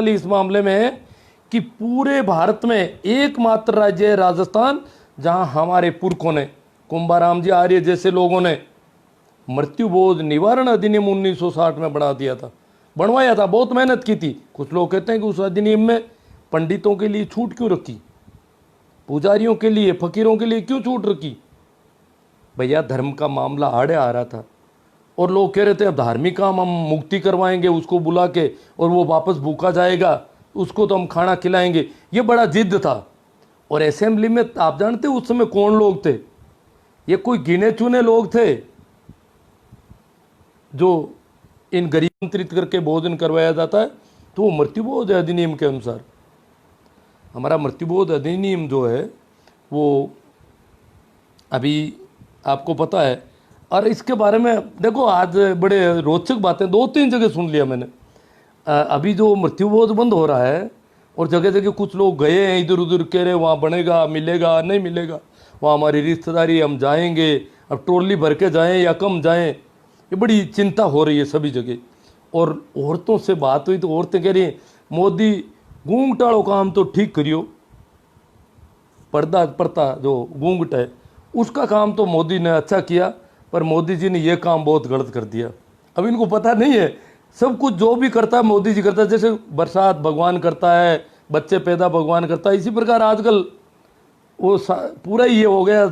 इस मामले में है कि पूरे भारत में एकमात्र राज्य है राजस्थान जहां हमारे पुरखों ने, कुंभाराम जी आर्य जैसे लोगों ने मृत्यु बोध निवारण अधिनियम 1960 में बना दिया था, बनवाया था, बहुत मेहनत की थी। कुछ लोग कहते हैं कि उस अधिनियम में पंडितों के लिए छूट क्यों रखी, पुजारियों के लिए, फकीरों के लिए क्यों छूट रखी? भैया धर्म का मामला आड़े आ रहा था और लोग कह रहे थे अब धार्मिक काम हम मुक्ति करवाएंगे उसको बुला के, और वो वापस भूखा जाएगा, उसको तो हम खाना खिलाएंगे। ये बड़ा जिद था। और असेंबली में आप जानते उस समय कौन लोग थे? ये कोई गिने चुने लोग थे जो इन गरीब आमंत्रित करके भोजन करवाया जाता है। तो वो मृत्युबोध अधिनियम के अनुसार, हमारा मृत्युबोध अधिनियम जो है वो अभी आपको पता है। और इसके बारे में देखो आज बड़े रोचक बातें 2-3 जगह सुन लिया मैंने। अभी जो मृत्युबोध बंद हो रहा है और जगह जगह कुछ लोग गए हैं इधर उधर, कह रहे वहाँ बनेगा, मिलेगा, नहीं मिलेगा, वहाँ हमारी रिश्तेदारी, हम जाएंगे, अब ट्रॉली भर के जाएँ या कम जाएँ, ये बड़ी चिंता हो रही है सभी जगह। और औरतों से बात हुई तो औरतें कह रही हैं मोदी घूंघटाड़ो काम तो ठीक करियो, पर्दा प्रथा जो घूंघट है उसका काम तो मोदी ने अच्छा किया, पर मोदी जी ने ये काम बहुत गलत कर दिया। अब इनको पता नहीं है, सब कुछ जो भी करता है मोदी जी करता है। जैसे बरसात भगवान करता है, बच्चे पैदा भगवान करता है, इसी प्रकार आजकल वो पूरा ही ये हो गया।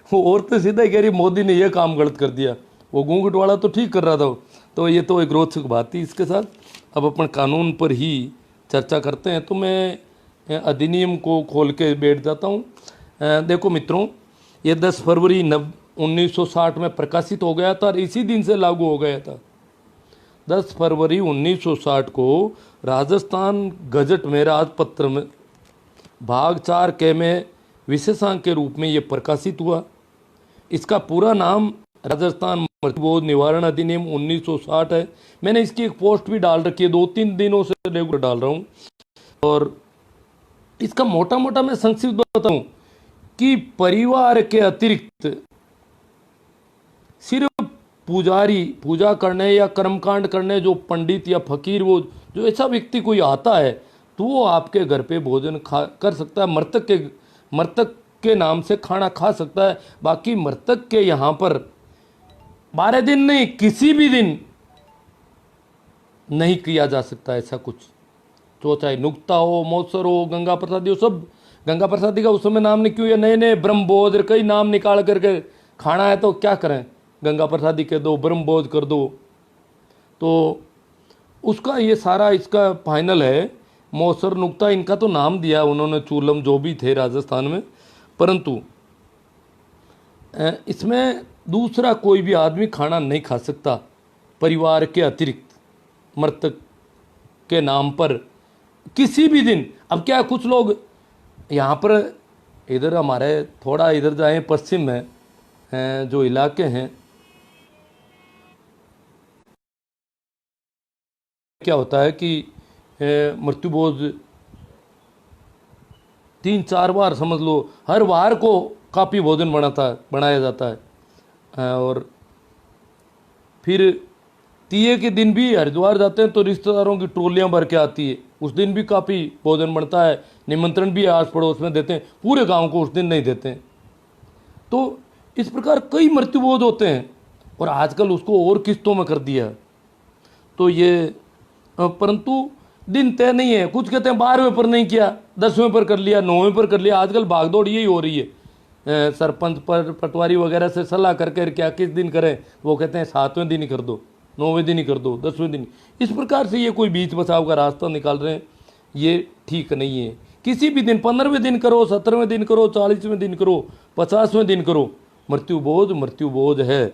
वो औरतें सीधा ही कह रही मोदी ने ये काम गलत कर दिया, वो घूंघट वाला तो ठीक कर रहा था। तो ये तो एक रोचक बात थी। इसके साथ अब अपन कानून पर ही चर्चा करते हैं। तो मैं अधिनियम को खोल के बैठ जाता हूँ। देखो मित्रों, ये 10 फरवरी 1960 में प्रकाशित हो गया था और इसी दिन से लागू हो गया था। 10 फरवरी 1960 को राजस्थान गजट में राजपत्र में भाग 4 के में विशेषांक के रूप में ये प्रकाशित हुआ। इसका पूरा नाम राजस्थान मृत्युबोध निवारण अधिनियम 1960 है। मैंने इसकी एक पोस्ट भी डाल रखी है, 2-3 दिनों से रेगुलर डाल रहा हूँ। और इसका मोटा मोटा मैं संक्षिप्त बताऊं कि परिवार के अतिरिक्त सिर्फ पुजारी, पूजा करने या कर्मकांड करने जो पंडित या फकीर, वो जो ऐसा व्यक्ति कोई आता है तो वो आपके घर पे भोजन कर सकता है, मृतक के नाम से खाना खा सकता है। बाकी मृतक के यहाँ पर 12 दिन नहीं, किसी भी दिन नहीं किया जा सकता ऐसा कुछ। तो चाहे नुक्ता हो, मौसर हो, गंगा प्रसादी हो, सब। गंगा प्रसादी का उस समय नाम नहीं क्यों, या नए नए ब्रह्मबोध कई नाम निकाल करके खाना है तो क्या करें, गंगा प्रसादी कह दो, ब्रह्मबोध कर दो। तो उसका ये सारा इसका फाइनल है। मौसर, नुक्ता, इनका तो नाम दिया उन्होंने, चूलम जो भी थे राजस्थान में। परंतु इसमें दूसरा कोई भी आदमी खाना नहीं खा सकता परिवार के अतिरिक्त मृतक के नाम पर किसी भी दिन। अब क्या कुछ लोग यहाँ पर इधर हमारे थोड़ा इधर जाएं पश्चिम में जो इलाके हैं, क्या होता है कि मृत्युबोध 3-4 बार समझ लो, हर वार को काफ़ी भोजन बनाया जाता है। और फिर तीये के दिन भी हरिद्वार जाते हैं तो रिश्तेदारों की ट्रोलियां भर के आती है, उस दिन भी काफ़ी भोजन बनता है, निमंत्रण भी आस पड़ोस में देते हैं, पूरे गांव को उस दिन नहीं देते हैं। तो इस प्रकार कई मृत्युबोध होते हैं और आजकल उसको और किस्तों में कर दिया। तो ये परंतु दिन तय नहीं है। कुछ कहते हैं 12वें पर नहीं किया, 10वें पर कर लिया, 9वें पर कर लिया। आजकल भागदौड़ यही हो रही है, सरपंच पर पटवारी वगैरह से सलाह करके क्या किस दिन करें, वो कहते हैं 7वें दिन ही कर दो, 9वें दिन ही कर दो, 10वें दिन। इस प्रकार से ये कोई बीच बचाव का रास्ता निकाल रहे हैं, ये ठीक नहीं है। किसी भी दिन 15वें दिन करो, 17वें दिन करो, 40वें दिन करो, 50वें दिन करो, मृत्युबोध है।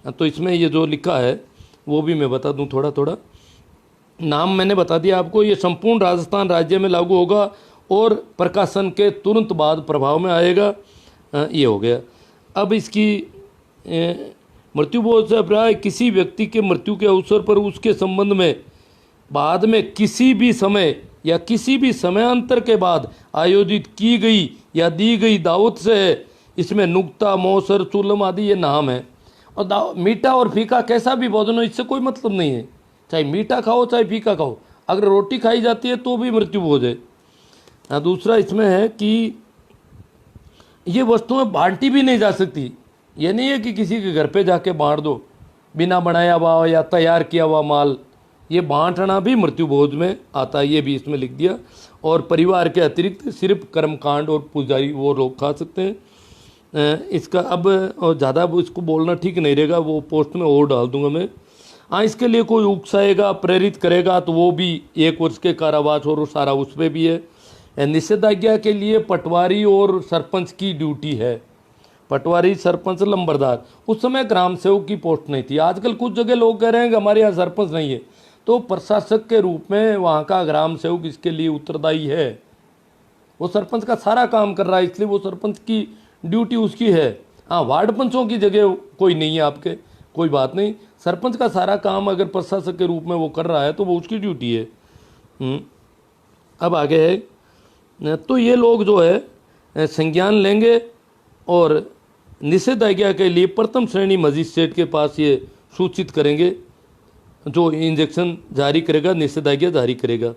तो इसमें ये जो लिखा है वो भी मैं बता दूं थोड़ा थोड़ा। नाम मैंने बता दिया आपको। ये संपूर्ण राजस्थान राज्य में लागू होगा और प्रकाशन के तुरंत बाद प्रभाव में आएगा। ये हो गया। अब इसकी मृत्युबोध से अभिप्राय किसी व्यक्ति के मृत्यु के अवसर पर उसके संबंध में बाद में किसी भी समय या किसी भी समयांतर के बाद आयोजित की गई या दी गई दावत से है। इसमें नुक्ता, मौसर, चूलम आदि ये नाम है। और मीठा और फीका कैसा भी भोजन हो, इससे कोई मतलब नहीं है। चाहे मीठा खाओ चाहे फीका खाओ, अगर रोटी खाई जाती है तो भी मृत्यु भोज है। दूसरा इसमें है कि ये वस्तुएं बांटी भी नहीं जा सकती। ये नहीं है कि किसी के घर पे जाके बांट दो, बिना बनाया हुआ या तैयार किया हुआ माल, ये बांटना भी मृत्यु भोज में आता है, ये भी इसमें लिख दिया। और परिवार के अतिरिक्त सिर्फ कर्मकांड और पुजारी वो लोग खा सकते हैं। इसका अब ज़्यादा इसको बोलना ठीक नहीं रहेगा, वो पोस्ट में और डाल दूंगा मैं। हाँ, इसके लिए कोई उकसाएगा, प्रेरित करेगा तो वो भी 1 वर्ष के कारावास और सारा उस पर भी है। निषेधाज्ञा के लिए पटवारी और सरपंच की ड्यूटी है। पटवारी, सरपंच, लंबरदार। उस समय ग्राम सेवक की पोस्ट नहीं थी। आजकल कुछ जगह लोग कह रहे हैं कि हमारे यहाँ सरपंच नहीं है, तो प्रशासक के रूप में वहाँ का ग्राम सेवक इसके लिए उत्तरदायी है। वो सरपंच का सारा काम कर रहा है, इसलिए वो सरपंच की ड्यूटी उसकी है। हाँ, वार्ड पंचों की जगह कोई नहीं है आपके, कोई बात नहीं। सरपंच का सारा काम अगर प्रशासक के रूप में वो कर रहा है तो वो उसकी ड्यूटी है। अब आगे है, तो ये लोग जो है संज्ञान लेंगे और निषेधाज्ञा के लिए प्रथम श्रेणी मजिस्ट्रेट के पास ये सूचित करेंगे, जो इंजेक्शन जारी करेगा, निषेधाज्ञा जारी करेगा।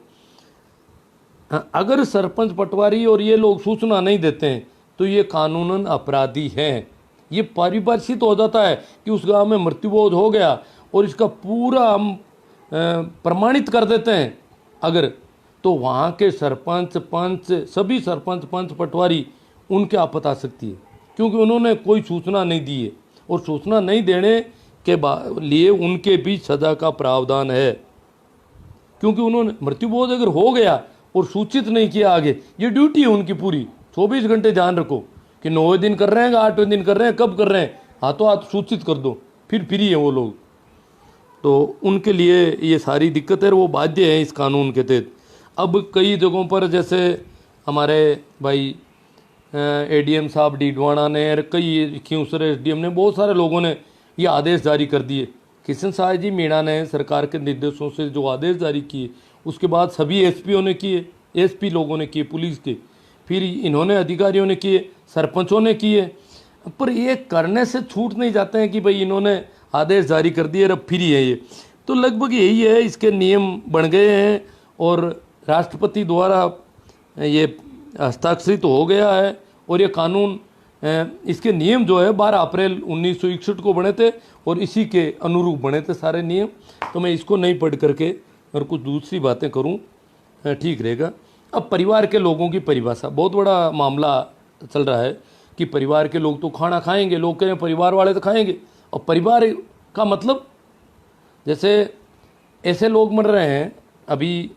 अगर सरपंच, पटवारी और ये लोग सूचना नहीं देते हैं तो ये कानूनन अपराधी हैं। ये परिभाषित हो जाता है कि उस गांव में मृत्युबोध हो गया और इसका पूरा हम प्रमाणित कर देते हैं अगर, तो वहाँ के सरपंच, पंच, सभी सरपंच, पंच, पटवारी, उनके आफत आ सकती है, क्योंकि उन्होंने कोई सूचना नहीं दी है। और सूचना नहीं देने के लिए उनके भी सजा का प्रावधान है, क्योंकि उन्होंने मृत्युबोध अगर हो गया और सूचित नहीं किया आगे, ये ड्यूटी है उनकी पूरी। 24 घंटे ध्यान रखो कि 9वें दिन कर रहे हैं, 8वें दिन कर रहे हैं, कब कर रहे हैं, हाथों हाथ सूचित कर दो, फिर फ्री है वो लोग। तो उनके लिए ये सारी दिक्कत है, वो बाध्य है इस कानून के तहत। अब कई जगहों पर जैसे हमारे भाई एडीएम साहब डीडवाना ने और कई खियूसर एसडीएम ने, बहुत सारे लोगों ने ये आदेश जारी कर दिए। किशन साह जी मीणा ने सरकार के निर्देशों से जो आदेश जारी किए, उसके बाद सभी एसपीओ ने किए, एसपी लोगों ने किए, पुलिस के, फिर इन्होंने अधिकारियों ने किए, सरपंचों ने किए। पर ये करने से छूट नहीं जाते हैं कि भाई इन्होंने आदेश जारी कर दिए, अब फ्री है ये। तो लगभग यही है, इसके नियम बन गए हैं और राष्ट्रपति द्वारा ये हस्ताक्षरित हो गया है। और ये कानून, इसके नियम जो है 12 अप्रैल 1961 को बने थे और इसी के अनुरूप बने थे सारे नियम। तो मैं इसको नहीं पढ़ करके और कुछ दूसरी बातें करूं, ठीक रहेगा। अब परिवार के लोगों की परिभाषा, बहुत बड़ा मामला चल रहा है कि परिवार के लोग तो खाना खाएंगे, लोग कह रहे हैं परिवार वाले तो खाएंगे। और परिवार का मतलब, जैसे ऐसे लोग मर रहे हैं। अभी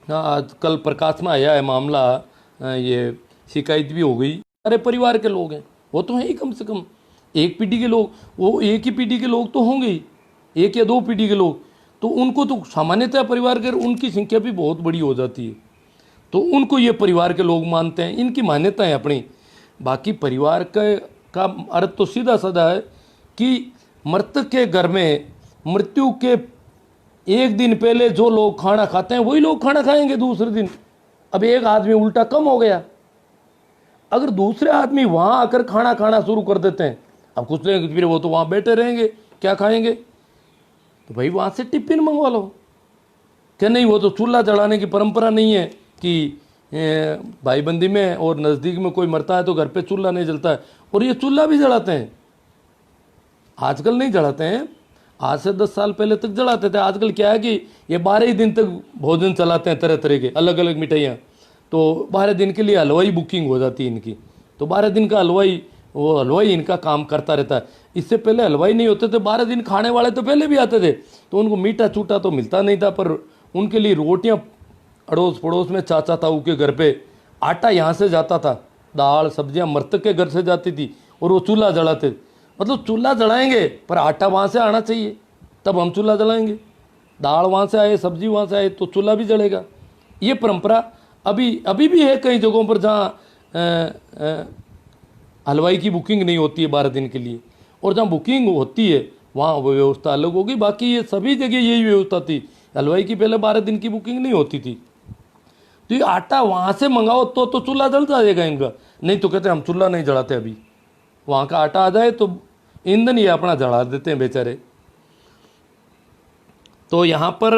आज कल प्रकाश में आया है मामला, ये शिकायत भी हो गई। अरे परिवार के लोग हैं, वो तो हैं ही, कम से कम एक पीढ़ी के लोग, वो एक ही पीढ़ी के लोग तो होंगे ही, 1 या 2 पीढ़ी के लोग, तो उनको तो सामान्यतः परिवार के, उनकी संख्या भी बहुत बड़ी हो जाती है, तो उनको ये परिवार के लोग मानते हैं। इनकी मान्यता है अपनी। बाकी परिवार का अर्थ तो सीधा साधा है कि मृतक के घर में मृत्यु के 1 दिन पहले जो लोग खाना खाते हैं वही लोग खाना खाएंगे दूसरे दिन। अब एक आदमी उल्टा कम हो गया, अगर दूसरे आदमी वहां आकर खाना खाना शुरू कर देते हैं, अब कुछ नहीं, फिर वो तो वहां बैठे रहेंगे, क्या खाएंगे? तो भाई वहां से टिफिन मंगवा लो। क्या नहीं, वो तो चूल्हा जलाने की परंपरा नहीं है कि भाईबंदी में और नज़दीक में कोई मरता है तो घर पे चूल्हा नहीं जलता है, और ये चूल्हा भी जलाते हैं। आजकल नहीं जलाते हैं, आज से 10 साल पहले तक जलाते थे। आजकल क्या है कि ये 12 ही दिन तक भोजन चलाते हैं, तरह तरह के अलग अलग मिठाइयाँ। तो 12 दिन के लिए हलवाई बुकिंग हो जाती है इनकी, तो 12 दिन का हलवाई, वो हलवाई इनका काम करता रहता है। इससे पहले हलवाई नहीं होते थे, 12 दिन खाने वाले तो पहले भी आते थे, तो उनको मीठा चूटा तो मिलता नहीं था, पर उनके लिए रोटियाँ अड़ोस पड़ोस में चाचा ताऊ के घर पे आटा यहाँ से जाता था, दाल सब्जियाँ मृतक के घर से जाती थी, और वो चूल्हा जलाते। मतलब चूल्हा जलाएंगे पर आटा वहाँ से आना चाहिए, तब हम चूल्हा जलाएंगे। दाल वहाँ से आए, सब्जी वहाँ से आए, तो चूल्हा भी जलेगा। ये परंपरा अभी भी है कई जगहों पर जहाँ हलवाई की बुकिंग नहीं होती है 12 दिन के लिए, और जहाँ बुकिंग होती है वहाँ वो व्यवस्था अलग होगी। बाकी ये सभी जगह यही व्यवस्था थी, हलवाई की पहले 12 दिन की बुकिंग नहीं होती थी। तो ये आटा वहाँ से मंगाओ तो चूल्हा जल जाएगा इनका, नहीं तो कहते हम चूल्हा नहीं जलाते, अभी वहाँ का आटा आ जाए तो ईंधन ये अपना जला देते हैं बेचारे। तो यहाँ पर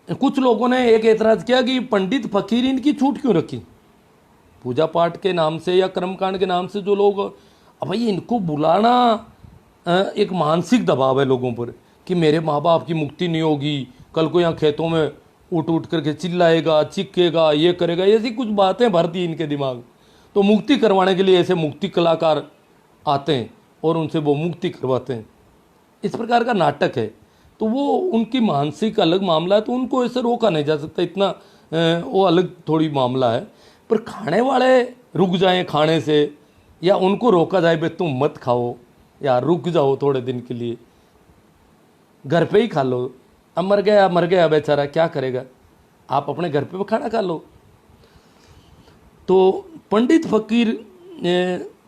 कुछ लोगों ने एक एतराज़ किया कि पंडित फकीर इनकी छूट क्यों रखी, पूजा पाठ के नाम से या कर्मकांड के नाम से जो लोग, अब भाई इनको बुलाना एक मानसिक दबाव है लोगों पर कि मेरे माँ बाप की मुक्ति नहीं होगी, कल को यहाँ खेतों में उठ उठ करके चिल्लाएगा, चिक्केगा, ये करेगा, ऐसी कुछ बातें भरती इनके दिमाग। तो मुक्ति करवाने के लिए ऐसे मुक्ति कलाकार आते हैं और उनसे वो मुक्ति करवाते हैं। इस प्रकार का नाटक है। तो वो उनकी मानसिक अलग मामला है, तो उनको ऐसे रोका नहीं जा सकता, इतना वो अलग थोड़ी मामला है। पर खाने वाले रुक जाएं खाने से, या उनको रोका जाए भाई तुम मत खाओ या रुक जाओ थोड़े दिन के लिए, घर पे ही खा लो, अब मर गया बेचारा, क्या करेगा, आप अपने घर पे खाना खा लो। तो पंडित फकीर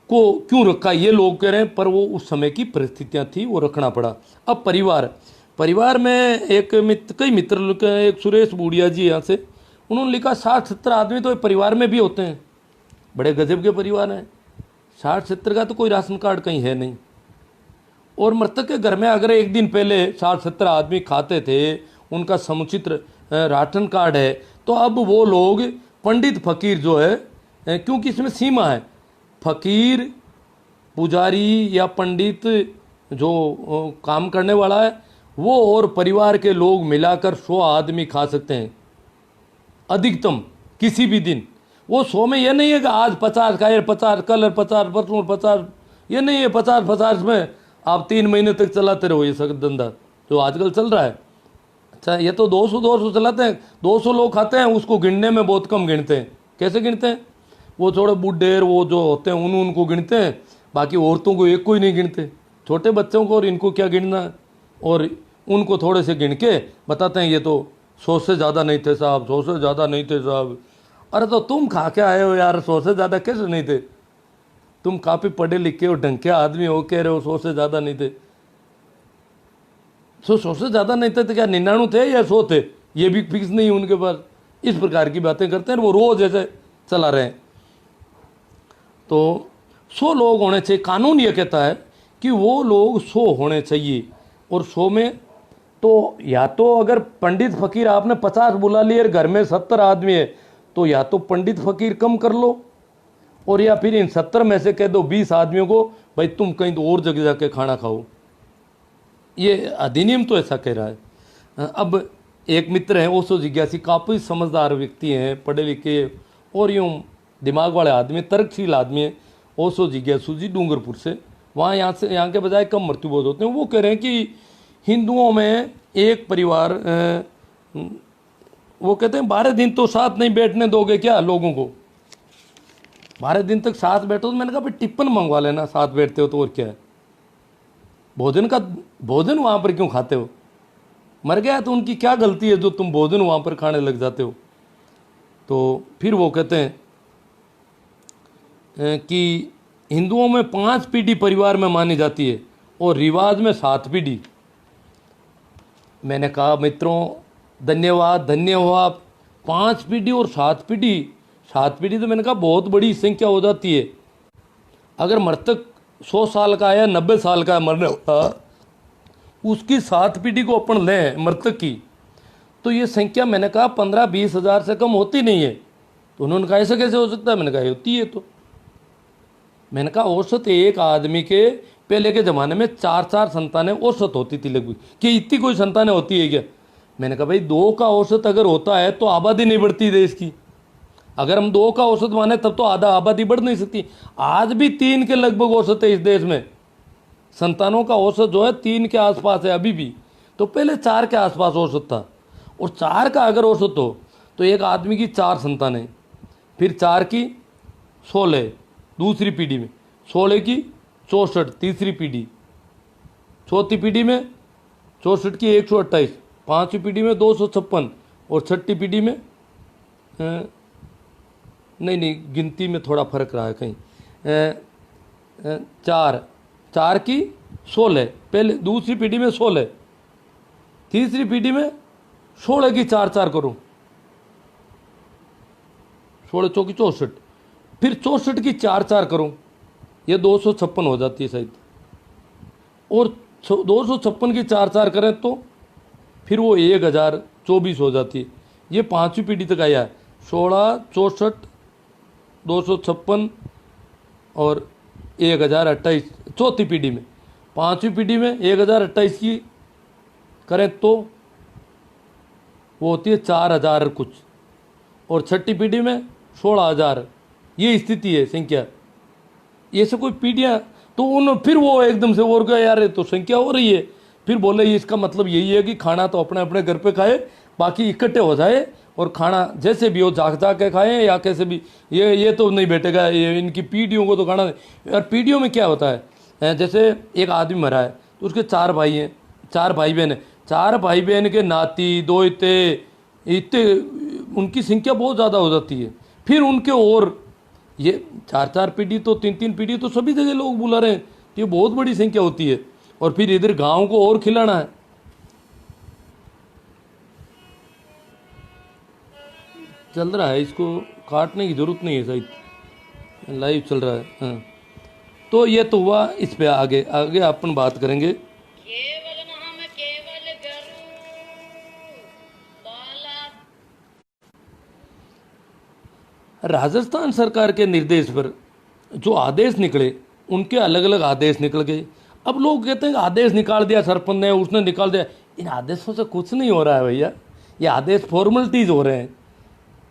को क्यों रखा ये लोग कह रहे हैं, पर वो उस समय की परिस्थितियां थी, वो रखना पड़ा। अब परिवार में एक मित्र, कई मित्र, एक सुरेश बूढ़िया जी यहाँ से, उन्होंने लिखा 60-70 आदमी तो परिवार में भी होते हैं, बड़े गजब के परिवार हैं। 60-70 का तो कोई राशन कार्ड कहीं है नहीं, और मृतक के घर में अगर एक दिन पहले 60-70 आदमी खाते थे, उनका समुचित राशन कार्ड है, तो अब वो लोग पंडित फकीर जो है, क्योंकि इसमें सीमा है, फकीर, पुजारी या पंडित जो काम करने वाला है वो और परिवार के लोग मिलाकर 100 आदमी खा सकते हैं अधिकतम किसी भी दिन। वो 100 में ये नहीं है कि आज 50 खाए, 50 कल, 50 परसों 50, ये नहीं है। 50 में आप 3 महीने तक चलाते रहो ये सब धंधा जो आजकल चल रहा है। अच्छा, ये तो 200 चलाते हैं, 200 लोग खाते हैं, उसको गिनने में बहुत कम गिनते हैं। कैसे गिनते हैं, वो थोड़े बूढ़े वो जो होते हैं उनको गिनते हैं, बाकी औरतों को एक को ही नहीं गिनते, छोटे बच्चों को और इनको क्या गिनना है। और उनको थोड़े से गिन के बताते हैं ये तो 100 से ज़्यादा नहीं थे साहब, 100 से ज़्यादा नहीं थे साहब। अरे तो तुम खा के आए हो यार, 100 से ज़्यादा कैसे नहीं थे, तुम काफ़ी पढ़े लिखे और ढंग के आदमी हो, कह रहे हो 100 से ज़्यादा नहीं थे। 100 से ज़्यादा नहीं थे तो क्या 99 थे या 100 थे, ये भी फिक्स नहीं उनके पास। इस प्रकार की बातें करते हैं, वो रोज़ ऐसे चला रहे हैं। तो 100 लोग होने चाहिए, कानून ये कहता है कि वो लोग 100 होने चाहिए। और 100 में तो या तो अगर पंडित फकीर आपने 50 बुला लिए और घर में 70 आदमी है, तो या तो पंडित फकीर कम कर लो, और या फिर इन 70 में से कह दो 20 आदमियों को भाई तुम कहीं तो और जगह जाके खाना खाओ। ये अधिनियम तो ऐसा कह रहा है। अब एक मित्र हैं ओशो जिज्ञासी, काफ़ी समझदार व्यक्ति हैं, पढ़े लिखे और यूँ दिमाग वाले आदमी, तर्कशील आदमी है, ओशो जिज्ञासु जी डूंगरपुर से। वहाँ यहाँ के बजाय कम मृत्युबोध होते हैं। वो कह रहे हैं कि हिंदुओं में एक परिवार, वो कहते हैं 12 दिन तो साथ नहीं बैठने दोगे क्या लोगों को, 12 दिन तक साथ बैठो। तो मैंने कहा भाई टिप्पण मंगवा लेना, साथ बैठते हो तो और क्या है, भोजन वहाँ पर क्यों खाते हो, मर गया तो उनकी क्या गलती है जो तुम भोजन वहाँ पर खाने लग जाते हो। तो फिर वो कहते हैं कि हिंदुओं में 5 पीढ़ी परिवार में मानी जाती है और रिवाज में 7 पीढ़ी। मैंने कहा मित्रों धन्यवाद, धन्य हो आप, 5 पीढ़ी और 7 पीढ़ी, 7 पीढ़ी तो मैंने कहा बहुत बड़ी संख्या हो जाती है। अगर मृतक 100 साल का है या 90 साल का है मरने वाला, उसकी 7 पीढ़ी को अपन लें मृतक की, तो ये संख्या मैंने कहा 15-20 हज़ार से कम होती नहीं है। तो उन्होंने कहा ऐसे कैसे हो सकता है, मैंने कहा होती है। तो मैंने कहा औसत एक आदमी के पहले के ज़माने में 4-4 संतानें औसत होती थी लगभग, कि इतनी कोई संतानें होती है क्या। मैंने कहा भाई 2 का औसत अगर होता है तो आबादी नहीं बढ़ती देश की, अगर हम 2 का औसत माने तब तो आधा आबादी बढ़ नहीं सकती। आज भी 3 के लगभग औसत है इस देश में, संतानों का औसत जो है 3 के आसपास है अभी भी। तो पहले 4 के आसपास औसत था, और 4 का अगर औसत हो तो एक आदमी की 4 संतानें, फिर 4 की 16 दूसरी पीढ़ी में, 16 की 64 तीसरी पीढ़ी, चौथी पीढ़ी में 64 की 128, पाँचवीं पीढ़ी में 256, और छठी पीढ़ी में नहीं गिनती में थोड़ा फर्क रहा है कहीं, 4 की 16, पहले दूसरी पीढ़ी में 16, तीसरी पीढ़ी में 16 की 4 करो, 16 चौकी 64, फिर 64 की 4 करो, ये 256 हो जाती है शायद। और 256 की 4 करें तो फिर वो 1000 24 हो जाती है। ये 5वीं पीढ़ी तक आया है। 16, 64, 256 और 1028 चौथी पीढ़ी में। 5वीं पीढ़ी में 1028 की करें तो वो होती है 4000 कुछ, और छठी पीढ़ी में 16,000। ये स्थिति है संख्या। ये सब कोई पीढ़ियाँ तो उन फिर वो एकदम से और गया यार ये तो संख्या हो रही है। फिर बोले इसका मतलब यही है कि खाना तो अपने अपने घर पे खाए, बाकी इकट्ठे हो जाए और खाना जैसे भी हो झाक झाक के खाएं या कैसे भी। ये तो नहीं बैठेगा, ये इनकी पीढ़ियों को तो खाना नहीं। और पीढ़ियों में क्या होता है, जैसे एक आदमी मरा है तो उसके 4 भाई हैं, 4 भाई बहन हैं। 4 भाई बहन के नाती दोते इतने उनकी संख्या बहुत ज़्यादा हो जाती है। फिर उनके और ये 4-4 पीढ़ी तो 3-3 पीढ़ी तो सभी जगह लोग बुला रहे हैं, तो ये बहुत बड़ी संख्या होती है। और फिर इधर गांव को और खिलाना है। चल रहा है, इसको काटने की जरूरत नहीं है, शायद लाइव चल रहा है। हाँ, तो ये तो हुआ। इस पे आगे आगे अपन बात करेंगे। राजस्थान सरकार के निर्देश पर जो आदेश निकले, उनके अलग अलग आदेश निकल गए। अब लोग कहते हैं आदेश निकाल दिया सरपंच ने, उसने निकाल दिया। इन आदेशों से कुछ नहीं हो रहा है भैया, ये आदेश फॉर्मेलिटीज हो रहे हैं,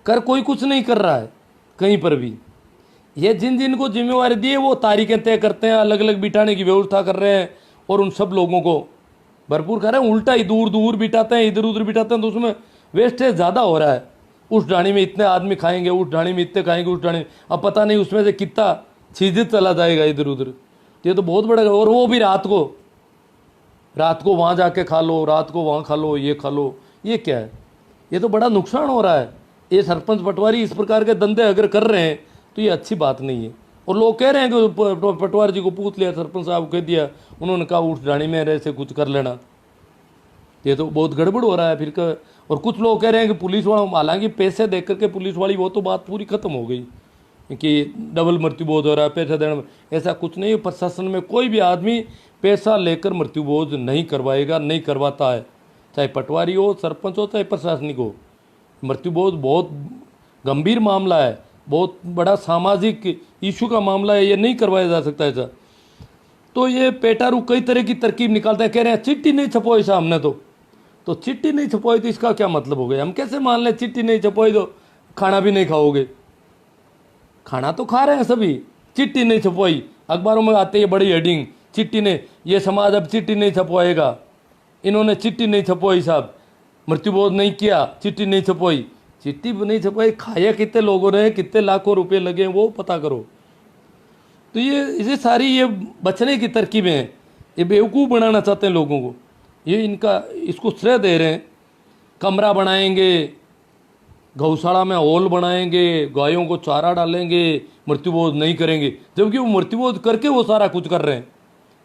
कर कोई कुछ नहीं कर रहा है कहीं पर भी। ये जिन जिन को जिम्मेवारी दी है वो तारीखें तय करते हैं, अलग अलग बिठाने की व्यवस्था कर रहे हैं और उन सब लोगों को भरपूर कर रहे हैं। उल्टा ही दूर दूर बिठाते हैं, इधर उधर बिठाते हैं, तो उसमें वेस्टेज ज़्यादा हो रहा है। उस ढाणी में इतने आदमी खाएंगे, उस ढाणी में इतने खाएंगे, उस ढाणी में अब पता नहीं उसमें से कितना चीज़ चला जाएगा इधर उधर। ये तो बहुत बड़ा, और वो भी रात को वहाँ जाके खा लो, रात को वहाँ खा लो, ये खा लो। ये क्या है? ये तो बड़ा नुकसान हो रहा है। ये सरपंच पटवारी इस प्रकार के धंधे अगर कर रहे हैं तो ये अच्छी बात नहीं है। और लोग कह रहे हैं कि पटवारी जी को पूछ लिया, सरपंच साहब कह दिया, उन्होंने कहा उस ढाणी में ऐसे कुछ कर लेना। ये तो बहुत गड़बड़ हो रहा है फिर और कुछ लोग कह रहे हैं कि पुलिस वालों, हालांकि पैसे देख करके पुलिस वाली वो तो बात पूरी खत्म हो गई कि डबल मृत्युबोध हो रहा है पैसा देने में। ऐसा कुछ नहीं है। प्रशासन में कोई भी आदमी पैसा लेकर मृत्युबोध नहीं करवाएगा, नहीं करवाता है, चाहे पटवारी हो, सरपंच हो, चाहे प्रशासनिक हो। मृत्युबोध बहुत गंभीर मामला है, बहुत बड़ा सामाजिक इशू का मामला है, ये नहीं करवाया जा सकता ऐसा। तो ये पेटारू कई तरह की तरकीब निकालते हैं, कह रहे हैं चिट्ठी नहीं छपवाई साहब हमने तो चिट्ठी नहीं छपवाई तो इसका क्या मतलब हो गया? हम कैसे मान लें चिट्ठी नहीं छपवाई तो खाना भी नहीं खाओगे? खाना तो खा रहे हैं सभी। चिट्ठी नहीं छपवाई, अखबारों में आते हैं बड़ी हेडिंग, चिट्ठी ने, ये समाज अब चिट्ठी नहीं छपवाएगा, इन्होंने चिट्ठी नहीं छपवाई साहब, मृत्युबोध नहीं किया, चिट्ठी नहीं छपवाई। चिट्ठी नहीं छपवाई, खाया कितने लोगों ने, कितने लाखों रुपए लगे वो पता करो। तो ये सारी ये बचने की तरकीबें हैं, ये बेवकूफ़ बनाना चाहते हैं लोगों को। ये इसको श्रेय दे रहे हैं। कमरा बनाएंगे, गौशाला में हॉल बनाएंगे, गायों को चारा डालेंगे, मृत्युबोध नहीं करेंगे, जबकि वो मृत्युबोध करके वो सारा कुछ कर रहे हैं।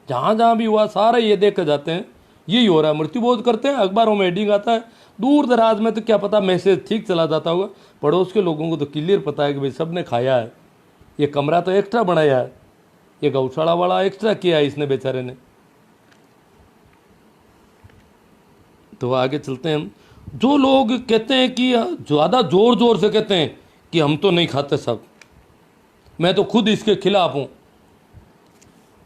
जहाँ जहाँ भी हुआ सारा ये देखे जाते हैं, यही हो रहा है। मृत्युबोध करते हैं, अखबारों में हेडिंग आता है, दूर दराज में तो क्या पता मैसेज ठीक चला जाता होगा, पड़ोस के लोगों को तो क्लियर पता है कि भाई सब ने खाया है। ये कमरा तो एक्स्ट्रा बनाया है, ये गौशाला वाला एक्स्ट्रा किया है इसने बेचारे ने। तो आगे चलते हैं हम। जो लोग कहते हैं कि ज़्यादा जोर जोर से कहते हैं कि हम तो नहीं खाते सब, मैं तो खुद इसके खिलाफ हूँ,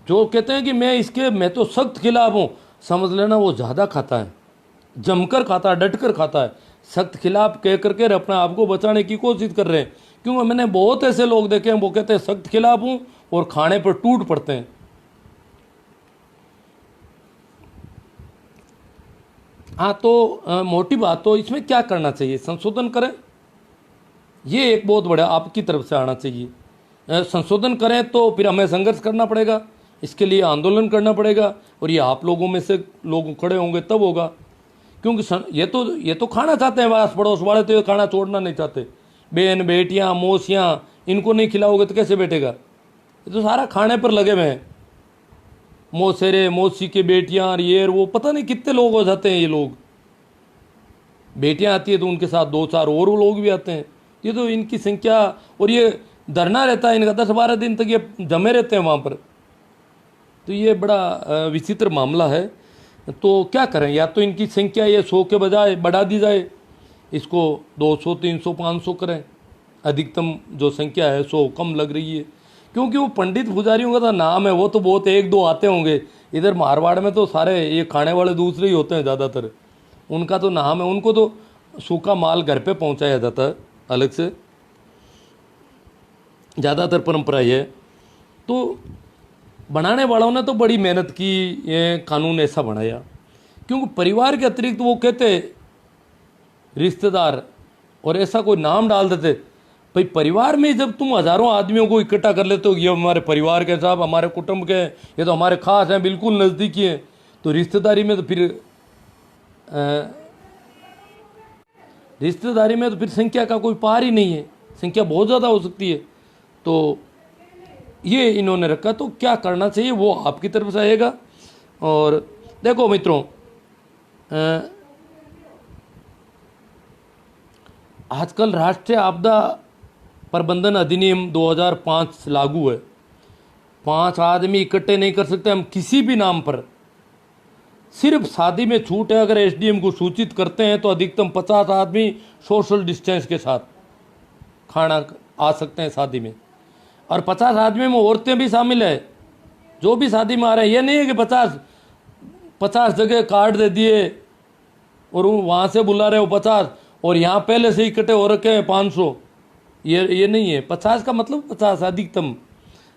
जो कहते हैं कि मैं तो सख्त खिलाफ हूँ, समझ लेना वो ज़्यादा खाता है, जमकर खाता है, डटकर खाता है। सख्त खिलाफ कह करके अपने आप को बचाने की कोशिश कर रहे हैं। क्योंकि मैंने बहुत ऐसे लोग देखे हैं वो कहते हैं सख्त खिलाफ हूँ और खाने पर टूट पड़ते हैं। हाँ, तो मोटी बात तो इसमें क्या करना चाहिए? संशोधन करें, ये एक बहुत बड़ा आपकी तरफ से आना चाहिए। संशोधन करें तो फिर हमें संघर्ष करना पड़ेगा, इसके लिए आंदोलन करना पड़ेगा, और ये आप लोगों में से लोग खड़े होंगे तब होगा। क्योंकि ये तो खाना चाहते हैं, आस पड़ोस वाले तो ये खाना छोड़ना नहीं चाहते। बहन बेटियाँ मौसियाँ, इनको नहीं खिलाओगे तो कैसे बैठेगा? ये तो सारा खाने पर लगे हुए हैं। मौसेरे मौसी के बेटियां, ये वो पता नहीं कितने लोग हो जाते हैं। ये लोग बेटियां आती है तो उनके साथ 2-4 और लोग भी आते हैं। ये तो इनकी संख्या, और ये धरना रहता है इनका 10-12 दिन तक, ये जमे रहते हैं वहाँ पर। तो ये बड़ा विचित्र मामला है। तो क्या करें? या तो इनकी संख्या ये 100 के बजाय बढ़ा दी जाए, इसको 200, 300, 500 करें, अधिकतम जो संख्या है 100 कम लग रही है, क्योंकि वो पंडित पुजारियों का तो नाम है, वो तो बहुत 1-2 आते होंगे। इधर मारवाड़ में तो सारे ये खाने वाले दूसरे ही होते हैं ज़्यादातर, उनका तो नाम है, उनको तो सूखा माल घर पे पहुंचाया जाता है अलग से, ज़्यादातर परंपरा ये है। तो बनाने वालों ने तो बड़ी मेहनत की, ये कानून ऐसा बनाया, क्योंकि परिवार के अतिरिक्त वो कहते रिश्तेदार और ऐसा कोई नाम डाल देते। भाई परिवार में जब तुम हजारों आदमियों को इकट्ठा कर लेते हो, ये हमारे परिवार के साहब, हमारे कुटुंब के, ये तो हमारे खास हैं, बिल्कुल नज़दीकी हैं, तो रिश्तेदारी में तो फिर संख्या का कोई पार ही नहीं है, संख्या बहुत ज़्यादा हो सकती है। तो ये इन्होंने रखा, तो क्या करना चाहिए वो आपकी तरफ से आएगा। और देखो मित्रों, आजकल राष्ट्रीय आपदा प्रबंधन अधिनियम 2005 लागू है। 5 आदमी इकट्ठे नहीं कर सकते हम किसी भी नाम पर, सिर्फ शादी में छूट है, अगर एसडीएम को सूचित करते हैं तो अधिकतम 50 आदमी सोशल डिस्टेंस के साथ खाना आ सकते हैं शादी में, और 50 आदमी में औरतें भी शामिल है जो भी शादी में आ रहे हैं। ये नहीं है कि 50 जगह कार्ड दे दिए और वहाँ से बुला रहे हो 50 और यहाँ पहले से इकट्ठे हो रखे हैं 500, ये नहीं है। 50 का मतलब 50 अधिकतम,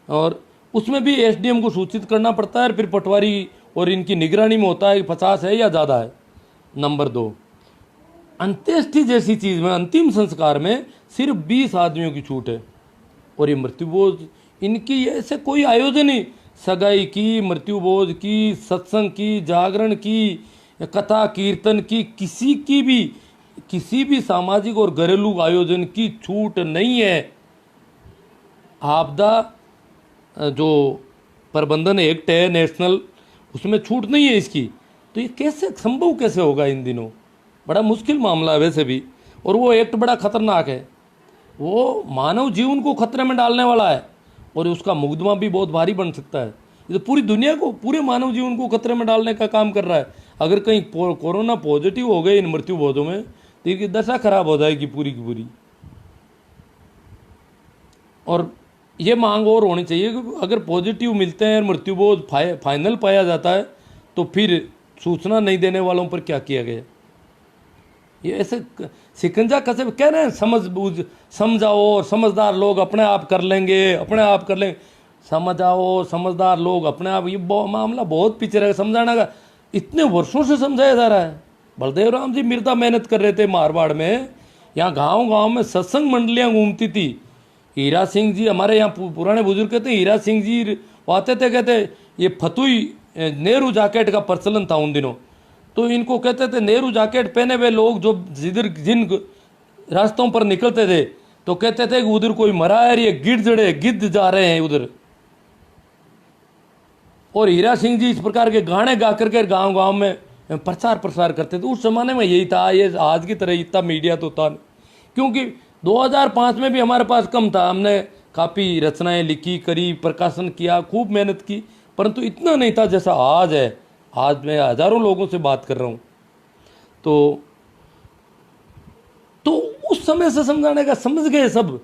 और उसमें भी एसडीएम को सूचित करना पड़ता है, फिर पटवारी और इनकी निगरानी में होता है कि 50 है या ज़्यादा है। नंबर 2, अंत्येष्टि जैसी चीज़ में, अंतिम संस्कार में सिर्फ 20 आदमियों की छूट है। और ये मृत्युभोज, इनकी ऐसे कोई आयोजन ही, सगाई की, मृत्युभोज की, सत्संग की, जागरण की, कथा कीर्तन की, किसी भी सामाजिक और घरेलू आयोजन की छूट नहीं है। आपदा जो प्रबंधन एक्ट है नेशनल, उसमें छूट नहीं है इसकी। तो ये कैसे संभव कैसे होगा इन दिनों, बड़ा मुश्किल मामला है वैसे भी। और वो एक्ट बड़ा खतरनाक है, वो मानव जीवन को खतरे में डालने वाला है, और उसका मुकदमा भी बहुत भारी बन सकता है। ये तो पूरी दुनिया को, पूरे मानव जीवन को खतरे में डालने का काम कर रहा है। अगर कहीं कोरोना पॉजिटिव हो गए इन मृत्युभोजों में तो इनकी दशा खराब हो जाएगी पूरी की पूरी। और ये मांग और होनी चाहिए कि अगर पॉजिटिव मिलते हैं, मृत्युभोज फाइनल पाया जाता है, तो फिर सूचना नहीं देने वालों पर क्या किया गया। ये ऐसे शिकंजा कसे कह रहे हैं, समझाओ और समझदार लोग अपने आप कर लेंगे, समझाओ समझदार लोग अपने आप। ये मामला बहुत पीछे रह, समझाना का इतने वर्षों से समझाया जा रहा है। बलदेव राम जी मिर्दा मेहनत कर रहे थे मारवाड़ में, यहाँ गांव में सत्संग मंडलियाँ घूमती थी। हीरा सिंह जी हमारे यहाँ पुराने बुजुर्ग कहते हैं, हीरा सिंह जी आते थे, कहते ये फतुई नेहरू जैकेट का प्रचलन था उन दिनों, तो इनको कहते थे नेहरू जैकेट पहने हुए लोग जो जिन रास्तों पर निकलते थे तो कहते थे कि उधर कोई मरा है, ये गिद्ध जा रहे हैं उधर। और हीरा सिंह जी इस प्रकार के गाने गा करके गांव में प्रचार प्रसार करते थे। उस जमाने में यही था, ये आज की तरह इतना मीडिया तो था, क्योंकि 2005 में भी हमारे पास कम था। हमने काफ़ी रचनाएं लिखी, करी, प्रकाशन किया, खूब मेहनत की, परंतु इतना नहीं था जैसा आज है। आज मैं हजारों लोगों से बात कर रहा हूँ, तो उस समय से समझाने का समझ गए सब।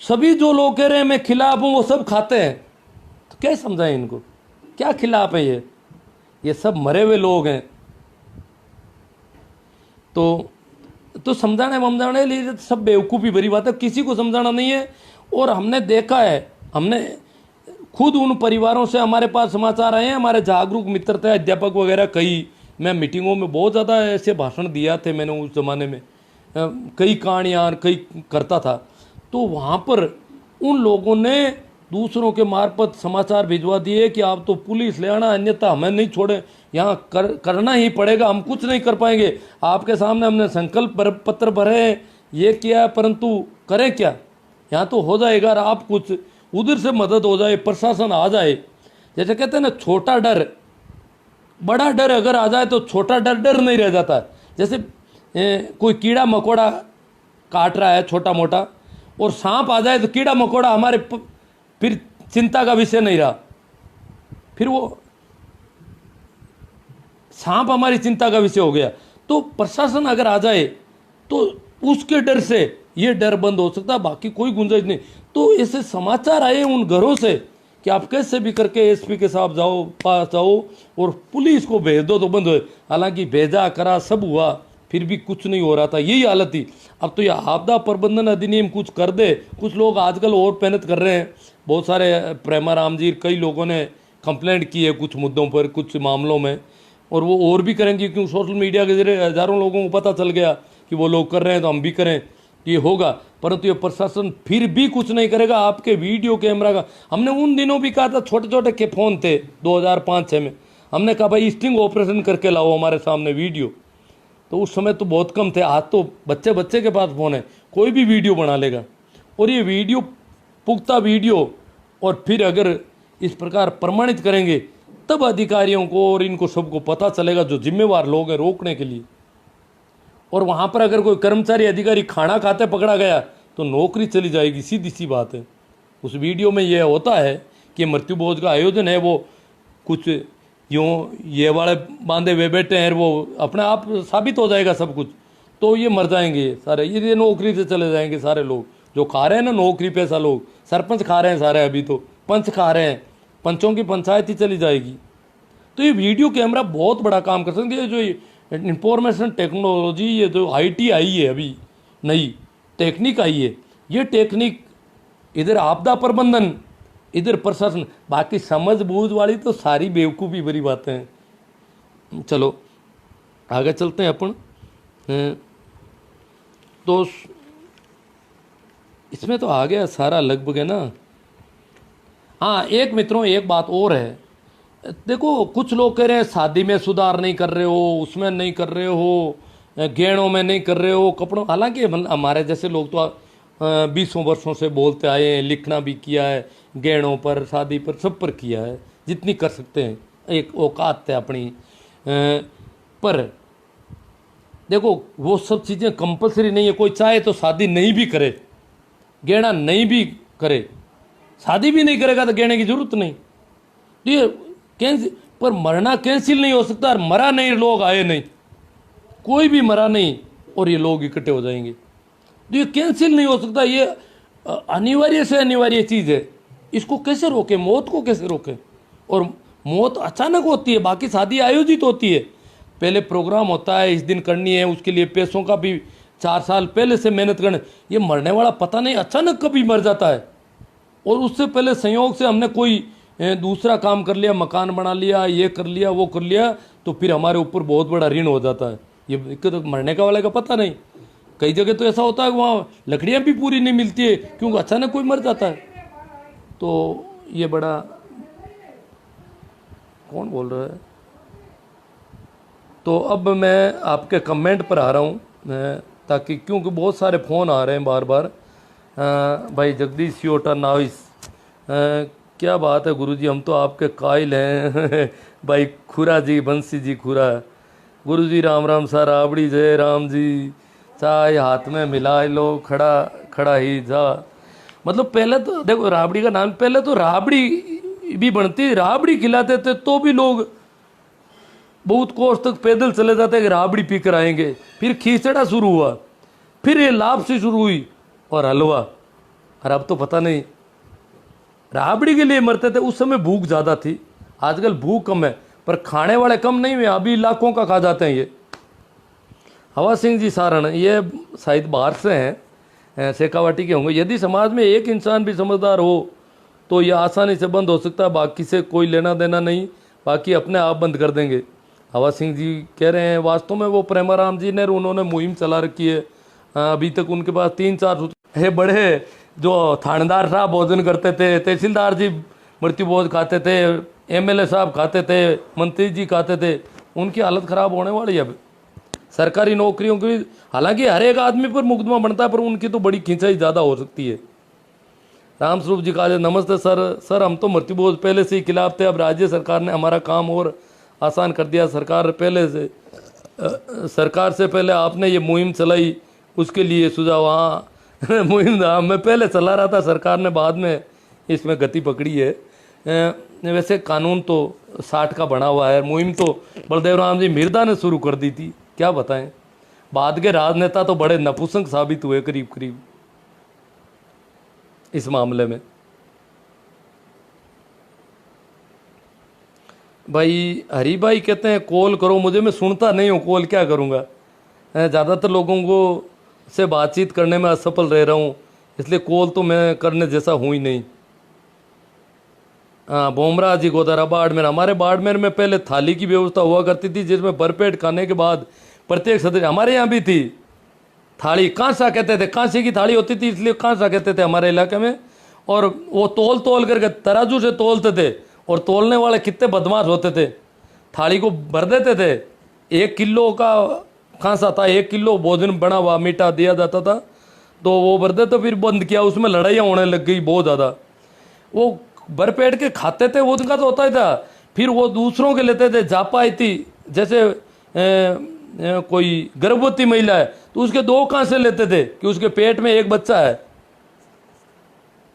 सभी जो लोग कह रहे हैं मैं खिलाफ हूँ वो सब खाते हैं, तो क्या समझाएं इनको, क्या खिलाफ है ये सब मरे हुए लोग हैं। तो समझाने लिए सब बेवकूफ़ी भरी बात है, किसी को समझाना नहीं है। और हमने देखा है, हमने खुद उन परिवारों से हमारे पास समाचार आए हैं, हमारे जागरूक मित्र थे, अध्यापक वगैरह, कई मैं मीटिंगों में बहुत ज़्यादा ऐसे भाषण दिया थे मैंने उस ज़माने में, कई कहानियाँ कई करता था। तो वहाँ पर उन लोगों ने दूसरों के मार्फत समाचार भिजवा दिए कि आप तो पुलिस ले आना, अन्यथा हमें नहीं छोड़े, यहाँ करना ही पड़ेगा, हम कुछ नहीं कर पाएंगे। आपके सामने हमने संकल्प पत्र भरे, ये किया, परंतु करें क्या, यहाँ तो हो जाएगा, आप कुछ उधर से मदद हो जाए, प्रशासन आ जाए। जैसे कहते हैं ना, छोटा डर, बड़ा डर अगर आ जाए तो छोटा डर नहीं रह जाता। जैसे कोई कीड़ा मकोड़ा काट रहा है छोटा मोटा, और सांप आ जाए तो कीड़ा मकोड़ा हमारे फिर चिंता का विषय नहीं रहा, फिर वो सांप हमारी चिंता का विषय हो गया। तो प्रशासन अगर आ जाए तो उसके डर से ये डर बंद हो सकता है, बाकी कोई गुंजाइश नहीं। तो ऐसे समाचार आए उन घरों से कि आप कैसे भी करके एसपी के साथ जाओ, पास जाओ और पुलिस को भेज दो तो बंद हो। हालांकि भेजा करा सब हुआ, फिर भी कुछ नहीं हो रहा था, यही हालत थी। अब तो ये आपदा प्रबंधन अधिनियम कुछ कर दे। कुछ लोग आजकल और मेहनत कर रहे हैं, बहुत सारे प्रेमाराम जी, कई लोगों ने कंप्लेंट की है कुछ मुद्दों पर, कुछ मामलों में, और वो और भी करेंगे क्योंकि सोशल मीडिया के जरिए हज़ारों लोगों को पता चल गया कि वो लोग कर रहे हैं तो हम भी करें, ये होगा। परंतु ये प्रशासन फिर भी कुछ नहीं करेगा। आपके वीडियो कैमरा का हमने उन दिनों भी कहा था, छोटे छोटे के फ़ोन थे 2005-6 में, हमने कहा भाई स्टिंग ऑपरेशन करके लाओ हमारे सामने वीडियो। तो उस समय तो बहुत कम थे, आज तो बच्चे बच्चे के पास फ़ोन है, कोई भी वीडियो बना लेगा। और ये वीडियो पुख्ता वीडियो, और फिर अगर इस प्रकार प्रमाणित करेंगे तब अधिकारियों को और इनको सबको पता चलेगा, जो जिम्मेवार लोग हैं रोकने के लिए। और वहाँ पर अगर कोई कर्मचारी अधिकारी खाना खाते पकड़ा गया तो नौकरी चली जाएगी, सीधी सी बात है। उस वीडियो में यह होता है कि मृत्यु भोज का आयोजन है, वो कुछ यूँ ये वाले बांधे हुए बैठे हैं, वो अपने आप साबित हो जाएगा सब कुछ, तो ये मर जाएंगे सारे, ये नौकरी से चले जाएंगे सारे लोग जो खा रहे हैं ना नौकरी पैसा। लोग सरपंच खा रहे हैं सारे, अभी तो पंच खा रहे हैं, पंचों की पंचायत ही चली जाएगी। तो ये वीडियो कैमरा बहुत बड़ा काम कर सकते हैं। जो इंफॉर्मेशन टेक्नोलॉजी, ये जो IT आई है, अभी नई टेक्निक आई है, ये टेक्निक इधर आपदा प्रबंधन, इधर प्रशासन, बाकी समझ बूझ वाली तो सारी बेवकूफ़ी भरी बातें हैं। चलो आगे चलते हैं अपन। तो इसमें तो आ गया सारा लगभग, है ना। हाँ, एक मित्रों एक बात और है, देखो कुछ लोग कह रहे हैं शादी में सुधार नहीं कर रहे हो, उसमें नहीं कर रहे हो, गहनों में नहीं कर रहे हो, कपड़ों। हालांकि हमारे जैसे लोग तो 20 वर्षों से बोलते आए हैं, लिखना भी किया है, गहनों पर, शादी पर, सब पर किया है, जितनी कर सकते हैं, एक औकात है अपनी। पर देखो वो सब चीज़ें कंपलसरी नहीं है। कोई चाहे तो शादी नहीं भी करे, गहना नहीं भी करे, शादी भी नहीं करेगा तो गहने की जरूरत नहीं। तो ये कैंसिल, पर मरना कैंसिल नहीं हो सकता। मरा नहीं, लोग आए नहीं, कोई भी मरा नहीं, और ये लोग इकट्ठे हो जाएंगे, तो ये कैंसिल नहीं हो सकता। ये अनिवार्य से अनिवार्य चीज़ है, इसको कैसे रोके, मौत को कैसे रोके। और मौत अचानक होती है, बाकी शादी आयोजित होती है, पहले प्रोग्राम होता है, इस दिन करनी है, उसके लिए पैसों का भी 4 साल पहले से मेहनत करने। ये मरने वाला पता नहीं अचानक कभी मर जाता है, और उससे पहले संयोग से हमने कोई दूसरा काम कर लिया, मकान बना लिया, ये कर लिया, वो कर लिया, तो फिर हमारे ऊपर बहुत बड़ा ऋण हो जाता है। ये तो मरने का वाले का पता नहीं। कई जगह तो ऐसा होता है वहाँ लकड़ियाँ भी पूरी नहीं मिलती है, क्योंकि अचानक कोई मर जाता है। तो ये बड़ा, कौन बोल रहा है। तो अब मैं आपके कमेंट पर आ रहा हूँ, ताकि क्योंकि बहुत सारे फ़ोन आ रहे हैं बार बार। भाई जगदीश सियोटा नाइस, क्या बात है गुरुजी, हम तो आपके कायल हैं। भाई खुरा जी, बंसी जी खुरा, गुरुजी राम राम सा, राबड़ी जय राम जी, चाय हाथ में मिला लो, खड़ा खड़ा ही जा। मतलब पहले तो देखो राबड़ी का नाम, पहले तो राबड़ी भी बनती, राबड़ी खिलाते थे तो भी लोग बहुत कोस तक पैदल चले जाते कि राबड़ी पी कर आएंगे। फिर खिचड़ा शुरू हुआ, फिर ये लापसी शुरू हुई, और हलवा। और अब तो पता नहीं, राबड़ी के लिए मरते थे। उस समय भूख ज़्यादा थी, आजकल भूख कम है, पर खाने वाले कम नहीं हुए, अभी लाखों का खा जाते हैं ये। हवा सिंह जी सारण, ये शायद बाहर से हैं, शेखावाटी के होंगे। यदि समाज में एक इंसान भी समझदार हो तो यह आसानी से बंद हो सकता है, बाकी से कोई लेना देना नहीं, बाकी अपने आप बंद कर देंगे। हवा सिंह जी कह रहे हैं वास्तव में वो प्रेमाराम जी ने, उन्होंने मुहिम चला रखी है। अभी तक उनके पास 3-4 है बड़े, जो थानेदार साहब भोजन करते थे, तहसीलदार जी मृत्यु भोज खाते थे, MLA साहब खाते थे, मंत्री जी खाते थे, उनकी हालत ख़राब होने वाली है अब। सरकारी नौकरियों की, हालांकि हर एक आदमी पर मुकदमा बनता है, पर उनकी तो बड़ी खिंचाई ज़्यादा हो सकती है। रामस्वरूप जी कहा, नमस्ते सर, हम तो मृत्यु भोज पहले से ही खिलाफ थे, अब राज्य सरकार ने हमारा काम और आसान कर दिया। सरकार से पहले आपने ये मुहिम चलाई, उसके लिए सुझाव। हाँ मुहिम मैं पहले चला रहा था, सरकार ने बाद में इसमें गति पकड़ी है। वैसे कानून तो 60 का बना हुआ है, मुहिम तो बलदेव राम जी मिर्दा ने शुरू कर दी थी, क्या बताएं। बाद के राजनेता तो बड़े नपुंसक साबित हुए करीब करीब इस मामले में। भाई हरी भाई कहते हैं कॉल करो मुझे, मैं सुनता नहीं हूँ, कॉल क्या करूँगा। ज़्यादातर लोगों को से बातचीत करने में असफल रह रहा हूँ, इसलिए कॉल तो मैं करने जैसा हूँ ही नहीं। हाँ, बोमरा जी गोदारा बाड़मेर, हमारे बाड़मेर में पहले थाली की व्यवस्था हुआ करती थी जिसमें भरपेट खाने के बाद प्रत्येक सदस्य, हमारे यहाँ भी थी थाली, कांसा कहते थे, कांसे की थाली होती थी इसलिए कांसा कहते थे हमारे इलाके में। और वो तोल तोल करके तराजू से तोलते थे, और तोलने वाले कितने बदमाश होते थे, थाली को भर देते थे। 1 किलो का कांसा था, 1 किलो भोजन बना हुआ मीठा दिया जाता था, तो वो भर देते, फिर बंद किया, उसमें लड़ाइयाँ होने लग गई बहुत ज़्यादा। वो भरपेट के खाते थे, वो उनका तो होता ही था। फिर वो दूसरों के लेते थे, जापायती जैसे कोई गर्भवती महिला है तो उसके 2 कांसे लेते थे कि उसके पेट में एक बच्चा है,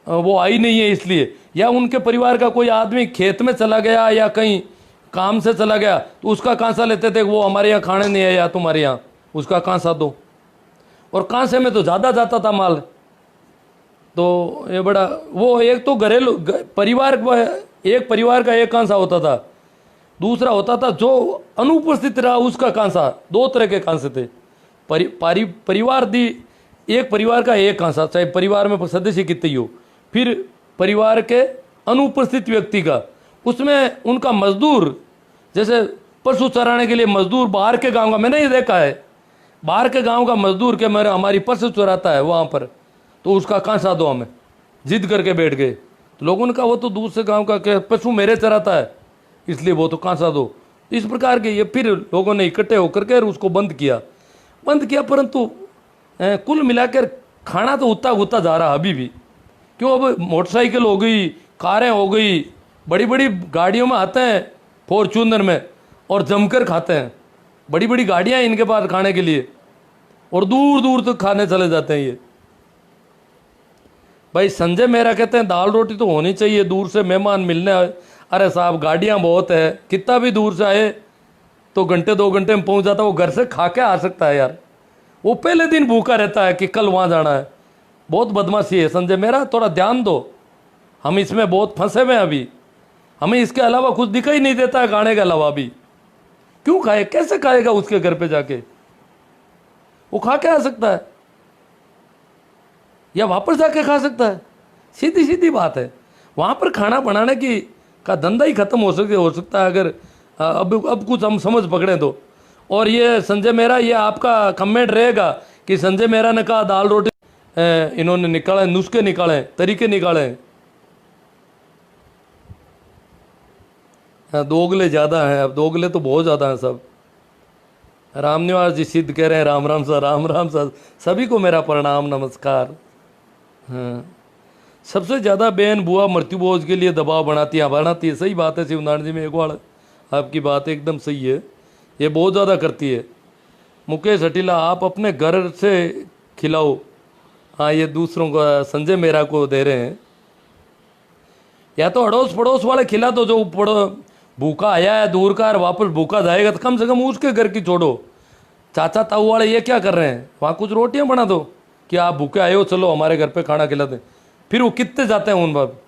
वो आई नहीं है इसलिए, या उनके परिवार का कोई आदमी खेत में चला गया या कहीं काम से चला गया तो उसका कांसा लेते थे, वो हमारे यहाँ खाने नहीं आया तुम्हारे यहाँ, उसका कांसा दो। और कांसे में तो ज़्यादा जाता था माल। तो ये बड़ा, वो एक तो घरेलू परिवार, एक परिवार का एक कांसा होता था, दूसरा होता था जो अनुपस्थित रहा उसका कांसा। 2 तरह के कांसे थे। परिवार दी, एक परिवार का एक कांसा, चाहे परिवार में सदस्य कितने ही हो। फिर परिवार के अनुपस्थित व्यक्ति का, उसमें उनका मजदूर, जैसे पशु चराने के लिए मजदूर बाहर के गांव का, मैंने ये देखा है, बाहर के गांव का मजदूर के मेरे हमारी पशु चराता है वहाँ पर, तो उसका कांसा दो हमें, जिद करके बैठ गए। तो लोगों ने कहा वो तो दूसरे गांव का पशु मेरे चराता है इसलिए वो तो कांसा दो। इस प्रकार के ये फिर लोगों ने इकट्ठे होकर के उसको बंद किया। परंतु कुल मिलाकर खाना तो उतना उतना जा रहा अभी भी। क्यों, अब मोटरसाइकिल हो गई, कारें हो गई, बड़ी बड़ी गाड़ियों में आते हैं फॉर्च्यूनर में और जमकर खाते हैं। बड़ी बड़ी गाड़ियाँ हैं इनके पास खाने के लिए, और दूर दूर तक खाने चले जाते हैं ये। भाई संजय मेहरा कहते हैं दाल रोटी तो होनी चाहिए, दूर से मेहमान मिलने आए। अरे साहब गाड़ियाँ बहुत है, कितना भी दूर से आए तो घंटे 2 घंटे में पहुंच जाता है। वो घर से खा के आ सकता है यार, वो पहले दिन भूखा रहता है कि कल वहाँ जाना है। बहुत बदमाशी है संजय मेहरा, थोड़ा ध्यान दो, हम इसमें बहुत फंसे हुए हैं अभी। हमें इसके अलावा कुछ दिखाई नहीं देता है खाने के अलावा भी। क्यों खाए, कैसे खाएगा उसके घर पे जाके? वो खा के आ सकता है या वापस जाके खा सकता है, सीधी सीधी बात है। वहाँ पर खाना बनाने की का धंधा ही खत्म हो सकता है अगर अब कुछ हम समझ पकड़े तो। और ये संजय मेहरा, ये आपका कमेंट रहेगा कि संजय मेहरा ने कहा दाल रोटी, इन्होंने निकाले नुस्खे, निकाले तरीके, निकाले। दोगले ज़्यादा हैं, अब दोगले तो बहुत ज़्यादा हैं सब। रामनिवास जी सिद्ध कह रहे हैं राम राम सर, राम राम सर, सभी को मेरा प्रणाम नमस्कार। हाँ, सबसे ज़्यादा बहन बुआ मृत्यु भोज के लिए दबाव बनाती है। सही बात है शिवनारायण जी में एक बार आपकी बात एकदम सही है, ये बहुत ज़्यादा करती है। मुकेश हटीला, आप अपने घर से खिलाओ। हाँ, ये दूसरों का संजय मेहरा को दे रहे हैं। या तो अड़ोस पड़ोस वाले खिला दो, जो भूखा आया है दूर का और वापस भूखा जाएगा तो कम से कम उसके घर की छोड़ो। चाचा ताऊ वाले ये क्या कर रहे हैं, वहाँ कुछ रोटियाँ बना दो कि आप भूखे आए हो, चलो हमारे घर पे खाना खिला दें। फिर वो कितने जाते हैं उन बाप।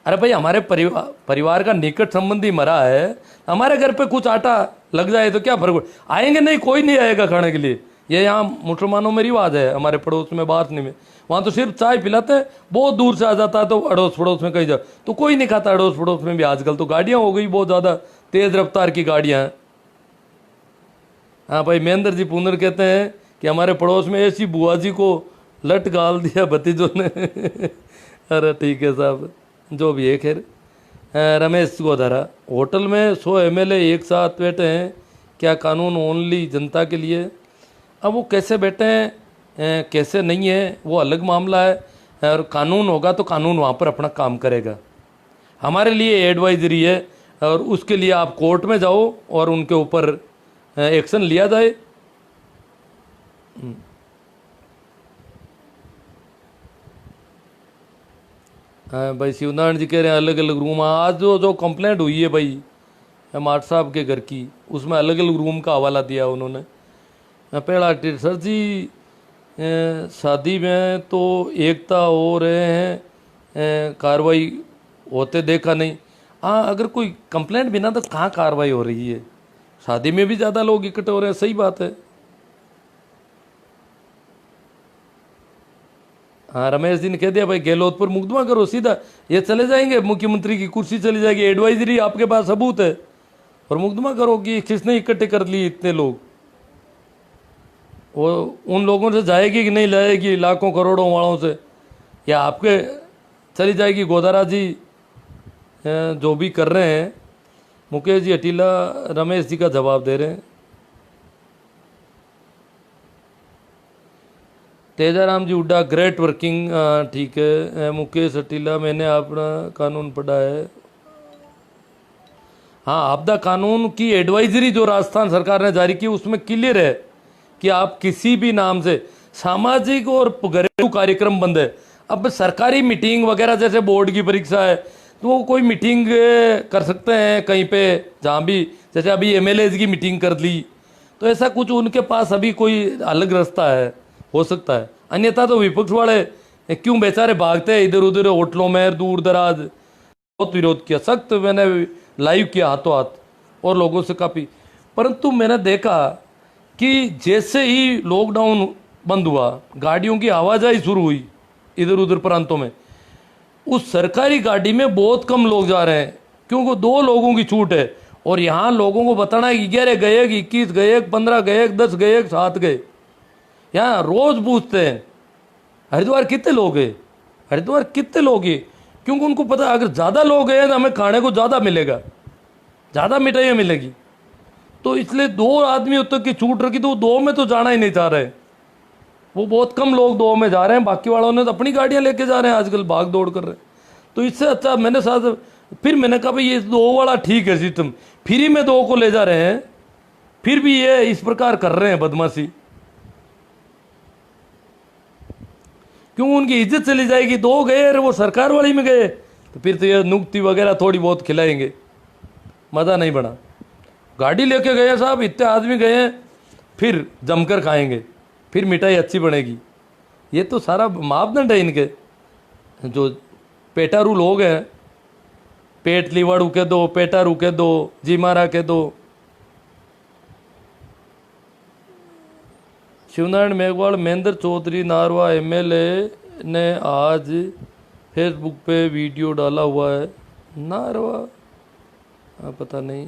अरे भाई, हमारे परिवार का निकट संबंधी मरा है, हमारे घर पे कुछ आटा लग जाए तो क्या फर्क आएंगे? नहीं, कोई नहीं आएगा खाने के लिए। ये यहाँ मुसलमानों में रिवाज है, हमारे पड़ोस में बासनी में, वहाँ तो सिर्फ चाय पिलाते हैं। बहुत दूर से आ जाता है तो अड़ोस पड़ोस में कहीं जाओ तो कोई नहीं खाता। अड़ोस पड़ोस में भी आजकल तो गाड़ियाँ हो गई बहुत ज़्यादा तेज़ रफ्तार की गाड़ियाँ हैं। हाँ भाई, महेंद्र जी पुनर कहते हैं कि हमारे पड़ोस में ऐसी बुआ जी को लट गाल दिया भतीजों ने। अरे ठीक है साहब, जो भी है खैर। रमेश गोधारा, होटल में 100 MLA एक साथ बैठे हैं, क्या कानून ओनली जनता के लिए? अब वो कैसे बैठे हैं कैसे नहीं है वो अलग मामला है, और कानून होगा तो कानून वहाँ पर अपना काम करेगा। हमारे लिए एडवाइजरी है, और उसके लिए आप कोर्ट में जाओ और उनके ऊपर एक्शन लिया जाए। हाँ भाई, शिवनारायण जी कह रहे हैं अलग अलग रूम। आज जो कंप्लेंट हुई है भाई माट साहब के घर की, उसमें अलग अलग रूम का हवाला दिया उन्होंने। पहला सर जी शादी में तो एकता हो रहे हैं, कार्रवाई होते देखा नहीं। हाँ, अगर कोई कंप्लेंट बिना तो कहाँ कार्रवाई हो रही है? शादी में भी ज़्यादा लोग इकट्ठे हो रहे हैं, सही बात है। हाँ, रमेश जी ने कह दिया भाई गहलोत पर मुकदमा करो सीधा, ये चले जाएंगे, मुख्यमंत्री की कुर्सी चली जाएगी, एडवाइजरी आपके पास सबूत है, और मुकदमा करो कि किसने इकट्ठे कर लिए इतने लोग। वो उन लोगों से जाएगी कि नहीं जाएगी, लाखों करोड़ों वालों से, या आपके चली जाएगी? गोदारा जी जो भी कर रहे हैं, मुकेश जी अटीला रमेश जी का जवाब दे रहे हैं। तेजाराम जी हुड्डा ग्रेट वर्किंग, ठीक है। मुकेश अटीला मैंने अपना कानून पढ़ा है। हाँ, आपदा कानून की एडवाइजरी जो राजस्थान सरकार ने जारी की उसमें क्लियर है कि आप किसी भी नाम से सामाजिक और घरेलू कार्यक्रम बंद है। अब सरकारी मीटिंग वगैरह जैसे बोर्ड की परीक्षा है तो वो कोई मीटिंग कर सकते हैं कहीं पे, जहाँ भी, जैसे अभी एमएलएज की मीटिंग कर ली, तो ऐसा कुछ उनके पास अभी कोई अलग रास्ता है, हो सकता है। अन्यथा तो विपक्ष वाले क्यों बेचारे भागते हैं इधर उधर होटलों में, दूर दराज, बहुत विरोध किया, सख्त मैंने लाइव किया हाथों हाथ और लोगों से काफ़ी। परंतु मैंने देखा कि जैसे ही लॉकडाउन बंद हुआ, गाड़ियों की आवाजाही शुरू हुई इधर उधर प्रांतों में, उस सरकारी गाड़ी में बहुत कम लोग जा रहे हैं, क्योंकि 2 लोगों की छूट है। और यहाँ लोगों को बताना है कि 11 गए, 21 गए, 15 गए, 10 गए, 7 गए। यहाँ रोज पूछते हैं हरिद्वार कितने लोग हैं, हरिद्वार कितने लोग हैं, क्योंकि उनको पता है अगर ज़्यादा लोग हैं तो हमें खाने को ज़्यादा मिलेगा, ज़्यादा मिठाइयाँ मिलेगी। तो इसलिए 2 आदमियों तक की छूट रखी, तो वो 2 में तो जाना ही नहीं चाह रहे। वो बहुत कम लोग 2 में जा रहे हैं, बाकी वालों ने तो अपनी गाड़ियाँ लेके जा रहे हैं, आजकल भाग दौड़ कर रहे हैं। तो इससे अच्छा मैंने साथ फिर मैंने कहा भाई ये 2 वाला ठीक है सिस्टम, फ्री में 2 को ले जा रहे हैं, फिर भी ये इस प्रकार कर रहे हैं बदमाशी, क्यों? उनकी इज्जत चली जाएगी। 2 गए और वो सरकार वाली में गए तो फिर तो ये नुक्ति वगैरह थोड़ी बहुत खिलाएंगे, मज़ा नहीं बना। गाड़ी लेके गए साहब, इतने आदमी गए हैं, फिर जमकर खाएंगे, फिर मिठाई अच्छी बनेगी। ये तो सारा मापदंड है इनके। जो पेटारू लोग हैं, पेट लिवाड़ू कह दो, पेटारू कह दो, जी मारा कह दो। शिवनारायण मेघवाल, महेंद्र चौधरी नारवा एमएलए ने आज फेसबुक पे वीडियो डाला हुआ है। नारवा पता नहीं।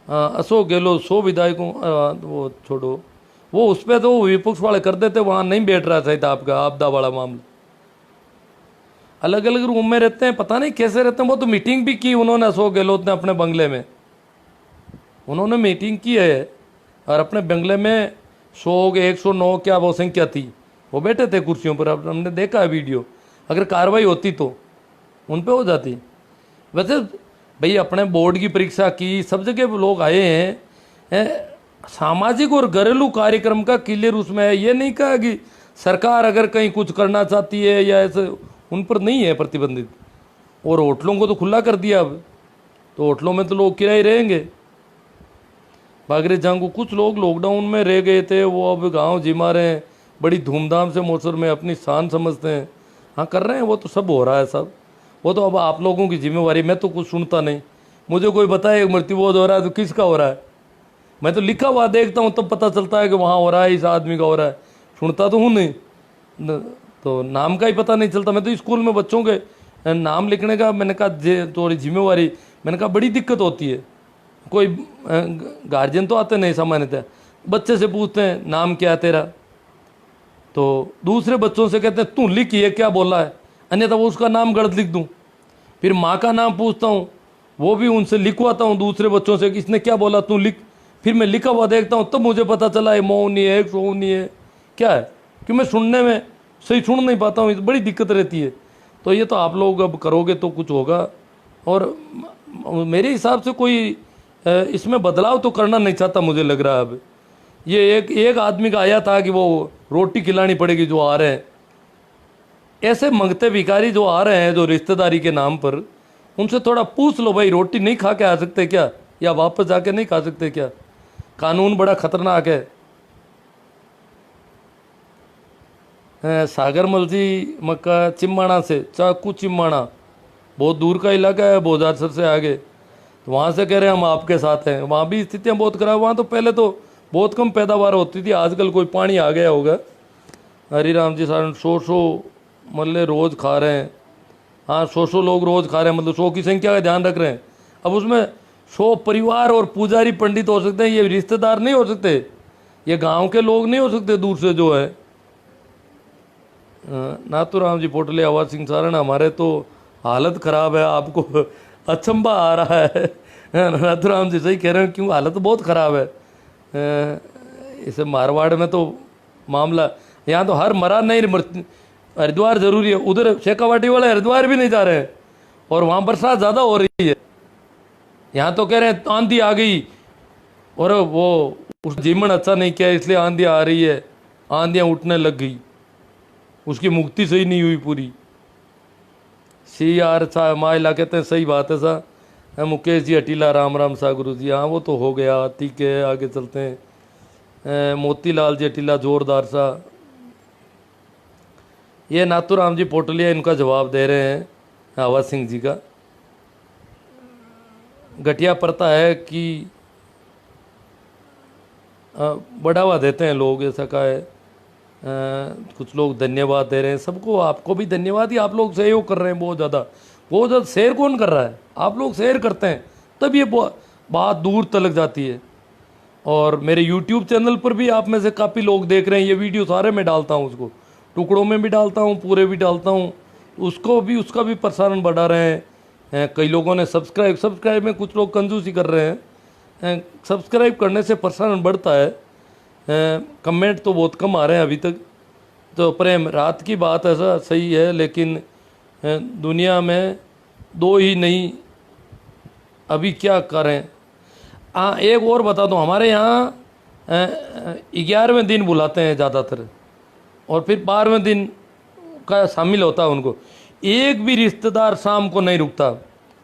अशोक गहलोत 100 विधायकों, वो छोड़ो, वो उस पर तो विपक्ष वाले कर देते, वहाँ नहीं बैठ रहा था आपका आपदा वाला मामला। अलग अलग रूम में रहते हैं, पता नहीं कैसे रहते हैं। वो तो मीटिंग भी की उन्होंने, अशोक गहलोत ने अपने बंगले में, उन्होंने मीटिंग की है और अपने बंगले में 109 क्या वो संख्या थी, वो बैठे थे कुर्सियों पर। अब हमने देखा है वीडियो, अगर कार्रवाई होती तो उन पे हो जाती। वैसे भाई अपने बोर्ड की परीक्षा की, सब जगह लोग आए हैं। सामाजिक और घरेलू कार्यक्रम का क्लियर उसमें है, ये नहीं कहा कि सरकार अगर कहीं कुछ करना चाहती है या ऐसे, उन पर नहीं है प्रतिबंधित। और होटलों को तो खुला कर दिया अब, तो होटलों में तो लोग किराए रहेंगे। बागरे जांगू, कुछ लोग लॉकडाउन में रह गए थे, वो अब गांव जिमा रहे हैं, बड़ी धूमधाम से मौसर में अपनी शान समझते हैं। हाँ कर रहे हैं, वो तो सब हो रहा है सब, वो तो अब आप लोगों की जिम्मेवारी। मैं तो कुछ सुनता नहीं, मुझे कोई बताए मृत्युबोध हो रहा है तो किसका हो रहा है? मैं तो लिखा हुआ देखता हूँ, तब पता चलता है कि वहाँ हो रहा है, इस आदमी का हो रहा है। सुनता तो हूँ नहीं, तो नाम का ही पता नहीं चलता। मैं तो स्कूल में बच्चों के नाम लिखने का, मैंने कहा थोड़ी जिम्मेवारी, मैंने कहा बड़ी दिक्कत होती है। कोई गार्जियन तो आते नहीं सामान्यतः, बच्चे से पूछते हैं नाम क्या है तेरा, तो दूसरे बच्चों से कहते हैं तू लिख ये क्या बोला है, अन्यथा वो उसका नाम गलत लिख दूं। फिर माँ का नाम पूछता हूँ, वो भी उनसे लिखवाता हूँ दूसरे बच्चों से, इसने क्या बोला तू लिख। फिर मैं लिखा हुआ देखता हूँ, तब मुझे पता चला है मौनी है, सोनी है, क्या है, क्योंकि मैं सुनने में सही सुन नहीं पाता हूँ, बड़ी दिक्कत रहती है। तो ये तो आप लोग अब करोगे तो कुछ होगा। और मेरे हिसाब से कोई इसमें बदलाव तो करना नहीं चाहता, मुझे लग रहा है। अब ये एक आदमी का आया था कि वो रोटी खिलानी पड़ेगी जो आ रहे हैं, ऐसे मंगते भिखारी जो आ रहे हैं जो रिश्तेदारी के नाम पर, उनसे थोड़ा पूछ लो भाई रोटी नहीं खा के आ सकते क्या, या वापस जाके नहीं खा सकते क्या। कानून बड़ा खतरनाक है। सागरमल जी मक्का चिम्माणा से, चाकू चिम्माणा बहुत दूर का इलाका है, बोधासर से आगे, तो वहाँ से कह रहे हैं हम आपके साथ हैं। वहाँ भी स्थितियाँ बहुत खराब, वहाँ तो पहले तो बहुत कम पैदावार होती थी, आजकल कोई पानी आ गया होगा। हरिराम जी सारण 100 मल्ले रोज़ खा रहे हैं। हाँ 100 लोग रोज़ खा रहे हैं, मतलब 100 की संख्या का ध्यान रख रहे हैं। अब उसमें 100 परिवार और पुजारी पंडित हो सकते हैं, ये रिश्तेदार नहीं हो सकते, ये गांव के लोग नहीं हो सकते दूर से जो है। नाथूराम जी पोटले, आवाज सिंह सारण, हमारे तो हालत ख़राब है, आपको अचंबा आ रहा है। नाथूराम जी सही कह रहे हैं, क्यों हालत बहुत ख़राब है। इसे मारवाड़ में तो मामला, यहाँ तो हर मरा नहीं, हरिद्वार जरूरी है, उधर शेखावाटी वाले हरिद्वार भी नहीं जा रहे हैं, और वहाँ बरसात ज़्यादा हो रही है। यहाँ तो कह रहे हैं आंधी आ गई, और वो उस जीवन अच्छा नहीं किया इसलिए आंधी आ रही है, आंधियाँ उठने लग गई, उसकी मुक्ति सही नहीं हुई पूरी। सी आर सा माइला कहते हैं, सही बात है सा। मुकेश जी अटीला, राम राम सा गुरु जी, हाँ वो तो हो गया, ठीक है आगे चलते हैं। मोतीलाल जी अटीला, जोरदार सा। ये नाथूराम जी पोटलिया इनका जवाब दे रहे हैं आवाज सिंह जी का। घटिया प्रथा है कि बढ़ावा देते हैं लोग, ऐसा का है। कुछ लोग धन्यवाद दे रहे हैं सबको, आपको भी धन्यवाद ही, आप लोग सहयोग कर रहे हैं बहुत ज़्यादा। शेयर कौन कर रहा है, आप लोग शेयर करते हैं तब ये बात दूर तलक जाती है। और मेरे YouTube चैनल पर भी आप में से काफ़ी लोग देख रहे हैं, ये वीडियो सारे मैं डालता हूँ, उसको टुकड़ों में भी डालता हूँ, पूरे भी डालता हूँ, उसका भी प्रसारण बढ़ा रहे हैं। कई लोगों ने सब्सक्राइब में कुछ लोग कंजूसी कर रहे हैं, सब्सक्राइब करने से प्रसारण बढ़ता है। कमेंट तो बहुत कम आ रहे हैं अभी तक, तो प्रेम रात की बात ऐसा सही है, लेकिन दुनिया में दो ही नहीं, अभी क्या करें। हाँ एक और बता दूँ, हमारे यहाँ 11वें दिन बुलाते हैं ज़्यादातर, और फिर 12वें दिन का शामिल होता है उनको। एक भी रिश्तेदार शाम को नहीं रुकता,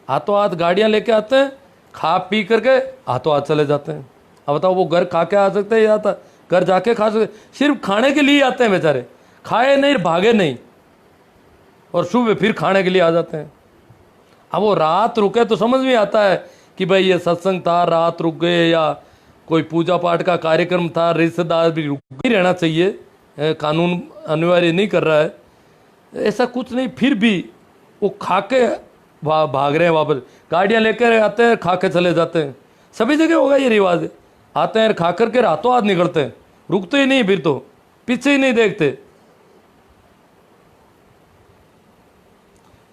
हाथों हाथ गाड़ियाँ लेके आते हैं, खा पी करके हाथों हाथ चले जाते हैं। अब बताओ वो घर खा के आ सकते हैं, या घर जाके खा सकते, सिर्फ खाने के लिए आते हैं बेचारे, खाए नहीं भागे नहीं, और सुबह फिर खाने के लिए आ जाते हैं। अब वो रात रुके तो समझ में आता है कि भाई ये सत्संग था, रात रुक गए, या कोई पूजा पाठ का कार्यक्रम था, रिश्तेदार भी रुक ही रहना चाहिए, कानून अनिवार्य नहीं कर रहा है, ऐसा कुछ नहीं, फिर भी वो खा के भाग रहे हैं वापस, गाड़ियाँ लेकर आते हैं, खा के चले जाते हैं। सभी जगह होगा ये रिवाज, आते हैं खा करके रातों हाथ निकलते हैं, रुकते ही नहीं, फिर तो पीछे ही नहीं देखते।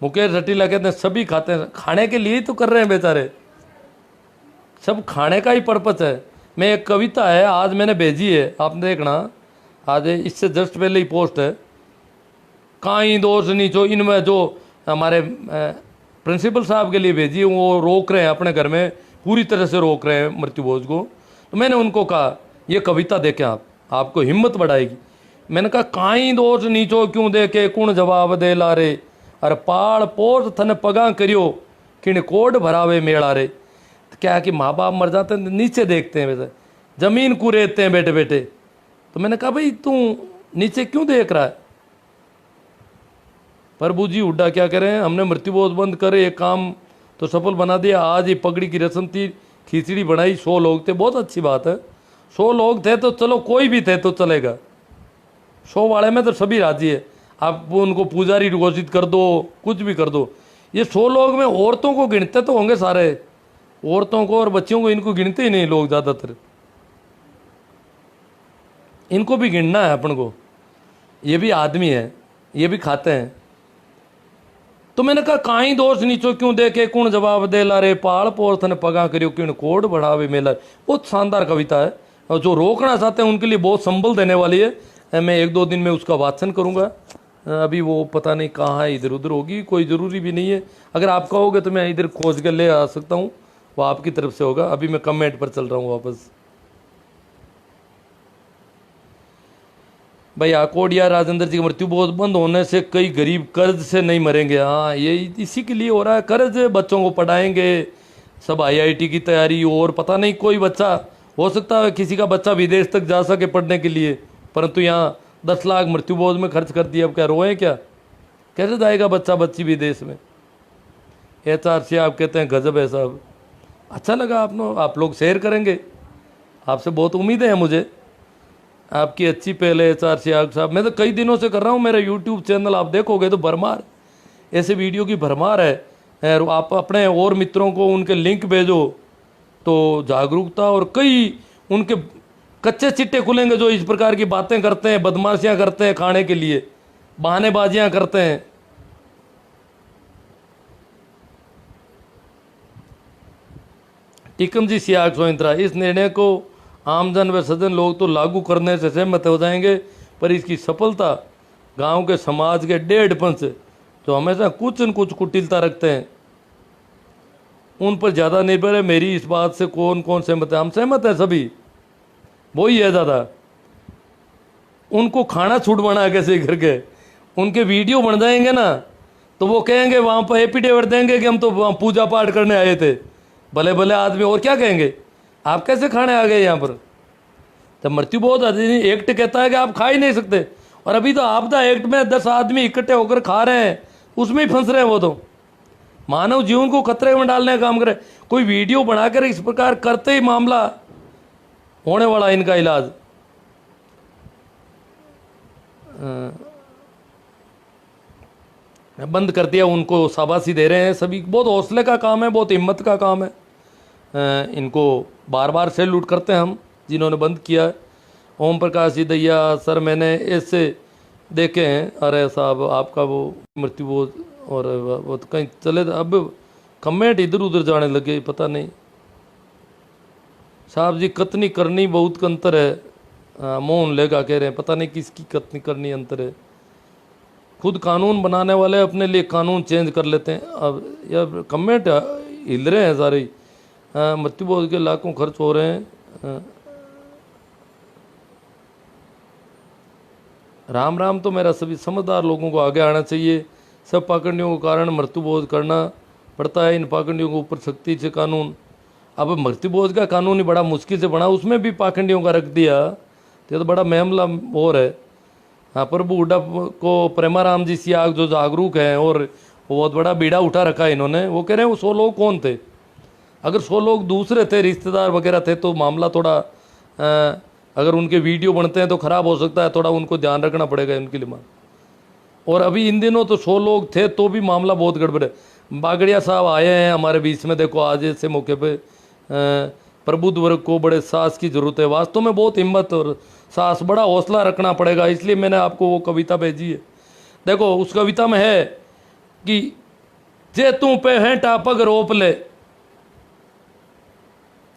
मुकेश रटीला कहते हैं सभी खाते हैं, खाने के लिए ही तो कर रहे हैं बेचारे, सब खाने का ही पर्पस है। मैं एक कविता है आज मैंने भेजी है, आपने देखना, आज इससे जस्ट पहले ही पोस्ट है। काई दोष नीचो इनमें, जो हमारे प्रिंसिपल साहब के लिए भेजी है, वो रोक रहे हैं अपने घर में, पूरी तरह से रोक रहे हैं मृत्यु भोज को। तो मैंने उनको कहा ये कविता देखें आपको हिम्मत बढ़ाएगी। मैंने कहा काई दोष नीचो क्यों देखे कुण जवाब दे ला रे, अरे पाड़ पोस थन पगा करियो किण कोड भरावे मेला रे। तो क्या है कि माँ बाप मर जाते हैं नीचे देखते हैं, वैसे जमीन को रेतते हैं बैठे बैठे। तो मैंने कहा भाई तू नीचे क्यों देख रहा है। प्रभु जी हुड्डा क्या करें, हमने मृत्यु भोज बंद करे, एक काम तो सफल बना दिया। आज ही पगड़ी की रस्म थी, खिचड़ी बनाई, 100 लोग थे, बहुत अच्छी बात है। 100 लोग थे तो चलो, कोई भी थे तो चलेगा, 100 वाले में तो सभी राजी है। आप उनको पुजारी घोषित कर दो, कुछ भी कर दो। ये 100 लोग में औरतों को गिनते तो होंगे सारे, औरतों को और बच्चियों को इनको गिनते ही नहीं लोग ज़्यादातर, इनको भी गिनना है अपन को, ये भी आदमी है, ये भी खाते हैं। तो मैंने कहा काई दोष नीचो क्यों देखे कुण जवाब दे ला रे, पाल पोर्थन पगा करियो किण कोड बढ़ावे मेला। बहुत शानदार कविता है, और जो रोकना चाहते हैं उनके लिए बहुत संबल देने वाली है। मैं 1-2 दिन में उसका वाचन करूंगा, अभी वो पता नहीं कहाँ है, इधर उधर होगी, कोई ज़रूरी भी नहीं है। अगर आप कहोगे तो मैं इधर खोज कर ले आ सकता हूँ, वो आपकी तरफ से होगा। अभी मैं कमेंट पर चल रहा हूँ वापस। भाई आकोडिया राजेंद्र जी की मृत्यु भोज बंद होने से कई गरीब कर्ज से नहीं मरेंगे। हाँ ये इसी के लिए हो रहा है, कर्ज, बच्चों को पढ़ाएंगे, सब IIT की तैयारी, और पता नहीं कोई बच्चा हो सकता है किसी का बच्चा विदेश तक जा सके पढ़ने के लिए, परंतु यहाँ 10 लाख मृत्यु बोझ में खर्च कर दिया। अब क्या रोएं क्या? कैसे जाएगा बच्चा बच्ची विदेश में? HRC आप कहते हैं गजब है साहब। अच्छा लगा आप लोग शेयर करेंगे, आपसे बहुत उम्मीदें हैं मुझे, आपकी अच्छी पहले HRC साहब। मैं तो कई दिनों से कर रहा हूँ, मेरा यूट्यूब चैनल आप देखोगे तो भरमार ऐसे वीडियो की भरमार है। और आप अपने और मित्रों को उनके लिंक भेजो तो जागरूकता और कई उनके कच्चे चिट्टे खुलेंगे जो इस प्रकार की बातें करते हैं, बदमाशियां करते हैं, खाने के लिए बहानेबाजियां करते हैं। टीकम जी सियाग सोइंत्रा, इस निर्णय को आमजन व सज्जन लोग तो लागू करने से सहमत हो जाएंगे, पर इसकी सफलता गांव के समाज के 1.5 पंच जो हमेशा कुछ न कुछ कुटिलता रखते हैं उन पर ज़्यादा निर्भर है। मेरी इस बात से कौन कौन सहमत है? हम सहमत हैं सभी, वही है ज़्यादा। उनको खाना छूट बना कैसे करके उनके वीडियो बन जाएंगे ना, तो वो कहेंगे वहाँ पर एफिडेविट देंगे कि हम तो वहाँ पूजा पाठ करने आए थे। भले भले आदमी, और क्या कहेंगे? आप कैसे खाने आ गए यहाँ पर? जब मृत्यु बोध अधिनियम एक्ट कहता है कि आप खा ही नहीं सकते, और अभी तो आपदा एक्ट में 10 आदमी इकट्ठे होकर खा रहे हैं, उसमें ही फंस रहे हैं। वो तो मानव जीवन को खतरे में डालने का काम करे। कोई वीडियो बनाकर इस प्रकार करते ही मामला होने वाला इनका इलाज। बंद कर दिया, उनको शाबाशी दे रहे हैं सभी। बहुत हौसले का काम है, बहुत हिम्मत का काम है। इनको बार बार सैल्यूट करते हैं हम जिन्होंने बंद किया है। ओम प्रकाश जी दैया, सर मैंने ऐसे देखे हैं। अरे साहब आपका वो मृत्यु बोझ और वो तो कहीं चले, अब कमेंट इधर उधर जाने लगे, पता नहीं। साहब जी कतनी करनी बहुत अंतर है। मोहन लेगा कह रहे हैं, पता नहीं किसकी कतनी करनी अंतर है। खुद कानून बनाने वाले अपने लिए कानून चेंज कर लेते हैं। अब यार कमेंट हिल रहे हैं सारे। मृत्यु बोझ के लाखों खर्च हो रहे हैं। राम राम। तो मेरा सभी समझदार लोगों को आगे आना चाहिए। सब पाखंडियों के कारण मृत्यु बोझ करना पड़ता है। इन पाखंडियों के ऊपर सख्ती से कानून। अब मृत्यु बोझ का कानून ही बड़ा मुश्किल से बना, उसमें भी पाखंडियों का रख दिया, तो बड़ा मामला और है। हाँ, प्रभु हुड्डा को प्रेमाराम जी सियाग जो जागरूक हैं और बहुत बड़ा बीड़ा उठा रखा है इन्होंने। वो कह रहे हैं वो 100 लोग कौन थे? अगर 100 लोग दूसरे थे, रिश्तेदार वगैरह थे, तो मामला थोड़ा अगर उनके वीडियो बनते हैं तो ख़राब हो सकता है, थोड़ा उनको ध्यान रखना पड़ेगा उनके लिए। और अभी इन दिनों तो 100 लोग थे तो भी मामला बहुत गड़बड़ है। बागड़िया साहब आए हैं हमारे बीच में, देखो आज ऐसे मौके पे प्रबुद्ध वर्ग को बड़े साहस की ज़रूरत है। वास्तव में बहुत हिम्मत और साहस, बड़ा हौसला रखना पड़ेगा। इसलिए मैंने आपको वो कविता भेजी है। देखो उस कविता में है कि जे तू पे है टापग रोप ले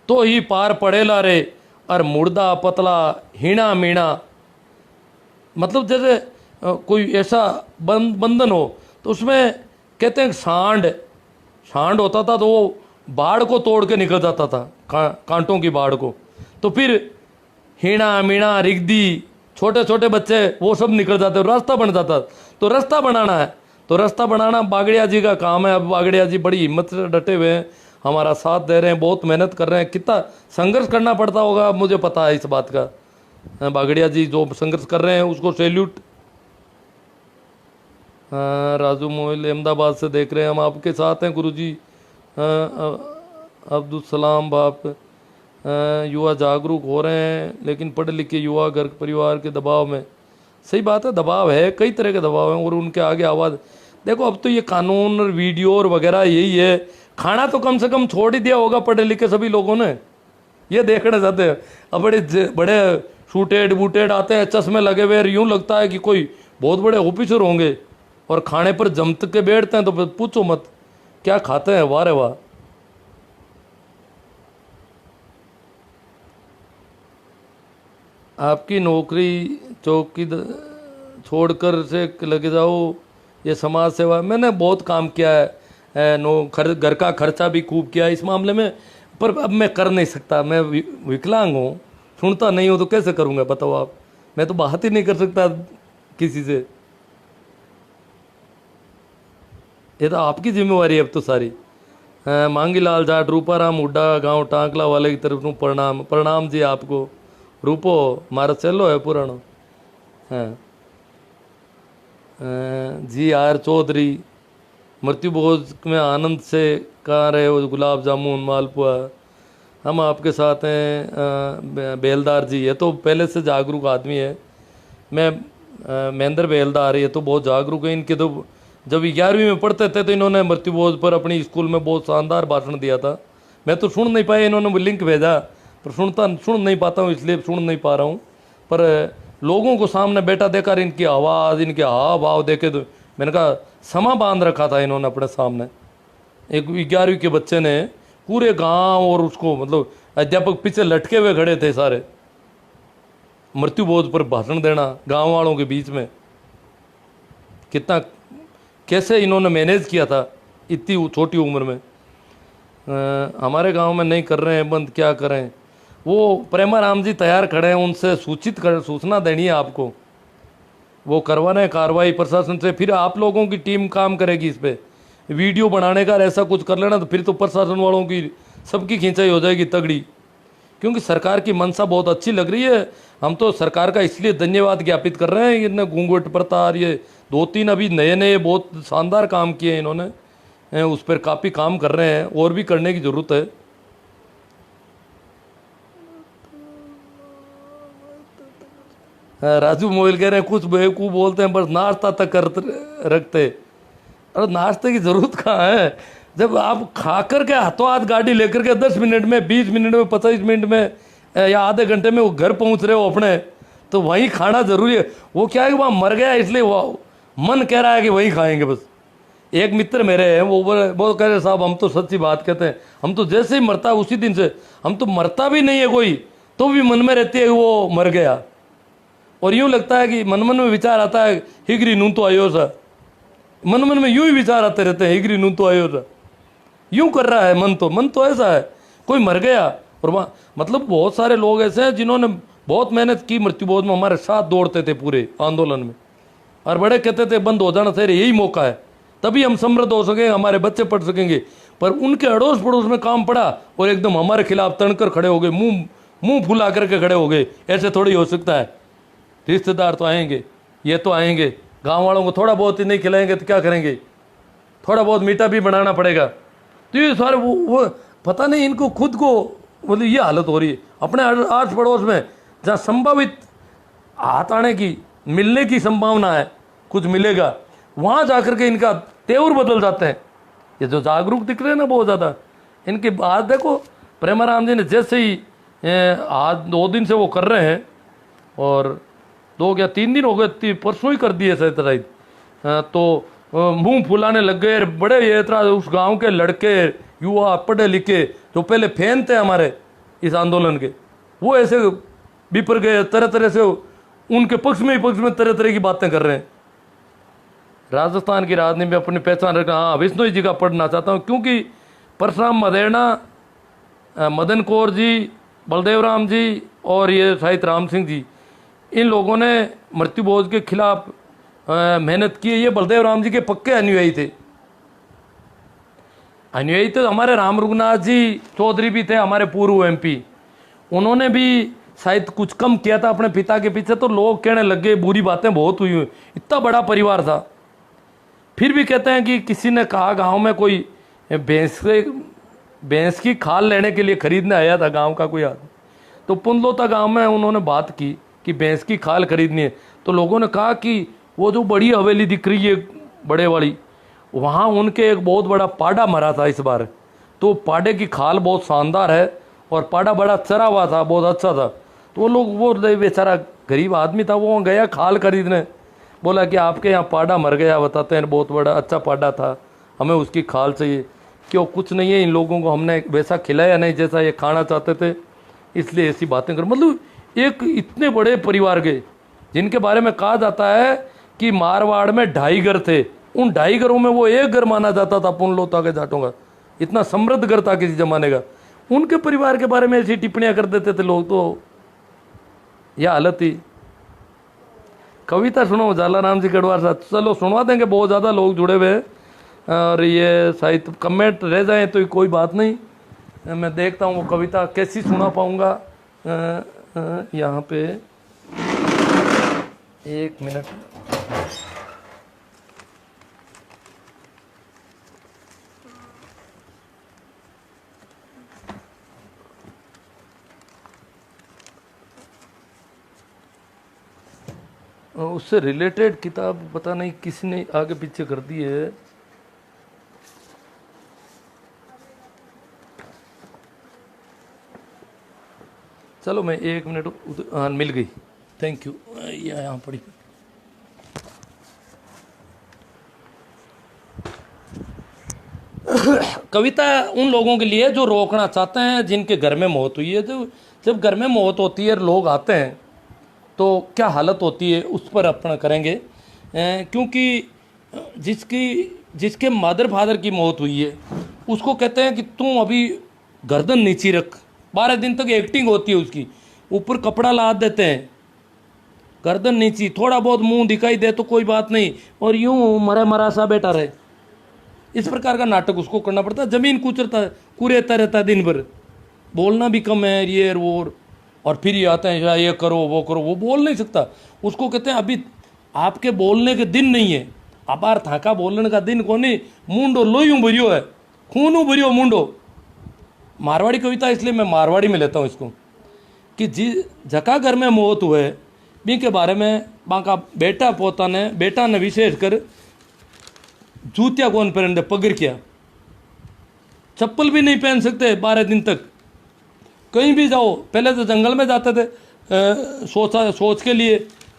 तो ही पार पड़ेला रे, और मुर्दा पतला हीणा मीणा। मतलब जैसे कोई ऐसा बंधन हो तो उसमें कहते हैं सांड होता था तो वो बाढ़ को तोड़ के निकल जाता था, कांटों की बाढ़ को। तो फिर हीणा मीणा रिगदी, छोटे छोटे बच्चे, वो सब निकल जाते, रास्ता बन जाता। तो रास्ता बनाना है, तो रास्ता बनाना बागड़िया जी का काम है। अब बागड़िया जी बड़ी हिम्मत से डटे हुए हैं, हमारा साथ दे रहे हैं, बहुत मेहनत कर रहे हैं। कितना संघर्ष करना पड़ता होगा मुझे पता है इस बात का। बागड़िया जी जो संघर्ष कर रहे हैं उसको सैल्यूट। राजू मोइल अहमदाबाद से देख रहे हैं, हम आपके साथ हैं गुरुजी। अब्दुल सलाम बाप, युवा जागरूक हो रहे हैं लेकिन पढ़े लिखे युवा घर परिवार के दबाव में। सही बात है, दबाव है, कई तरह के दबाव हैं और उनके आगे आवाज़। देखो अब तो ये कानून और वीडियो और वगैरह यही है। खाना तो कम से कम छोड़ ही दिया होगा पढ़े लिखे सभी लोगों ने, ये देखना चाहते हैं। अब बड़े शूटेड बूटेड आते हैं, चश्मे लगे हुए, यूँ लगता है कि कोई बहुत बड़े ऑफिसर होंगे, और खाने पर जमत के बैठते हैं तो पूछो मत क्या खाते हैं। वाह रे वाह। आपकी नौकरी चौकी छोड़कर से लगे जाओ, ये समाज सेवा। मैंने बहुत काम किया है, घर का खर्चा भी खूब किया है इस मामले में, पर अब मैं कर नहीं सकता। मैं विकलांग हूँ, सुनता नहीं हूँ, तो कैसे करूँगा बताओ आप। मैं तो बात ही नहीं कर सकता किसी से। ये तो आपकी जिम्मेवारी है अब तो सारी। मांगीलाल जाट रूपाराम हुड्डा गांव टांकला वाले की तरफ ਨੂੰ प्रणाम प्रणाम जी आपको रूपो मारा चलो है पुरानो हाँ जी आर चौधरी मृत्यु भोज में आनंद से कहाँ रहे हो गुलाब जामुन मालपुआ हम आपके साथ हैं बेलदार जी ये तो पहले से जागरूक आदमी है मैं महेंद्र बेलदार ये तो बहुत जागरूक है इनके तो जब 11वीं में पढ़ते थे तो इन्होंने मृत्यु भोज पर अपनी स्कूल में बहुत शानदार भाषण दिया था मैं तो सुन नहीं पाया इन्होंने लिंक भेजा पर सुन नहीं पाता हूँ इसलिए सुन नहीं पा रहा हूँ पर लोगों को सामने बैठा देखकर इनकी आवाज़ इनके हाव भाव देखे तो मैंने कहा समा बांध रखा था इन्होंने अपने सामने एक 11वीं के बच्चे ने पूरे गांव और उसको मतलब अध्यापक पीछे लटके हुए खड़े थे सारे मृत्यु भोज पर भाषण देना गांव वालों के बीच में कितना कैसे इन्होंने मैनेज किया था इतनी छोटी उम्र में हमारे गांव में नहीं कर रहे हैं बंद क्या करें वो प्रेमाराम जी तैयार खड़े हैं उनसे सूचना देनी है आपको वो करवा रहे हैं कार्रवाई प्रशासन से फिर आप लोगों की टीम काम करेगी इस पर वीडियो बनाने का ऐसा कुछ कर लेना तो फिर तो प्रशासन वालों की सबकी खींचाई हो जाएगी तगड़ी क्योंकि सरकार की मंशा बहुत अच्छी लग रही है हम तो सरकार का इसलिए धन्यवाद ज्ञापित कर रहे हैं इतने घूंघट प्रतार ये 2-3 अभी नए बहुत शानदार काम किए इन्होंने उस पर काफ़ी काम कर रहे हैं और भी करने की ज़रूरत है राजू मोइल कह रहे हैं कुछ बेवकूफ़ बोलते हैं बस नाश्ता तक कर रखते अरे नाश्ते की ज़रूरत कहाँ है जब आप खा कर के हाथों हाथ गाड़ी लेकर के 10 मिनट में 20 मिनट में 25 मिनट में या आधे घंटे में वो घर पहुंच रहे हो अपने तो वहीं खाना ज़रूरी है वो क्या है कि वहाँ मर गया इसलिए वो मन कह रहा है कि वहीं खाएंगे बस एक मित्र मेरे हैं वो कह रहे साहब हम तो सच्ची बात कहते हैं हम तो जैसे ही मरता है उसी दिन से हम तो मरता भी नहीं है कोई तो भी मन में रहती है कि वो मर गया और यूँ लगता है कि मन में विचार आता है हिगरी नून तो आयो सा मन में यूं ही विचार आते रहते हैं हिगरी नून तो आयो सा यूं कर रहा है मन तो ऐसा है कोई मर गया और मतलब बहुत सारे लोग ऐसे हैं जिन्होंने बहुत मेहनत की मृत्यु भोज में हमारे साथ दौड़ते थे पूरे आंदोलन में और बड़े कहते थे बंद हो जाना चाहिए यही मौका है तभी हम समृद्ध हो सकेंगे हमारे बच्चे पढ़ सकेंगे पर उनके अड़ोस पड़ोस में काम पड़ा और एकदम हमारे खिलाफ तनकर खड़े हो गए मुंह फुला करके खड़े हो गए ऐसे थोड़ी हो सकता है रिश्तेदार तो आएंगे ये तो आएंगे गांव वालों को थोड़ा बहुत ही नहीं खिलाएंगे तो क्या करेंगे थोड़ा बहुत मीठा भी बनाना पड़ेगा तो ये सारे वो पता नहीं इनको खुद को मतलब ये हालत हो रही है अपने आस पड़ोस में जहाँ संभावित हाथ आने की मिलने की संभावना है कुछ मिलेगा वहाँ जाकर के इनका तेवर बदल जाते हैं ये जो जागरूक दिख रहे हैं ना बहुत ज़्यादा इनकी बात देखो प्रेमाराम जी ने जैसे ही आज 2 दिन से वो कर रहे हैं और 2 या 3 दिन हो गए परसों ही कर दिए शायद तो मुंह फुलाने लग गए बड़े ये तरह उस गांव के लड़के युवा पढ़े लिखे जो पहले फैन थे हमारे इस आंदोलन के वो ऐसे बिपर गए तरह तरह से उनके पक्ष में तरह तरह की बातें कर रहे हैं राजस्थान की राजनीति में अपनी पहचान रखना हाँ विष्णु जी का पढ़ना चाहता हूँ क्योंकि परशुराम मदेरणा मदन कौर जी बलदेव राम जी और ये शाहिद राम सिंह जी इन लोगों ने मृत्यु भोज के खिलाफ मेहनत की ये बलदेव राम जी के पक्के अनुयायी थे तो हमारे राम रघुनाथ जी चौधरी भी थे हमारे पूर्व MP उन्होंने भी शायद कुछ कम किया था अपने पिता के पीछे तो लोग कहने लग गए बुरी बातें बहुत हुई इतना बड़ा परिवार था फिर भी कहते हैं कि किसी ने कहा गांव में कोई भैंस की खाल लेने के लिए खरीदने आया था गांव का कोई आदमी तो पुनलोता गांव में उन्होंने बात की कि भैंस की खाल खरीदनी है तो लोगों ने कहा कि वो जो बड़ी हवेली दिख रही है बड़े वाली वहाँ उनके एक बहुत बड़ा पाड़ा मरा था इस बार तो पाड़े की खाल बहुत शानदार है और पाड़ा बड़ा चरा हुआ था बहुत अच्छा था तो वो लोग वो बेचारा गरीब आदमी था वो गया खाल खरीदने बोला कि आपके यहाँ पाड़ा मर गया बताते हैं बहुत बड़ा अच्छा पाड़ा था हमें उसकी खाल चाहिए क्यों कुछ नहीं है इन लोगों को हमने वैसा खिलाया नहीं जैसा ये खाना चाहते थे इसलिए ऐसी बातें कर मतलब एक इतने बड़े परिवार के जिनके बारे में कहा जाता है कि मारवाड़ में 2.5 घर थे उन 2.5 घरों में वो एक घर माना जाता था पुनलोता के जाटों का इतना समृद्ध घर था किसी जमाने का उनके परिवार के बारे में ऐसी टिप्पणियां कर देते थे लोग तो यह हालत थी कविता सुनो जालाराम जी गढ़वार साहब चलो सुनवा देंगे बहुत ज़्यादा लोग जुड़े हुए हैं और ये शायद कमेंट रह जाए तो कोई बात नहीं, मैं देखता हूँ वो कविता कैसी सुना पाऊँगा। यहाँ पे 1 मिनट। उससे रिलेटेड किताब पता नहीं किसने आगे पीछे कर दी है। चलो मैं 1 मिनट, हाँ मिल गई, थैंक यू। यहाँ पड़ी कविता उन लोगों के लिए जो रोकना चाहते हैं, जिनके घर में मौत हुई है। तो जब घर में मौत होती है, लोग आते हैं तो क्या हालत होती है, उस पर अपना करेंगे। क्योंकि जिसके मदर फादर की मौत हुई है, उसको कहते हैं कि तुम अभी गर्दन नीची रख। 12 दिन तक एक्टिंग होती है उसकी, ऊपर कपड़ा लाद देते हैं, गर्दन नीची, थोड़ा बहुत मुंह दिखाई दे तो कोई बात नहीं, और यूं मरा मरा सा बैठा रहे। इस प्रकार का नाटक उसको करना पड़ता है। जमीन कुरेता रहता है दिन भर, बोलना भी कम है, ये वो, और फिर ये आते हैं ये करो वो करो, वो बोल नहीं सकता। उसको कहते हैं अभी आपके बोलने के दिन नहीं है, अबार थाका बोलने का दिन को नहीं, मुंडो लोयूं भरियो है, खूनू भरियो मुंडो। मारवाड़ी कविता इसलिए मैं मारवाड़ी में लेता हूँ इसको, कि जका घर में मौत हुए बी के बारे में बाका बेटा ने विशेष कर जूतिया कौन पहन दे, पगड़ किया, चप्पल भी नहीं पहन सकते 12 दिन तक। कहीं भी जाओ, पहले तो जंगल में जाते थे सोच के लिए,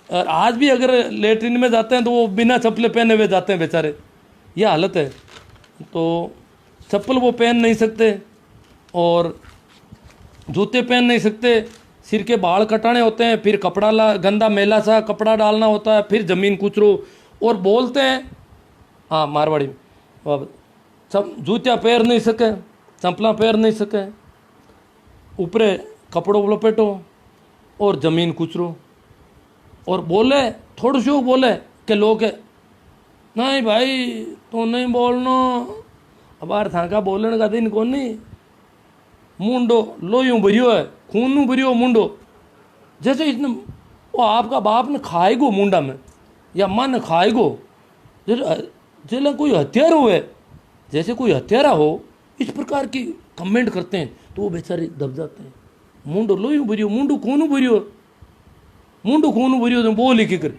और आज भी अगर लेटरिन में जाते हैं तो वो बिना चप्पल पहने हुए जाते हैं बेचारे, ये हालत है। तो चप्पल वो पहन नहीं सकते और जूते पहन नहीं सकते, सिर के बाल कटाने होते हैं, फिर कपड़ा गंदा मेला सा कपड़ा डालना होता है, फिर ज़मीन कुचरो, और बोलते हैं, हाँ मारवाड़ी में, जूतिया पैर नहीं सके, चंपला पैर नहीं सके, ऊपरे कपड़ों लपेटो और ज़मीन कुचरो, और बोले थोड़ा शो बोले कि लोग नहीं भाई तो नहीं बोलना, अब यार थाका बोलने का दिन कौन नहीं, मुंडो लोयूं भरियो है, खूनू भरियो मुंडो, जैसे इसने वो आपका बाप ने खाएगो मुंडा में, या माँ ने खाएगो, जैसे कोई हत्यारा हुए, जैसे कोई हत्यारा हो, इस प्रकार की कमेंट करते हैं तो वो बेचारे दब जाते हैं। मुंडो लोयूं भरियो, मुंडो खूनू भरियो, मुंडो खूनू भरियो, तुम बोल ही कर,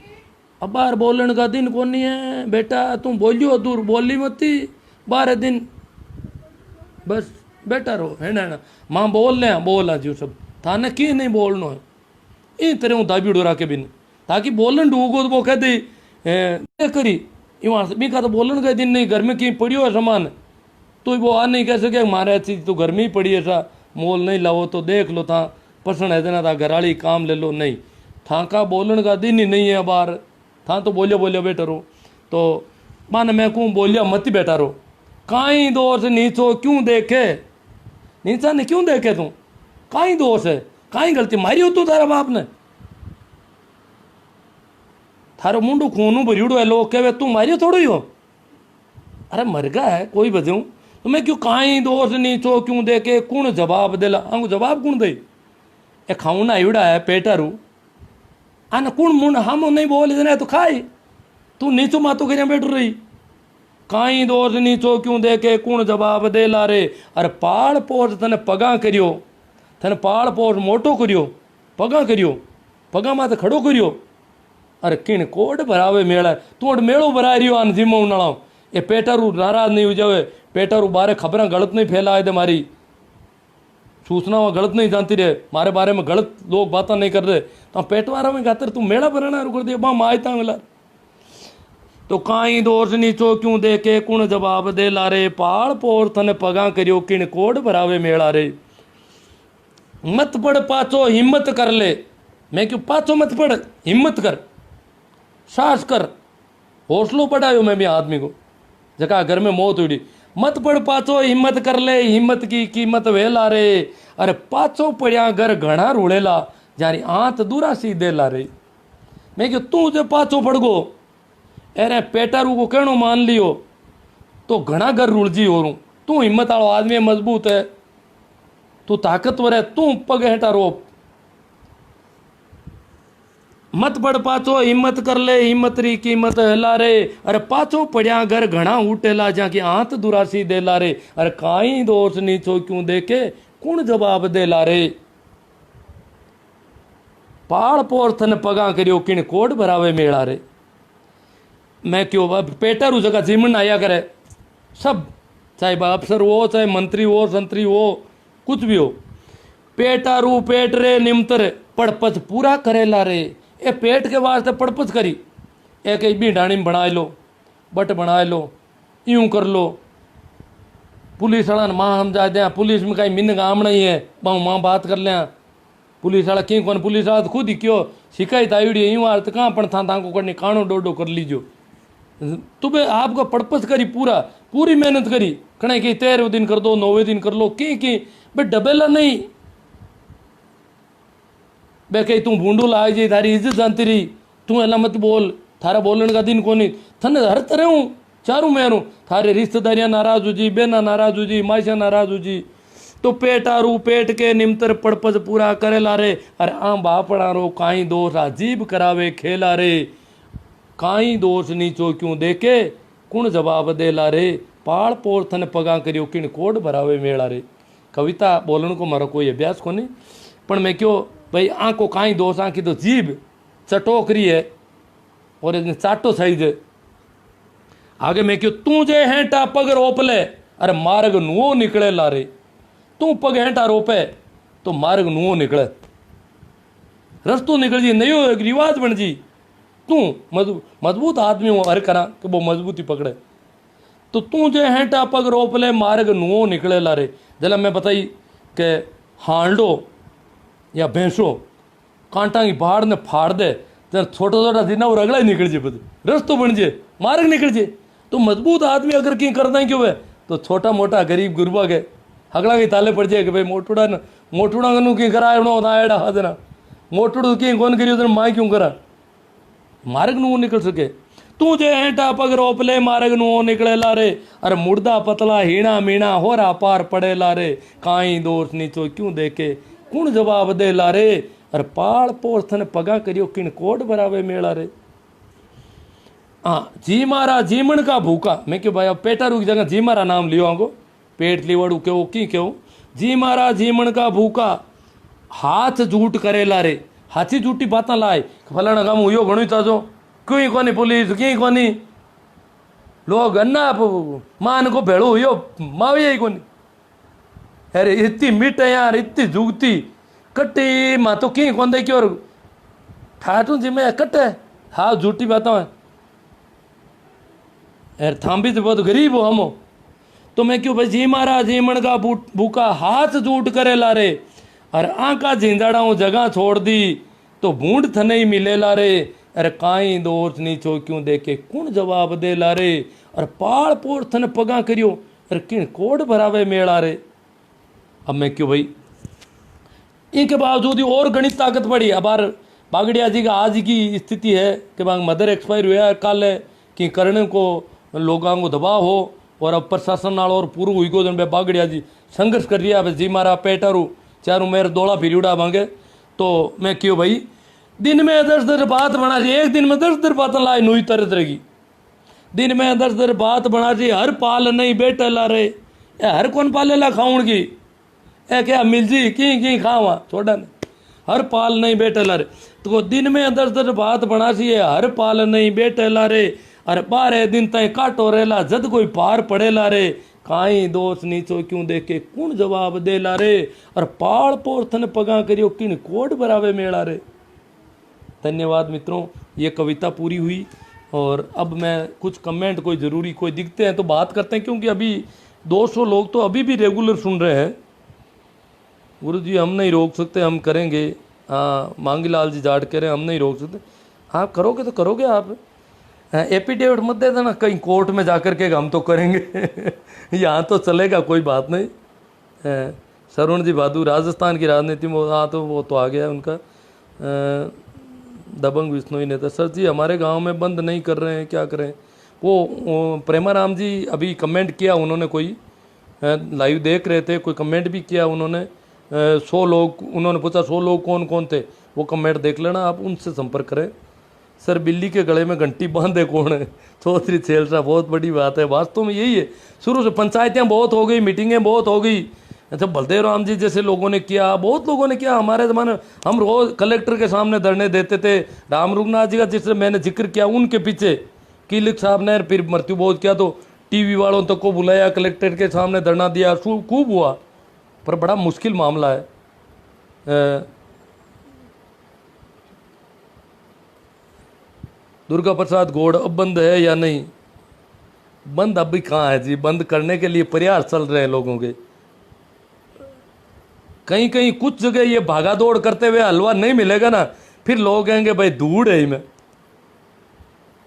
अब बार बोलने का दिन कौन नहीं है बेटा, तुम बोलियो दूर बोली मती 12 दिन, बस बेटा रहो है ना। माँ बोल जी सब थाने की नहीं बोलना है, इन तरह हूँ दाबी डोरा के बिन, ताकि बोलन डूगो तो वो कह दे करी वहाँ से का तो बोलन का दिन नहीं, घर में कहीं पड़ियो है सामान, तो वो आ नहीं कह सके हमारे चीज तो घर में ही पड़ी है, सा मोल नहीं लाओ तो देख लो था पसंद है देना था, घराली काम ले लो, नहीं था का बोलन का दिन ही नहीं है बार, था तो बोलियो बेटा रो, तो मान मैं कहूँ बोलिया मत बैठा रो, काई दोष नीचो क्यों देखे, नीचा ने क्यों देखे तू, काई दोष है, काई गलती मारी हो तू तारा बाप ने, थारो मुंडू खूनू भरियोड़ो है, लोग कहे तू मारियो थोड़ो ही हो, अरे मर गया है कोई बजाऊं तो मैं क्यों, काई दोष नीचो क्यों देखे, कौन जवाब देला, आंगू जवाब कौन दे, ए खाऊ ना इवड़ा है पेटारू आना कौन मुंड हम नहीं बोले देना तो खाई, तू नीचो मातो कर बैठ रही, काई दोष नीचो क्यों देखे कौन जवाब दे ला रे, अरे पाड़ पोष तने पगा करियो, तने पाड़ पोष मोटो करियो, पगा करियो, पगा माते खड़ो करियो, अरे किन कोड भरावे मेला, तू अड मेड़ो भरा रियो आन जिमो उनाळो, ए पेटारू नाराज नहीं हो जावे, पेटारू बारे खबरें गलत नहीं फैलाए दे, मारी सूचना गलत नहीं जानती रहे, मारे बारे में गलत लोग बातें नहीं कर रहे, तो पेटवारा में खातर तू मेला भराना कर दिया बा मायता मिला, तो काई दोष नीचो क्यों देखे कुण जवाब दे ला रे, पाड़ पोर थने पगा करियो किन कोड भरावे मेला रे, मत पड़ पाचो हिम्मत कर ले, मैं क्यों पाचो मत पड़, हिम्मत कर, साहस कर, हौसलो बढ़ायो मैं भी आदमी को, जगह घर में मौत हुई, मत पड़ पाचो हिम्मत कर ले, हिम्मत की कीमत वेला रे, अरे पाचो पड़िया घर घना रूड़ेला, जारी आंत दूरा सीधे ला रे, मैं क्यों तू जो पाचो पड़ गो, अरे पेटारू को कहनो मान लियो, तो घना घर रुलजी हो रू। तू हिम्मत वालो आदमी है, मजबूत है, तू ताकतवर है, तू पग हेठा रोप, मत पड़ पाचो हिम्मत कर ले, हिम्मत री कीमत हला रे। अरे पाचो पड़िया घर घना उठेला जाके आंत दुरासी देला रे। अरे काई दोष नीचो क्यों देखे कुण जवाब देला रे। पाल पोर्थन पगा करियो किण कोड भरावे मेला रे। मैं क्यों पेटर जगह जीमन आया करे सब, चाहे अफसर हो, चाहे मंत्री हो, संतरी हो, कुछ भी हो, पेटारू पेट रे निमतर पड़पच पूरा करेला रे। ए पेट के वास्ते पड़पच करी, एक भी ढाणी में बना लो, बट बना लो, यूं कर लो, पुलिस वाला माँ समझा दें, पुलिस में कहीं मिन आमना ही है, माँ बात कर लें, पुलिस वाला क्यों कौन, पुलिस वाला तो खुद ही क्यों शिकायत आई है यूँ आर तो कहाँ पण था को करनी कानो डोडो कर लीजो। तुम्हें आपका पड़पच करी, पूरी मेहनत करी, कहीं कि 13वें दिन कर दो, 9वें दिन कर लो, की बे डबेला नहीं बे कहीं तू भूडू ला जी, थारी इज्जत जानती रही, तू एला मत बोल, थारा बोलने का दिन कोनी, थने हर तरह हूँ चारू मेरू, थारे रिश्तेदारियां नाराज हो जी, बेना नाराज हो जी, माइशा नाराज हो जी, तो पेटारू पेट के निमतर पड़पज पूरा करेला रे। अरे आम बापड़ा रो काई दोष अजीब करावे खेला रे। काई दोष नीचो क्यों देखे कुण जवाब देला रे। पाल पोर्थन पगा करियो किण कोड भरावे मेला रे। कविता बोलने को मारो कोई अभ्यास को नहीं, पर मैं क्यों भाई आंको काई दोष, आंकी तो जीभ चटोकरी है और इसने चाटो सही जे आगे मैं क्यों तू जे हेंटा पग रोप ले। अरे मार्ग नुओ निकले लारे, तू पग हेंटा रोपे तो मार्ग नुओ निकले, रस्तो निकल जी, नहीं हो एक रिवाज बन जी। तू मजबूत आदमी हो हर करा कि वो मजबूती पकड़े, तो तू जे हेंटा पग रोप ले मार्ग नुओ निकले लारे। जला मैं बताई कि हांडो या भैंसो कांटा की पहाड़ ने फाड़ दे, जब छोटा छोटा जिना वो रगड़ा ही निकल जे, रस्तो बन जे, मार्ग निकल जे। तो मजबूत आदमी अगर कहीं करना ही क्यों है, तो छोटा मोटा गरीब गुरबा के हगड़ा के ताले पड़ जाए कि भाई मोटूड़ा न मोटूड़ा कनु कहीं करा एड़ा हा देना, मोटूड़ कहीं कौन करियो तो माँ क्यों करा, मार्ग नु निकल सके। तू जे हेंटा पग रोप ले मार्ग नु निकले लारे। अरे मुर्दा पतला हीणा मीणा होरा पार पड़े लारे। काई दोष नीचो क्यों देखे कुण जवाब दे लारे। अरे पाल पोर्थन पगा करियो किण कोड भरावे मेला रे। हाँ जी मारा जीमण का भूखा, मैं क्यों भाई पेटारू की जगह जी मारा नाम लियो आगो, पेट लीवड़ू क्यों की क्यों, जी मारा जीमण का भूखा हाथ झूठ करेला रे। हाथी झूठी बातें लाए फलाना काम हुयो घणो ताजो, क्यों कोनी पुलिस क्यों कोनी लोग अन्ना मान को भेड़ो हुयो माविया ही कोनी। अरे इतनी मिट है यार, इतनी जुगती कट्टी माँ तो क्यों कौन दे क्यों ठाटू जी में कट्टे हाँ झूठी बातें है। यार थाम्बी तो बहुत गरीब हो हम, तो मैं क्यों भाई जी मारा जीमण का भूखा हाथ झूठ करे ला रे। अरे आंका झिंझाड़ा जगह छोड़ दी तो बूंद थने ही मिले ला रे। अरे काई दोष नीचो क्यों देखे कुण जवाब दे ला रे। अरे पाल पोर्थन पगा करियो अरे किण कोड भरावे मेला रे। अब मैं क्यों भाई इनके बावजूद और गणित ताकत पड़ी। अब बागड़िया जी का आज की स्थिति है कि बांग मदर एक्सपायर हुआ कल है कि करने को लोगों को दबाव हो और अब प्रशासन नाल और पूर्व हुई को जन बागड़िया जी संघर्ष कर रहा है। जी मारा पेटारू चारू मेरे दौड़ा फिरूड़ा मांगे तो मैं क्यों भाई दिन में 10 बात बना रही, एक दिन में 10 बात लाए नुई तरह तरह की, दिन में 10 बात बना रही। हर पाल नहीं बेटे ला रहे, हर कौन पाले ला खाऊं की ए क्या मिल जी की खावा छोड़ा ने, हर पाल नहीं बेटे ला रहे। तो दिन में 10 बात बना सी है, हर पाल नहीं बेटे ला रे। अरे 12 दिन तय काटो रेला जद कोई पार पड़े ला रे। काई दोष नीचो क्यों देखे कुण जवाब दे ला रे। और पाल पोर्थन पगा करियो किन कोड भरावे मेला रे। धन्यवाद मित्रों, ये कविता पूरी हुई और अब मैं कुछ कमेंट कोई ज़रूरी कोई दिखते हैं तो बात करते हैं, क्योंकि अभी 200 लोग तो अभी भी रेगुलर सुन रहे हैं। गुरु जी हम नहीं रोक सकते, हम करेंगे। हाँ मांगीलाल जी जाट कह रहे हैं हम नहीं रोक सकते। हाँ करोगे तो करोगे आप, एफिडेविट मत दे देना कहीं कोर्ट में जाकर के हम तो करेंगे यहाँ तो चलेगा कोई बात नहीं। शरण जी बहादुर राजस्थान की राजनीति में, हाँ तो वो तो आ गया उनका। दबंग विष्णु ही नेता, सर जी हमारे गांव में बंद नहीं कर रहे हैं क्या करें। वो प्रेमाराम जी अभी कमेंट किया उन्होंने, कोई लाइव देख रहे थे, कोई कमेंट भी किया उन्होंने, 100 लोग, उन्होंने पूछा 100 लोग कौन कौन थे, वो कमेंट देख लेना, आप उनसे संपर्क करें। सर बिल्ली के गले में घंटी बांधे कौन है? चौधरी छेलसा, बहुत बड़ी बात है। वास्तव में यही है, शुरू से पंचायतें बहुत हो गई, मीटिंगें बहुत हो गई। अच्छा, बलदेव राम जी जैसे लोगों ने किया, बहुत लोगों ने किया हमारे ज़माने। हम रोज़ कलेक्टर के सामने धरने देते थे। राम रघुनाथ जी का जिससे मैंने जिक्र किया, उनके पीछे कीलिक साहब ने फिर मृत्यु बोध किया तो टीवी वालों तक को बुलाया, कलेक्ट्रेट के सामने धरना दिया, खूब हुआ। पर बड़ा मुश्किल मामला है। दुर्गा प्रसाद गौड़ अब बंद है या नहीं? बंद अभी कहाँ है जी, बंद करने के लिए प्रयास चल रहे हैं लोगों के। कहीं कहीं कुछ जगह ये भागा दौड़ करते हुए हलवा नहीं मिलेगा ना, फिर लोग कहेंगे भाई धूड़ है में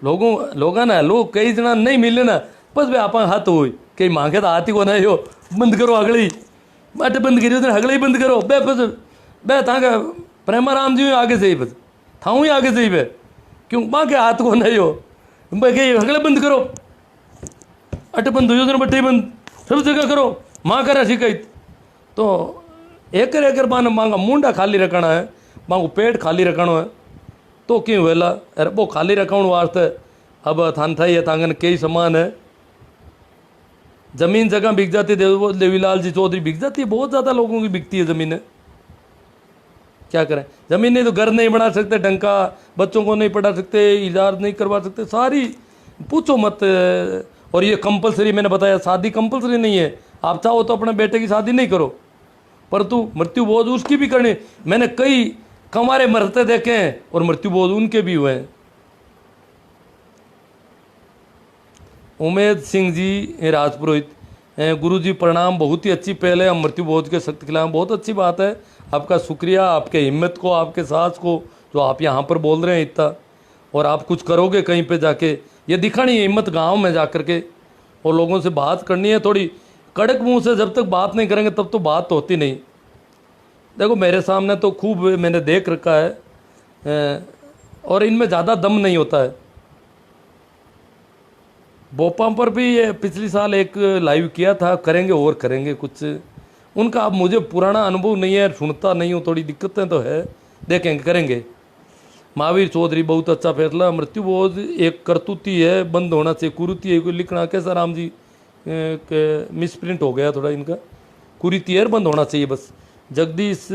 लोगों ना, लोग कई जना नहीं मिले ना, बस वे आप हाथ हो कई मांगे तो हाथी को नहीं हो, बंद करो अगले ही अटे बंद करियो तो अगले ही बंद करो बे, बस बे तांगा प्रेमाराम जी आगे से ही बस थाऊ ही आगे से ही बे, क्यों माँ के हाथ को नहीं हो भाई अगले बंद करो, अटे बंद हो बटे बंद सब जगह करो, माँ करा शिकायत। तो एकर बाने मांगा मुंडा खाली रखना है, मांगो पेट खाली रखना है, तो क्यों वेला अरे वो खाली रखने वास्ते अब थान था ये तांगन कई समान है। जमीन जगह बिक जाती, देवीलाल जी चौधरी बिक जाती है, बहुत ज़्यादा लोगों की बिकती है ज़मीनें। क्या करें, ज़मीन नहीं तो घर नहीं बना सकते ढंग का, बच्चों को नहीं पढ़ा सकते, इलाज नहीं करवा सकते, सारी पूछो मत। और ये कंपलसरी, मैंने बताया शादी कंपलसरी नहीं है, आप चाहो तो अपने बेटे की शादी नहीं करो, परंतु मृत्यु बोध उसकी भी करनी। मैंने कई कमारे मरते देखे हैं और मृत्यु बोध उनके भी हुए हैं। उमेद सिंह जी राजपुरोहित, गुरु जी प्रणाम, बहुत ही अच्छी पहले हम मृत्यु बोध के सख्त खिलाफ, बहुत अच्छी बात है, आपका शुक्रिया, आपके हिम्मत को, आपके साहस को, जो आप यहाँ पर बोल रहे हैं इतना, और आप कुछ करोगे कहीं पे जाके, ये दिखानी है हिम्मत गांव में जाकर के, और लोगों से बात करनी है थोड़ी कड़क मुंह से। जब तक बात नहीं करेंगे तब तो बात होती नहीं। देखो मेरे सामने तो खूब मैंने देख रखा है, और इनमें ज़्यादा दम नहीं होता है। भोपाल पर भी ये पिछली साल एक लाइव किया था, करेंगे और करेंगे कुछ उनका। अब मुझे पुराना अनुभव नहीं है, सुनता नहीं हूँ, थोड़ी दिक्कतें तो है, देखेंगे करेंगे। महावीर चौधरी, बहुत अच्छा फैसला, मृत्यु बोध एक करतूती है, बंद होना चाहिए। कुरीति है लिखना कैसा राम जी के मिसप्रिंट हो गया थोड़ा इनका, कुरीति बंद होना चाहिए बस। जगदीश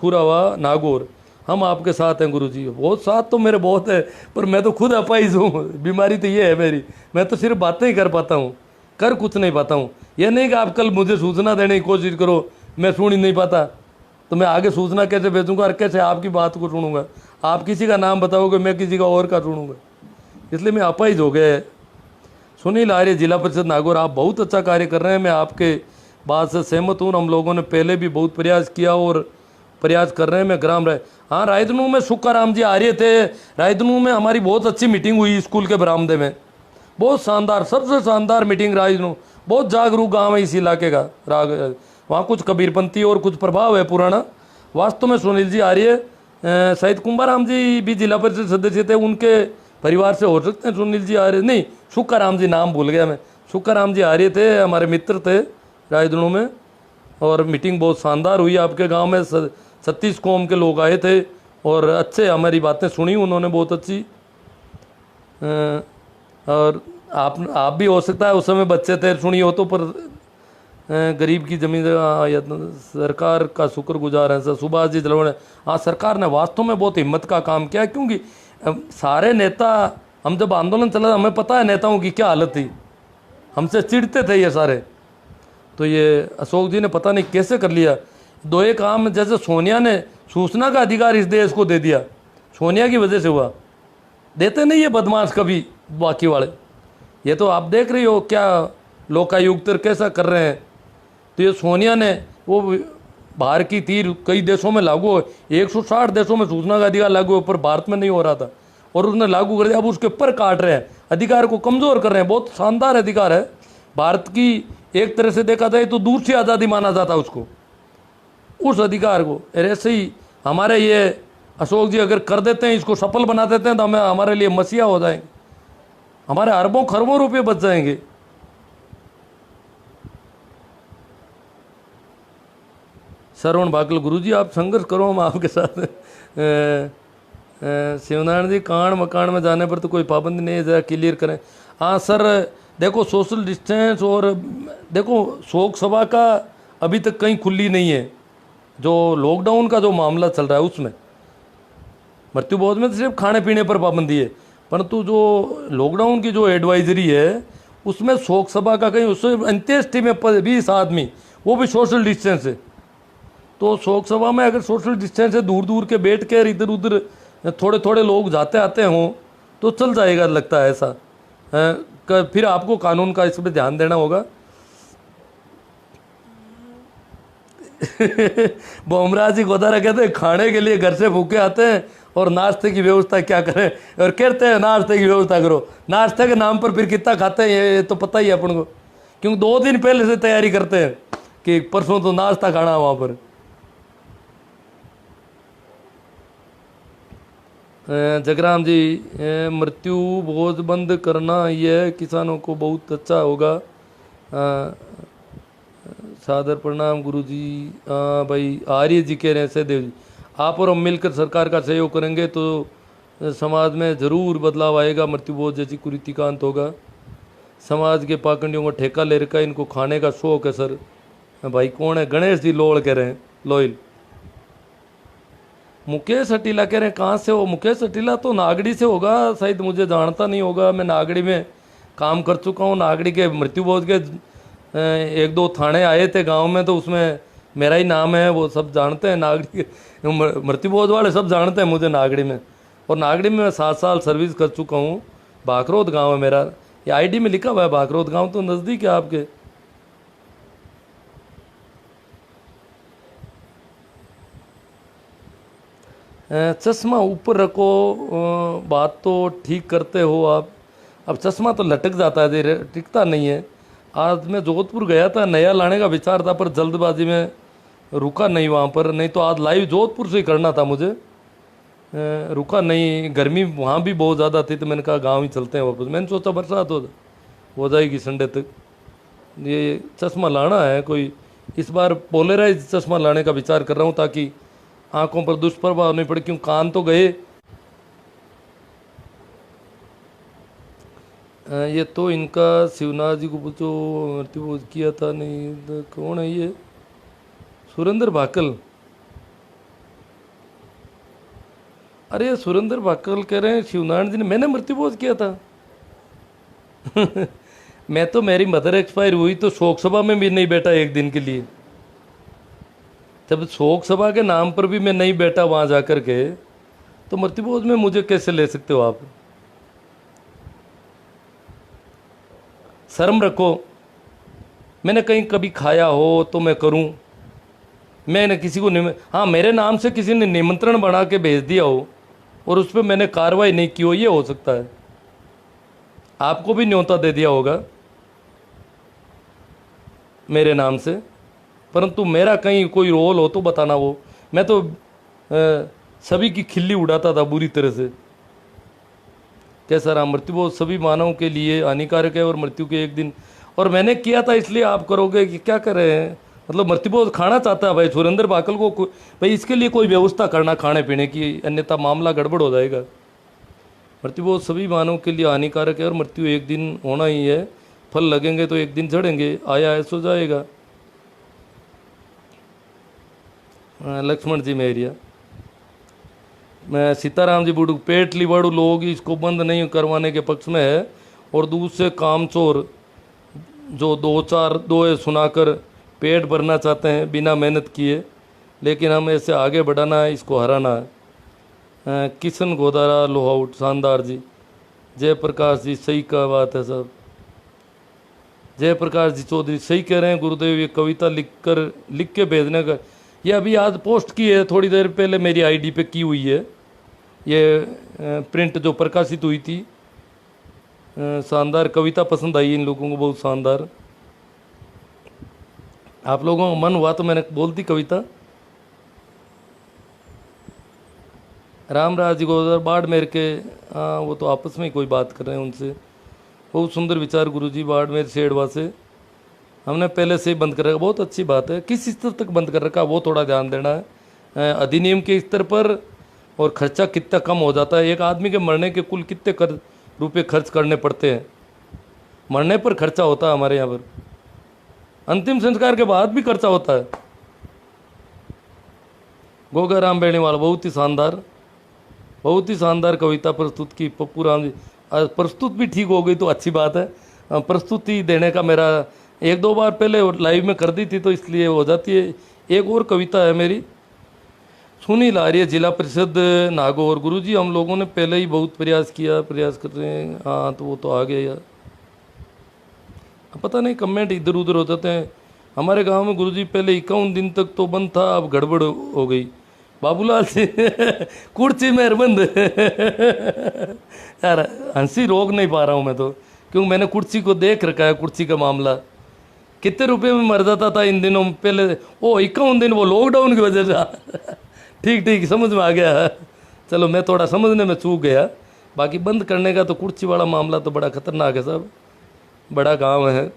खुरावा नागौर, हम आपके साथ हैं गुरुजी। बहुत साथ तो मेरे बहुत है, पर मैं तो खुद अपाइज हूँ, बीमारी तो ये है मेरी, मैं तो सिर्फ बातें ही कर पाता हूँ, कर कुछ नहीं पाता हूँ। यह नहीं कि आप कल मुझे सूचना देने की कोशिश करो, मैं सुन ही नहीं पाता, तो मैं आगे सूचना कैसे भेजूँगा और कैसे आपकी बात को सुनूंगा? आप किसी का नाम बताओगे, मैं किसी का और का सुनूंगा, इसलिए मैं अपाइज हो गया है। सुनील आर्य, जिला परिषद नागौर, आप बहुत अच्छा कार्य कर रहे हैं, मैं आपके बात से सहमत हूँ। हम लोगों ने पहले भी बहुत प्रयास किया और प्रयास कर रहे हैं। मैं ग्राम राय, हाँ रायदनू में सुक्काराम जी आ रहे थे, रायदनू में हमारी बहुत अच्छी मीटिंग हुई स्कूल के बरामदे में, बहुत शानदार, सबसे शानदार मीटिंग रायदनू। बहुत जागरूक गांव है इस इलाके का, वहाँ कुछ कबीरपंथी और कुछ प्रभाव है पुराना। वास्तव में सुनील जी आ रही है, शायद कुंभाराम जी भी जिला परिषद सदस्य थे, उनके परिवार से हो सकते हैं सुनील जी आ रहे, नहीं सुक्काराम जी, नाम भूल गया मैं, सुक्काराम जी आ रहे थे, हमारे मित्र थे रायदनू में, और मीटिंग बहुत शानदार हुई आपके गांव में। 36 कौम के लोग आए थे और अच्छे हमारी बातें सुनी उन्होंने, बहुत अच्छी। और आप भी हो सकता है उस समय बच्चे थे, सुनी हो तो, पर गरीब की जमीन सरकार का शुक्रगुजार है। सर सुभाष जी जलवण, हाँ सरकार ने वास्तव में बहुत हिम्मत का काम किया, क्योंकि सारे नेता, हम जब आंदोलन चला हमें पता है नेताओं की क्या हालत थी, हमसे चिढ़ते थे ये सारे। तो ये अशोक जी ने पता नहीं कैसे कर लिया दो एक काम, जैसे सोनिया ने सूचना का अधिकार इस देश को दे दिया, सोनिया की वजह से हुआ, देते नहीं ये बदमाश कभी बाकी वाले। ये तो आप देख रही हो क्या लोकायुक्त कैसा कर रहे हैं। तो ये सोनिया ने, वो बाहर की तीर कई देशों में लागू हो, 160 देशों में सूचना का अधिकार लागू हो, पर भारत में नहीं हो रहा था, और उसने लागू कर दिया। अब उसके ऊपर काट रहे हैं, अधिकार को कमज़ोर कर रहे हैं। बहुत शानदार अधिकार है भारत की, एक तरह से देखा जाए तो दूर से आज़ादी माना जाता उसको, उस अधिकार को। ऐसे ही हमारे ये अशोक जी अगर कर देते हैं, इसको सफल बना देते हैं, तो हमें हमारे लिए मसीहा हो जाएंगे। हमारे अरबों खरबों रुपए बच जाएंगे। श्रवण भाकल, गुरुजी आप संघर्ष करो, हम आपके साथ। शिवनारायण जी, कांड मकान में जाने पर तो कोई पाबंदी नहीं है, ज़रा क्लियर करें। हाँ सर, देखो सोशल डिस्टेंस और देखो शोक सभा का अभी तक कहीं खुली नहीं है। जो लॉकडाउन का जो मामला चल रहा है उसमें मृत्यु भोज में तो सिर्फ खाने पीने पर पाबंदी है, परंतु जो लॉकडाउन की जो एडवाइजरी है उसमें शोक सभा का कहीं, उससे अंत्येष्टि में 20 आदमी, वो भी सोशल डिस्टेंस है। तो शोक सभा में अगर सोशल डिस्टेंस से दूर दूर के बैठ कर इधर उधर थोड़े थोड़े लोग जाते आते हों तो चल जाएगा, लगता है ऐसा। फिर आपको कानून का इस पर ध्यान देना होगा। बोमराज जी गोदारा कहते हैं खाने के लिए घर से भूखे आते हैं और नाश्ते की व्यवस्था क्या करें, और कहते हैं नाश्ते की व्यवस्था करो। नाश्ते के नाम पर फिर कितना खाते हैं ये तो पता ही है अपन को, क्योंकि 2 दिन पहले से तैयारी करते हैं कि परसों तो नाश्ता खाना वहाँ पर। जगराम जी, मृत्यु भोज बंद करना यह किसानों को बहुत अच्छा होगा। सादर प्रणाम गुरुजी। भाई आर्य जी कह रहे हैं, सहदेव जी, आप और हम मिलकर सरकार का सहयोग करेंगे तो समाज में ज़रूर बदलाव आएगा, मृत्यु भोज जैसी कुरीति का अंत होगा। समाज के पाखंडियों को ठेका ले रखा है, इनको खाने का शौक है सर। भाई कौन है? गणेश जी लोड़ कह रहे हैं, लोयल। मुकेश अटीला कह रहे हैं कहाँ से हो? मुकेश अटीला तो नागड़ी से होगा शायद, मुझे जानता नहीं होगा। मैं नागड़ी में काम कर चुका हूँ। नागड़ी के मृत्यु भोज के 1-2 थाने आए थे गांव में, तो उसमें मेरा ही नाम है, वो सब जानते हैं। नागड़ी के मृत्यु भोज वाले सब जानते हैं मुझे नागड़ी में। और नागड़ी में मैं 7 साल सर्विस कर चुका हूँ। भाखरोद गाँव है मेरा, ये आईडी में लिखा हुआ है भाखरोद गाँव, तो नज़दीक है आपके। चश्मा ऊपर रखो, बात तो ठीक करते हो आप। अब चश्मा तो लटक जाता है, टिकता नहीं है। आज मैं जोधपुर गया था, नया लाने का विचार था, पर जल्दबाजी में रुका नहीं वहाँ पर। नहीं तो आज लाइव जोधपुर से ही करना था मुझे, रुका नहीं। गर्मी वहाँ भी बहुत ज़्यादा थी, तो मैंने कहा गांव ही चलते हैं वापस। मैंने सोचा बरसात हो जाएगी संडे तक। ये चश्मा लाना है कोई, इस बार पोलराइज चश्मा लाने का विचार कर रहा हूँ, ताकि आंखों पर दुष्प्रभाव नहीं पड़े, क्यों कान तो गए। ये तो इनका शिवनाथ जी को पूछो, मृत्यु भोज किया था नहीं, तो कौन है ये? सुरेंद्र भाकल। अरे सुरेंद्र भाकल कह रहे हैं शिवनारायण जी ने, मैंने मृत्यु भोज किया था। मैं तो, मेरी मदर एक्सपायर हुई तो शोक सभा में भी नहीं बैठा एक दिन के लिए। जब शोक सभा के नाम पर भी मैं नहीं बैठा वहाँ जाकर के, तो मृत्यु भोज में मुझे कैसे ले सकते हो आप? शर्म रखो। मैंने कहीं कभी खाया हो तो मैं करूं। मैंने किसी को हाँ, मेरे नाम से किसी ने निमंत्रण बना के भेज दिया हो और उस पर मैंने कार्रवाई नहीं की हो, ये हो सकता है। आपको भी न्योता दे दिया होगा मेरे नाम से, परंतु मेरा कहीं कोई रोल हो तो बताना। वो मैं तो सभी की खिल्ली उड़ाता था बुरी तरह से। कैसा रहा? मृत्यु भोज सभी मानवों के लिए हानिकारक है और मृत्यु के एक दिन, और मैंने किया था इसलिए आप करोगे कि क्या कर रहे हैं? मतलब मृत्यु भोज खाना चाहता है भाई सुरेंद्र भाकल को, भाई इसके लिए कोई व्यवस्था करना खाने पीने की, अन्यथा मामला गड़बड़ हो जाएगा। मृत्यु भोज सभी मानवों के लिए हानिकारक है और मृत्यु एक दिन होना ही है। फल लगेंगे तो एक दिन झड़ेंगे, आया है सो जाएगा। लक्ष्मण जी मेरिया। मैं सीताराम जी बुड़ू, पेट लिबाड़ू लोग इसको बंद नहीं करवाने के पक्ष में है, और दूसरे कामचोर जो 2-4 दोहे सुनाकर पेट भरना चाहते हैं बिना मेहनत किए। लेकिन हम ऐसे आगे बढ़ाना है, इसको हराना है। किशन गोदारा लोहाउट, शानदार जी। जयप्रकाश जी, सही का बात है साहब। जयप्रकाश जी चौधरी सही कह रहे हैं गुरुदेव, ये कविता लिख के भेजने का, ये अभी आज पोस्ट की है, थोड़ी देर पहले मेरी आईडी पे की हुई है। ये प्रिंट जो प्रकाशित हुई थी। शानदार कविता पसंद आई इन लोगों को, बहुत शानदार। आप लोगों का मन हुआ तो मैंने बोल दी कविता। रामराज जी को बाढ़ मेर के, हाँ वो तो आपस में ही कोई बात कर रहे हैं उनसे। बहुत सुंदर विचार गुरुजी, बाड़मेर सेड़वा से हमने पहले से ही बंद कर रखा, बहुत अच्छी बात है। किस स्तर तक बंद कर रखा वो थोड़ा ध्यान देना है, अधिनियम के स्तर पर, और खर्चा कितना कम हो जाता है। एक आदमी के मरने के कुल कितने रुपए खर्च करने पड़ते हैं, मरने पर खर्चा होता है हमारे यहाँ पर, अंतिम संस्कार के बाद भी खर्चा होता है। गोगाराम बेणीवाल, बहुत ही शानदार कविता प्रस्तुत की पप्पू राम जी। प्रस्तुत भी ठीक हो गई तो अच्छी बात है, प्रस्तुति देने का मेरा एक दो बार पहले लाइव में कर दी थी तो इसलिए हो जाती है। एक और कविता है मेरी, सुनील आर्य, जिला परिषद नागौर। गुरुजी हम लोगों ने पहले ही बहुत प्रयास कर रहे हैं। हाँ तो वो तो आ गया यार, पता नहीं कमेंट इधर उधर हो जाते हैं। हमारे गांव में गुरुजी पहले 51 दिन तक तो बंद था, अब गड़बड़ हो गई। बाबूलाल से कुर्सी में बंद यार, हंसी रोक नहीं पा रहा हूँ मैं तो, क्योंकि मैंने कुर्सी को देख रखा है। कुर्सी का मामला कितने रुपए में मर जाता था इन दिनों पहले, वो 51 दिन वो लॉकडाउन की वजह से। ठीक समझ में आ गया। चलो मैं थोड़ा समझने में चूक गया, बाकी बंद करने का तो कुर्सी वाला मामला तो बड़ा खतरनाक है साहब, बड़ा गांव है।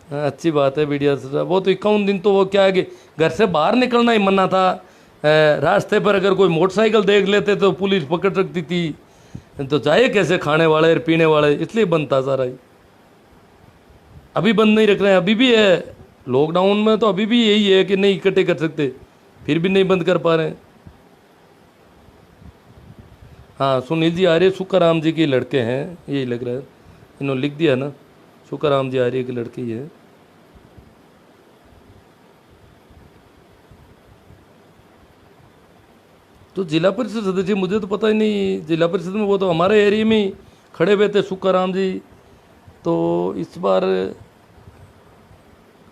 अच्छी बात है मीडिया से। वो तो 51 दिन तो वो क्या है कि घर से बाहर निकलना ही मना था। रास्ते पर अगर कोई मोटरसाइकिल देख लेते तो पुलिस पकड़ रखती थी, तो जाए कैसे खाने वाले पीने वाले, इसलिए बंद था सारा ही। अभी बंद नहीं रख रहे हैं, अभी भी है लॉकडाउन में, तो अभी भी यही है कि नहीं इकट्ठे कर सकते, फिर भी नहीं बंद कर पा रहे हैं। हाँ सुनील जी आर्य सुखाराम जी के लड़के हैं, यही लग रहा है, इन्होंने लिख दिया ना, सुखाराम जी आर्य के लड़के ही है। तो जिला परिषद सदस्य, मुझे तो पता ही नहीं, जिला परिषद में वो तो हमारे एरिया में ही खड़े हुए थे सुखाराम जी। तो इस बार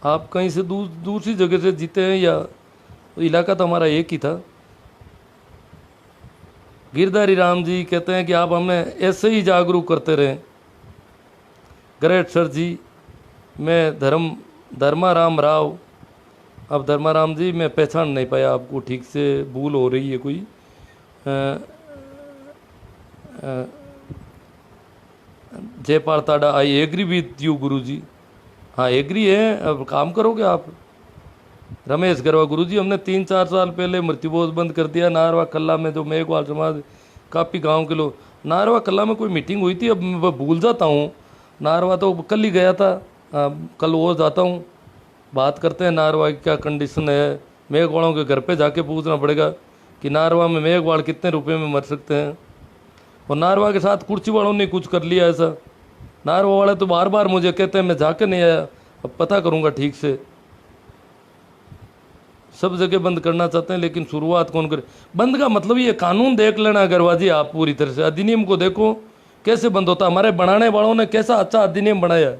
आप कहीं से दूसरी जगह से जीते हैं या इलाका तो हमारा एक ही था। गिरधारी राम जी कहते हैं कि आप हमें ऐसे ही जागरूक करते रहें। ग्रेट सर जी, मैं धर्माराम राव। अब धर्माराम जी मैं पहचान नहीं पाया आपको ठीक से, भूल हो रही है कोई। जयपाल ताड़ा, आई एग्री विथ यू गुरु जी। हाँ एग्री है, अब काम करोगे आप। रमेश गरवा, गुरु जी हमने 3-4 साल पहले मृत्युभोज बंद कर दिया नारवा कल्ला में, जो मेघवाल समाज काफ़ी गांव के लोग। नारवा कल्ला में कोई मीटिंग हुई थी, अब मैं भूल जाता हूँ। नारवा तो कल ही गया था, कल वो जाता हूँ, बात करते हैं नारवा की क्या कंडीशन है। मेघवालों के घर पे जाके पूछना पड़ेगा कि नारवा में मेघवाल कितने रुपए में मर सकते हैं। और नारवा के साथ कुर्सी वालों ने कुछ कर लिया ऐसा। नारवा वाले तो बार बार मुझे कहते हैं, मैं जाके नहीं आया, अब पता करूँगा ठीक से। सब जगह बंद करना चाहते हैं, लेकिन शुरुआत कौन करे। बंद का मतलब ये कानून देख लेना गरवा जी आप पूरी तरह से, अधिनियम को देखो कैसे बंद होता। हमारे बनाने वालों ने कैसा अच्छा अधिनियम बनाया।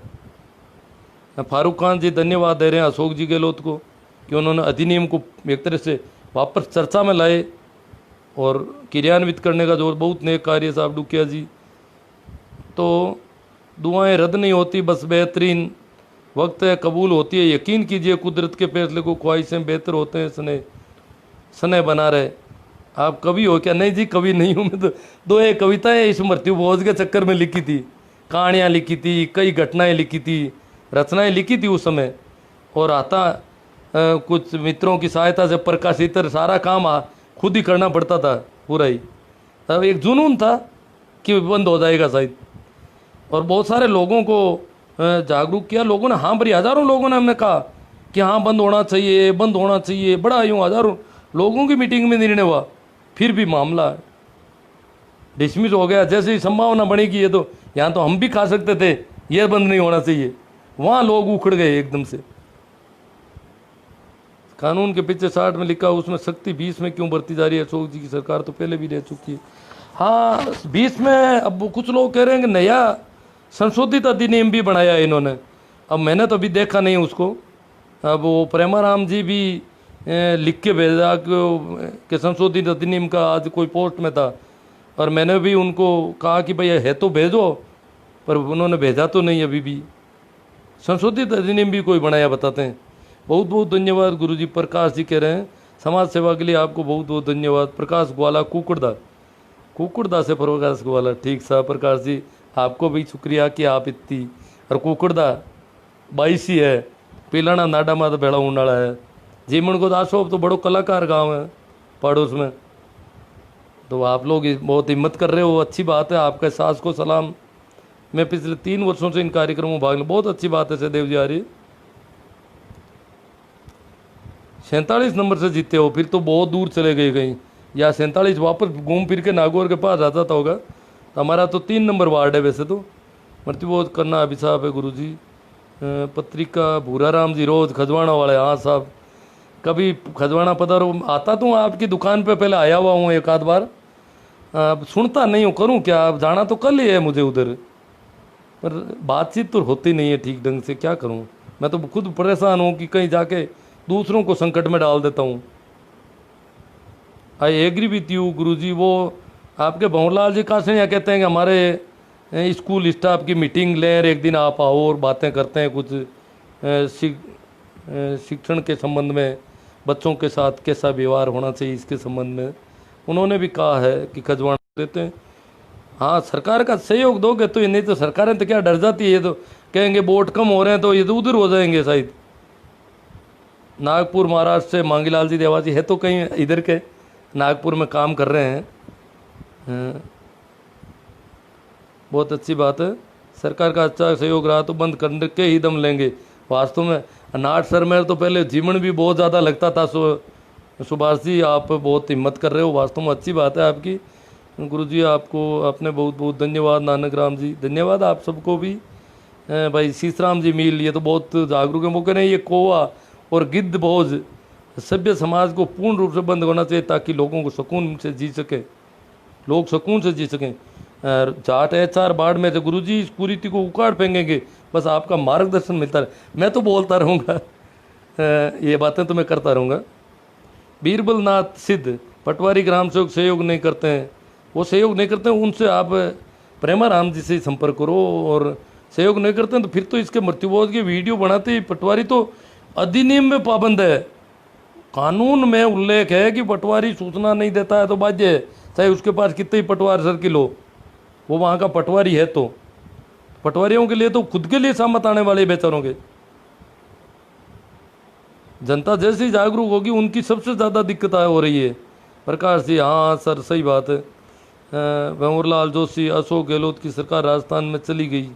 फारूक खान जी धन्यवाद दे रहे हैं अशोक जी गहलोत को कि उन्होंने अधिनियम को एक तरह से वापस चर्चा में लाए और क्रियान्वित करने का जो बहुत नेक कार्य साहब डुकिया जी। तो दुआएं रद्द नहीं होती, बस बेहतरीन वक्त है, कबूल होती है। यकीन कीजिए कुदरत के फैसले को, ख्वाहिशें बेहतर होते हैं सने बना रहे। आप कवि हो क्या? नहीं जी कवि नहीं हूँ मैं तो। दो एक कविताएं इस मृत्युभोज के चक्कर में लिखी थी, कहानियाँ लिखी थी, कई घटनाएं लिखी थी, रचनाएं लिखी थी उस समय। और आता कुछ मित्रों की सहायता से प्रकाशित, सारा काम खुद ही करना पड़ता था पूरा ही। तब एक जुनून था कि बंद हो जाएगा शायद, और बहुत सारे लोगों को जागरूक किया लोगों ने। हाँ भरी, हज़ारों लोगों ने हमने कहा कि हाँ बंद होना चाहिए, बंद होना चाहिए, बड़ा यूँ हज़ारों लोगों की मीटिंग में निर्णय हुआ, फिर भी मामला डिसमिस हो गया। जैसे ही संभावना बनी कि ये तो यहाँ तो हम भी खा सकते थे, ये बंद नहीं होना चाहिए, वहाँ लोग उखड़ गए एकदम से। कानून के पीछे 60 में लिखा, उसमें शक्ति 20 में क्यों बढ़ती जा रही है? अशोक जी की सरकार तो पहले भी रह चुकी है। हाँ 20 में अब कुछ लोग कह रहे हैं कि नया संशोधित अधिनियम भी बनाया है इन्होंने। अब मैंने तो अभी देखा नहीं उसको। अब वो प्रेमाराम जी भी लिख के भेजा कि संशोधित अधिनियम का, आज कोई पोस्ट में था, और मैंने भी उनको कहा कि भाई है तो भेजो, पर उन्होंने भेजा तो नहीं अभी भी। संशोधित अधिनियम भी कोई बनाया बताते हैं। बहुत बहुत धन्यवाद गुरुजी। प्रकाश जी कह रहे हैं समाज सेवा के लिए आपको बहुत बहुत धन्यवाद। प्रकाश ग्वाला कुकुड़दा से प्रकाश ग्वाला, ठीक साहब प्रकाश जी आपको भी शुक्रिया कि आप इतनी और कुकड़दा 22 ही है पिलाना नाडा माता भेड़ा होने वाला है। जीमन को दासो तो बड़ो कलाकार गांव है पड़ोस में, तो आप लोग बहुत हिम्मत कर रहे हो, अच्छी बात है। आपके सास को सलाम। मैं पिछले 3 वर्षों से इन कार्यक्रमों में भाग लूँ, बहुत अच्छी बात है। सहदेव जी आ रही 47 नंबर से जीते हो, फिर तो बहुत दूर चले गए कहीं, या 47 वापस घूम फिर के नागौर के पास आ जाता होगा। तो हमारा तो 3 नंबर वार्ड है वैसे तो। मृत्युबोध करना अभी साहब है गुरु जी। पत्रिका भूरा राम जी रोज खजवाना वाले, हाँ साहब कभी खजवाना पधारो, आता तो आपकी दुकान पे पहले आया हुआ हूँ एक आध बार, सुनता नहीं हूँ, करूँ क्या। अब जाना तो कल ही है मुझे उधर, पर बातचीत तो होती नहीं है ठीक ढंग से, क्या करूँ। मैं तो खुद परेशान हूँ कि कहीं जाके दूसरों को संकट में डाल देता हूँ। आई एग्री विथ यू गुरु जी। वो आपके भंवरलाल जी कहाँ से यहाँ कहते हैं कि हमारे स्कूल स्टाफ की मीटिंग लें, एक दिन आप आओ और बातें करते हैं कुछ शिक्षण के संबंध में, बच्चों के साथ कैसा व्यवहार होना चाहिए इसके संबंध में। उन्होंने भी कहा है कि खजवाना देते हैं। हाँ सरकार का सहयोग दोगे तो ये, नहीं तो सरकारें तो क्या डर जाती है, ये तो कहेंगे वोट कम हो रहे हैं तो ये तो उधर हो जाएंगे शायद। नागपुर महाराष्ट्र से मांगीलाल जी देवाजी है तो कहीं इधर के नागपुर में काम कर रहे हैं। बहुत अच्छी बात है। सरकार का अच्छा सहयोग रहा तो बंद करने के ही दम लेंगे। वास्तव में नाट सर में तो पहले जीवन भी बहुत ज़्यादा लगता था। सुभाष जी आप बहुत हिम्मत कर रहे हो, वास्तव में अच्छी बात है आपकी। गुरु जी आपको आपने बहुत बहुत धन्यवाद। नानक राम जी धन्यवाद आप सबको भी। भाई शीशराम जी मील, ये तो बहुत जागरूक है। मौके नहीं, ये कौवा और गिद्ध भोज सभ्य समाज को पूर्ण रूप से बंद होना चाहिए ताकि लोगों को सुकून से जी सके, लोग सुकून से जी सकें। जाट एचआर बाढ़ में तो गुरु जी इस कुरीति को उखाड़ फेंकेंगे, बस आपका मार्गदर्शन मिलता है। मैं तो बोलता रहूँगा, ये बातें तो मैं करता रहूँगा। बीरबल नाथ सिद्ध पटवारी ग्राम सेवक सहयोग नहीं करते हैं, वो सहयोग नहीं करते हैं, उनसे आप प्रेमाराम जी से संपर्क करो। और सहयोग नहीं करते हैं तो फिर तो इसके मृत्युबोध की वीडियो बनाते ही पटवारी तो अधिनियम में पाबंद है, कानून में उल्लेख है कि पटवारी सूचना नहीं देता है तो बाध्य है, चाहे उसके पास कितने ही पटवार सर्किल हो, वो वहाँ का पटवारी है। तो पटवारियों के लिए तो खुद के लिए सामत आने वाले बेचारों के। जनता जैसी जागरूक होगी उनकी सबसे ज़्यादा दिक्कत हो रही है। प्रकाश जी हाँ सर सही बात है। भंवरलाल जोशी अशोक गहलोत की सरकार राजस्थान में चली गई,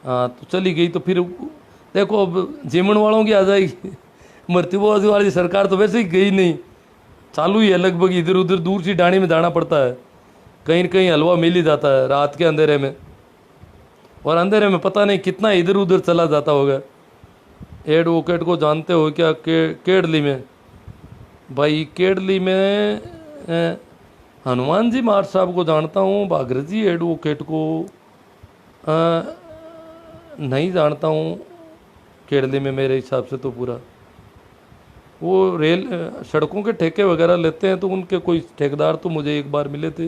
हाँ तो चली गई तो फिर देखो अब जेमन वालों की आ जाएगी। मृत्युबोध वाली सरकार तो वैसे ही गई नहीं, चालू ही है लगभग। इधर उधर दूर सी डाणी में जाना पड़ता है, कहीं न कहीं हलवा मिल ही जाता है रात के अंधेरे में, और अंधेरे में पता नहीं कितना इधर उधर चला जाता होगा। एडवोकेट को जानते हो क्या? केडली में भाई, केडली में हनुमान जी मार साहब को जानता हूँ, भागीरथ जी एडवोकेट को नहीं जानता हूँ। केडली में मेरे हिसाब से तो पूरा वो रेल सड़कों के ठेके वगैरह लेते हैं, तो उनके कोई ठेकेदार तो मुझे एक बार मिले थे।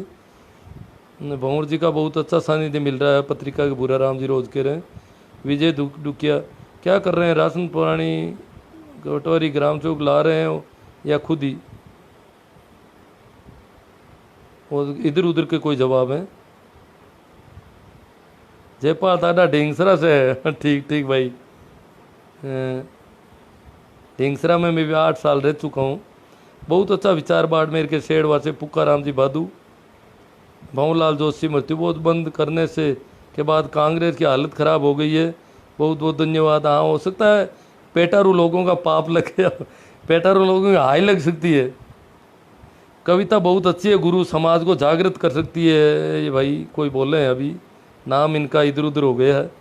भंवर जी का बहुत अच्छा सानिध्य मिल रहा है, पत्रिका के भूरा राम जी रोज के रहे। विजय दुकिया क्या कर रहे हैं? राशन पुरानी पटवारी ग्राम चौक ला रहे हैं या खुद ही? और इधर उधर के कोई जवाब है? जयपाल दादा ढेंगसरा से है। ठीक ठीक भाई, ढेंगसरा में मैं भी 8 साल रह चुका हूँ। बहुत अच्छा विचार बाड़मेर के शेड़वा से पुक्का राम जी बादू। भंवरलाल जोशी मृत्युबोध बंद करने से के बाद कांग्रेस की हालत ख़राब हो गई है, बहुत बहुत धन्यवाद। हाँ हो सकता है पेटारू लोगों का पाप लग गया, पेटारू लोगों की हाई लग सकती है। कविता बहुत अच्छी है, गुरु समाज को जागृत कर सकती है। ये भाई कोई बोले हैं अभी, नाम इनका इधर उधर हो गया है।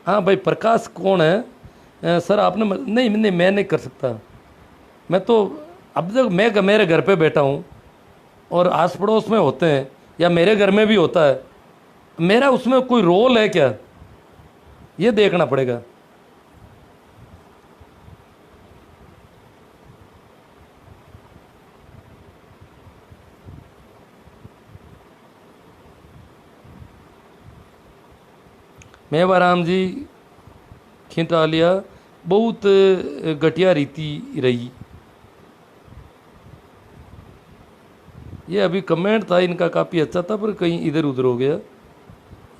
हाँ भाई प्रकाश कौन है? सर आपने नहीं नहीं मैं नहीं कर सकता। मैं तो अब तक मैं मेरे घर पे बैठा हूँ और आस पड़ोस में होते हैं या मेरे घर में भी होता है, मेरा उसमें कोई रोल है क्या, ये देखना पड़ेगा। मेवाराम जी खिंटालिया बहुत घटिया रीति रही। ये अभी कमेंट था इनका काफ़ी अच्छा था, पर कहीं इधर उधर हो गया।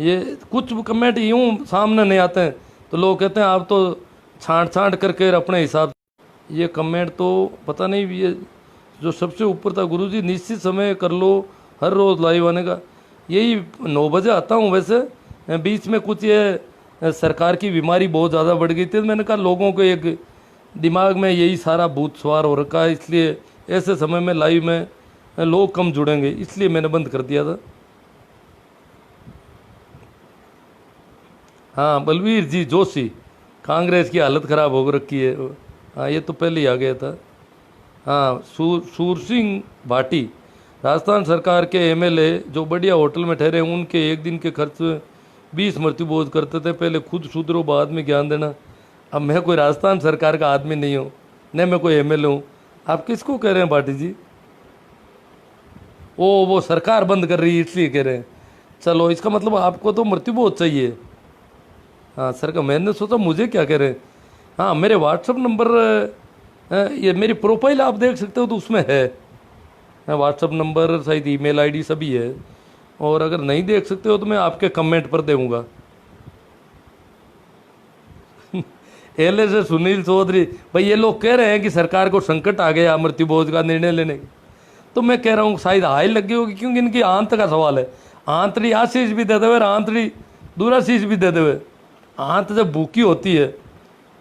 ये कुछ कमेंट यूँ सामने नहीं आते हैं तो लोग कहते हैं आप तो छांट छांट करके अपने हिसाब। ये कमेंट तो पता नहीं, ये जो सबसे ऊपर था, गुरुजी निश्चित समय कर लो हर रोज़ लाइव आने का। यही 9 बजे आता हूँ वैसे, बीच में कुछ ये सरकार की बीमारी बहुत ज़्यादा बढ़ गई थी, तो मैंने कहा लोगों को एक दिमाग में यही सारा भूत सवार हो रखा है, इसलिए ऐसे समय में लाइव में लोग कम जुड़ेंगे, इसलिए मैंने बंद कर दिया था। हाँ बलवीर जी जोशी, कांग्रेस की हालत ख़राब हो रखी है। हाँ ये तो पहले ही आ गया था। हाँ सूर सिंह भाटी, राजस्थान सरकार के एमएलए जो बढ़िया होटल में ठहरे, उनके एक दिन के खर्च 20 मृत्युबोध करते थे। पहले खुद सुधरो बाद में ज्ञान देना। अब मैं कोई राजस्थान सरकार का आदमी नहीं हूँ, न मैं कोई एमएलए हूँ। आप किसको कह रहे हैं भाटी जी? वो सरकार बंद कर रही है इसलिए कह रहे हैं। चलो इसका मतलब आपको तो मृत्युबोध चाहिए। हाँ सर का, मैंने सोचा मुझे क्या कह रहे हैं। हाँ मेरे व्हाट्सअप नंबर, ये मेरी प्रोफाइल आप देख सकते हो तो उसमें है व्हाट्सअप नंबर, शायद ईमेल आईडी सभी है। और अगर नहीं देख सकते हो तो मैं आपके कमेंट पर दूंगा। एल से सुनील चौधरी, भाई ये लोग कह रहे हैं कि सरकार को संकट आ गया मृत्युबोध का निर्णय लेने की, तो मैं कह रहा हूँ शायद हाई लगी होगी, क्योंकि इनकी आंत का सवाल है। आंतरी आशीष भी दे देवे, आंतरी दूराशीष भी दे देवे। आंत जब भूखी होती है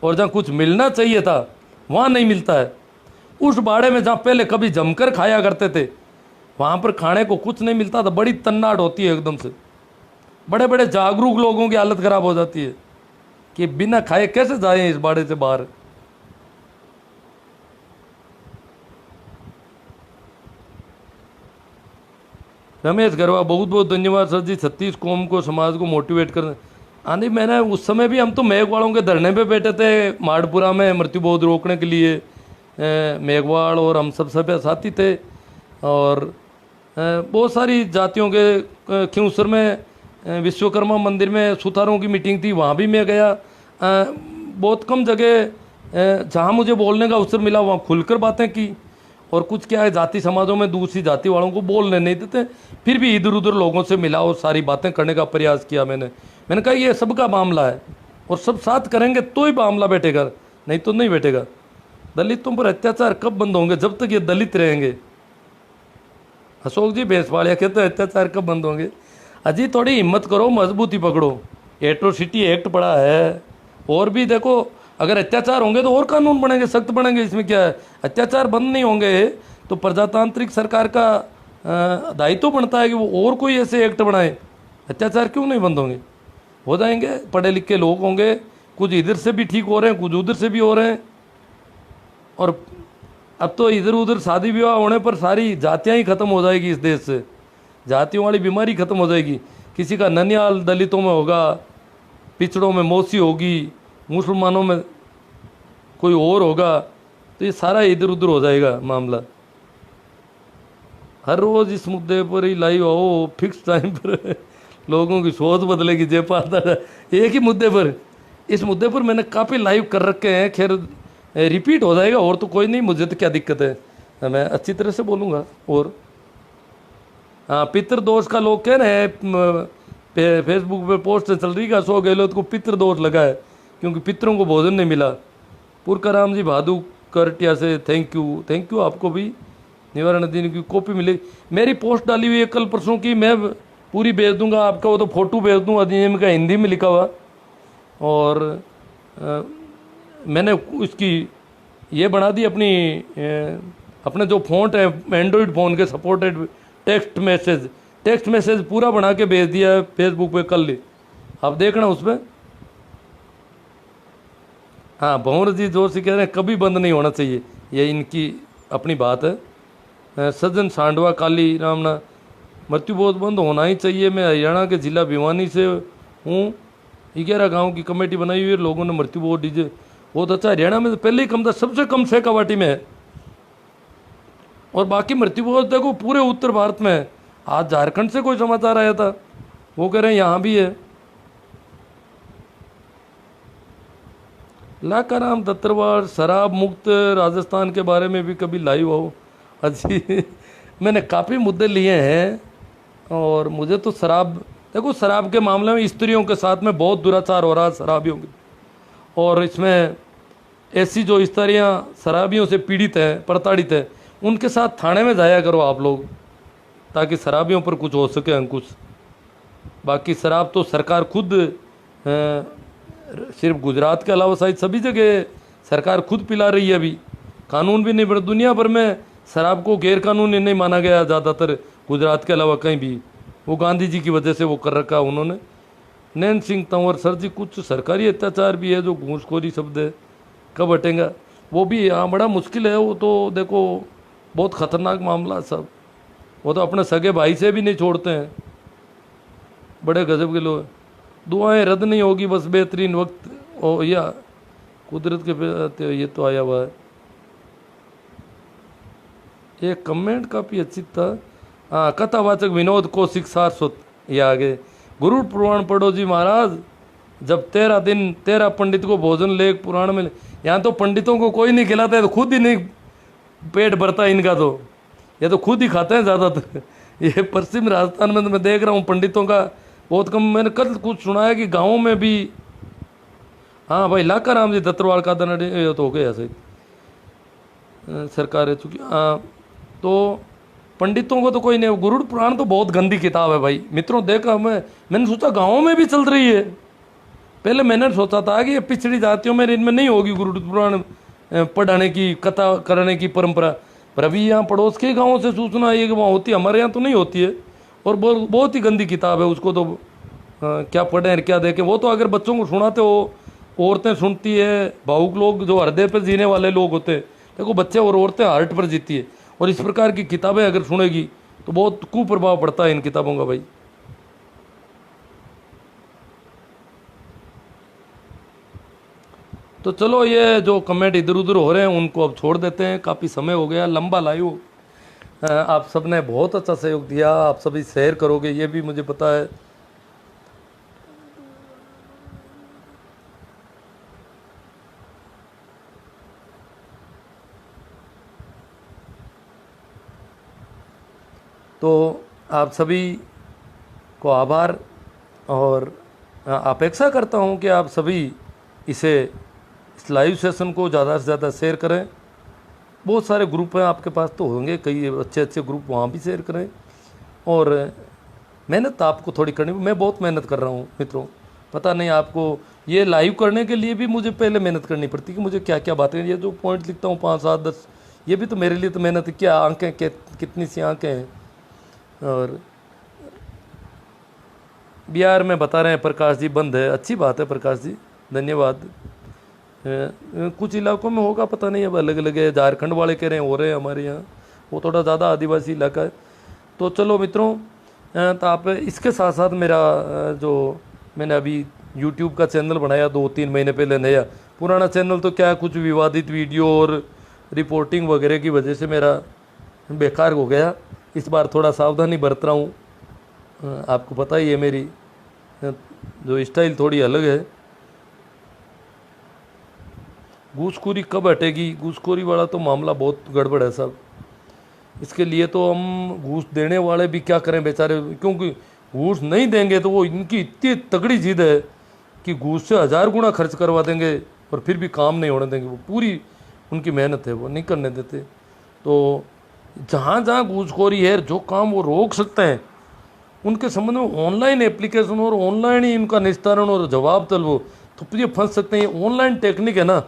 और जहाँ कुछ मिलना चाहिए था वहाँ नहीं मिलता है। उस बाड़े में जहाँ पहले कभी जमकर खाया करते थे, वहाँ पर खाने को कुछ नहीं मिलता था, बड़ी तन्नाट होती है एकदम से। बड़े बड़े जागरूक लोगों की हालत ख़राब हो जाती है कि बिना खाए कैसे जाएं इस बाड़े से बाहर। रमेश गरवा, बहुत बहुत धन्यवाद सर जी, 36 कौम को, समाज को मोटिवेट करने। हाँ नहीं, मैंने उस समय भी, हम तो मेघवालों के धरने पे बैठे थे माड़पुरा में मृत्युबोध रोकने के लिए। मेघवाल और हम सब साथी थे, और बहुत सारी जातियों के, खियूसर में विश्वकर्मा मंदिर में सुथारों की मीटिंग थी, वहाँ भी मैं गया। बहुत कम जगह जहाँ मुझे बोलने का अवसर मिला वहाँ खुलकर बातें की। और कुछ क्या है, जाति समाजों में दूसरी जाति वालों को बोलने नहीं देते, फिर भी इधर उधर लोगों से मिला और सारी बातें करने का प्रयास किया। मैंने कहा ये सबका मामला है और सब साथ करेंगे तो ही मामला बैठेगा, नहीं तो नहीं बैठेगा। दलितों पर अत्याचार कब बंद होंगे? जब तक ये दलित रहेंगे। अशोक जी भैंसवाड़िया कहते हैं अत्याचार कब बंद होंगे? अजी थोड़ी हिम्मत करो, मजबूती पकड़ो। एट्रोसिटी एक्ट पड़ा है, और भी देखो, अगर अत्याचार होंगे तो और कानून बनेंगे, सख्त बनेंगे। इसमें क्या है? अत्याचार बंद नहीं होंगे तो प्रजातांत्रिक सरकार का दायित्व बनता है कि वो और कोई ऐसे एक्ट बनाए। अत्याचार क्यों नहीं बंद होंगे? हो जाएंगे। पढ़े लिखे लोग होंगे, कुछ इधर से भी ठीक हो रहे हैं, कुछ उधर से भी हो रहे हैं। और अब तो इधर उधर शादी विवाह होने पर सारी जातियाँ ही खत्म हो जाएगी इस देश से। जातियों वाली बीमारी खत्म हो जाएगी। किसी का ननियाल दलितों में होगा, पिछड़ों में मौसी होगी, मुसलमानों में कोई और होगा, तो ये सारा इधर उधर हो जाएगा मामला। हर रोज़ इस मुद्दे पर ही लाइव आओ, फिक्स टाइम पर लोगों की सोच बदलेगी। जयपाल, एक ही मुद्दे पर, इस मुद्दे पर मैंने काफ़ी लाइव कर रखे हैं। खैर रिपीट हो जाएगा, और तो कोई नहीं, मुझे तो क्या दिक्कत है, मैं अच्छी तरह से बोलूँगा। और हाँ, पितृदोष का लोग कह रहे हैं, फेसबुक पे पोस्ट चल रही है, 100 गहलोत को पितृदोष लगा है क्योंकि पितरों को भोजन नहीं मिला। पुरकाराम जी भादू करटिया से थैंक यू आपको भी। निवारण दिन की कॉपी मिली, मेरी पोस्ट डाली हुई है कल परसों की, मैं पूरी भेज दूंगा आपका, वो तो फोटो भेज दूँ अधिनियम का हिंदी में लिखा हुआ। और मैंने उसकी ये बना दी अपने जो फ़ॉन्ट है एंड्रॉयड फ़ोन के सपोर्टेड टेक्स्ट मैसेज पूरा बना के भेज दिया है फेसबुक पे कल ही, आप देखना उस पर। हाँ भंवर जी जोशी कह रहे हैं कभी बंद नहीं होना चाहिए, ये इनकी अपनी बात है। सज्जन सांडवा काली रामना, मृत्युबोध बंद होना ही चाहिए। मैं हरियाणा के जिला भिवानी से हूँ। 11 गांव की कमेटी बनाई हुई है, लोगों ने मृत्युबोध डीजे बहुत अच्छा। हरियाणा में तो पहले ही कम था, सबसे कम शेखावाटी में है। और बाकी मृत्युबोध देखो पूरे उत्तर भारत में है। आज झारखंड से कोई समाचार आया था, वो कह रहे हैं यहाँ भी है। लाकाराम दत्तरवार, शराब मुक्त राजस्थान के बारे में भी कभी लाइव हो। अजी मैंने काफ़ी मुद्दे लिए हैं। और मुझे तो शराब, देखो शराब के मामले में स्त्रियों के साथ में बहुत दुराचार हो रहा है शराबियों की, और इसमें ऐसी जो स्त्रियाँ शराबियों से पीड़ित हैं, प्रताड़ित हैं, उनके साथ थाने में जाया करो आप लोग, ताकि शराबियों पर कुछ हो सके अंकुश। बाकी शराब तो सरकार खुद सिर्फ गुजरात के अलावा शायद सभी जगह सरकार खुद पिला रही है। अभी कानून भी नहीं बना, दुनिया भर में शराब को गैर कानूनी नहीं माना गया ज़्यादातर, गुजरात के अलावा कहीं भी। वो गांधी जी की वजह से वो कर रखा उन्होंने। नैन सिंह तंवर सर जी, कुछ सरकारी अत्याचार भी है, जो घूसखोरी शब्द है, कब हटेगा वो भी? हाँ, बड़ा मुश्किल है वो तो। देखो बहुत ख़तरनाक मामला सब, वो तो अपने सगे भाई से भी नहीं छोड़ते हैं, बड़े गजब के लोग। दुआएं रद्द नहीं होगी, बस बेहतरीन वक्त हो या कुदरत के। ये तो आया हुआ है, एक कमेंट काफ़ी अच्छी था। हाँ, कथावाचक विनोद कौशिक सारस्वत, ये आगे गुरु पुराण पढ़ो जी महाराज, जब 13 दिन 13 पंडित को भोजन ले पुराण में। यहाँ तो पंडितों को कोई नहीं खिलाता है, तो खुद ही नहीं पेट भरता इनका, तो ये तो खुद ही खाते हैं ज़्यादातर। ये पश्चिम राजस्थान में तो मैं देख रहा हूँ पंडितों का बहुत कम। मैंने कल कुछ सुना है कि गाँव में भी, हाँ भाई, लाका राम जी दत्तरवाल का दन तो हो गया सही, सरकार है चुकी। हाँ, तो पंडितों को तो कोई नहीं। गुरुड़ पुराण तो बहुत गंदी किताब है भाई मित्रों। देखा मैंने सोचा गाँव में भी चल रही है। पहले मैंने सोचा था कि ये पिछड़ी जातियों में, इनमें नहीं होगी गुरुड़ पुराण पढ़ाने की, कथा करने की परंपरा। पर अभी यहाँ पड़ोस के गाँव से सूचना आई है कि वहाँ होती है, हमारे यहाँ तो नहीं होती है। और बहुत ही गंदी किताब है, उसको तो क्या पढ़ें क्या देखें। वो तो अगर बच्चों को सुनाते हो, औरतें सुनती है, भावुक लोग जो हृदय पर जीने वाले लोग होते हैं, देखो बच्चे और औरतें हार्ट पर जीती है। और इस प्रकार की किताबें अगर सुनेगी तो बहुत कुप्रभाव पड़ता है इन किताबों का भाई। तो चलो, ये जो कमेंट इधर उधर हो रहे हैं उनको अब छोड़ देते हैं, काफ़ी समय हो गया, लंबा लाइव। आप सब ने बहुत अच्छा सहयोग दिया, आप सभी शेयर करोगे ये भी मुझे पता है। तो आप सभी को आभार, और अपेक्षा करता हूं कि आप सभी इस लाइव सेशन को ज़्यादा से ज़्यादा शेयर करें। बहुत सारे ग्रुप हैं आपके पास, तो होंगे कई अच्छे अच्छे ग्रुप, वहाँ भी शेयर करें। और मेहनत आपको थोड़ी करनी, मैं बहुत मेहनत कर रहा हूँ मित्रों। पता नहीं आपको, ये लाइव करने के लिए भी मुझे पहले मेहनत करनी पड़ती कि मुझे क्या क्या बातें, ये जो पॉइंट लिखता हूँ 5 7 10, ये भी तो मेरे लिए तो मेहनत है। क्या आंखें, कितनी सी आंखें हैं। और बिहार में बता रहे हैं प्रकाश जी बंद है, अच्छी बात है प्रकाश जी, धन्यवाद। कुछ इलाकों में होगा, पता नहीं, अब अलग अलग है। झारखंड वाले कह रहे हैं हो रहे हैं हमारे यहाँ, वो थोड़ा ज़्यादा आदिवासी इलाका है। तो चलो मित्रों, तो आप इसके साथ साथ मेरा जो मैंने अभी यूट्यूब का चैनल बनाया 2-3 महीने पहले नया, पुराना चैनल तो क्या कुछ विवादित वीडियो और रिपोर्टिंग वगैरह की वजह से मेरा बेकार हो गया। इस बार थोड़ा सावधानी बरत रहा हूँ। आपको पता ही है मेरी जो स्टाइल थोड़ी अलग है। घूसखोरी कब हटेगी? घूसखोरी वाला तो मामला बहुत गड़बड़ है साहब। इसके लिए तो हम घूस देने वाले भी क्या करें बेचारे, क्योंकि घूस नहीं देंगे तो वो इनकी इतनी तगड़ी जिद है कि घूस से 1000 गुना खर्च करवा देंगे और फिर भी काम नहीं होने देंगे। वो पूरी उनकी मेहनत है, वो नहीं करने देते। तो जहाँ जहाँ घूसखोरी है, जो काम वो रोक सकते हैं उनके संबंध में ऑनलाइन एप्लीकेशन और ऑनलाइन ही इनका निस्तारण और जवाब तलब, तो ये फंस सकते हैं। ऑनलाइन टेक्निक है ना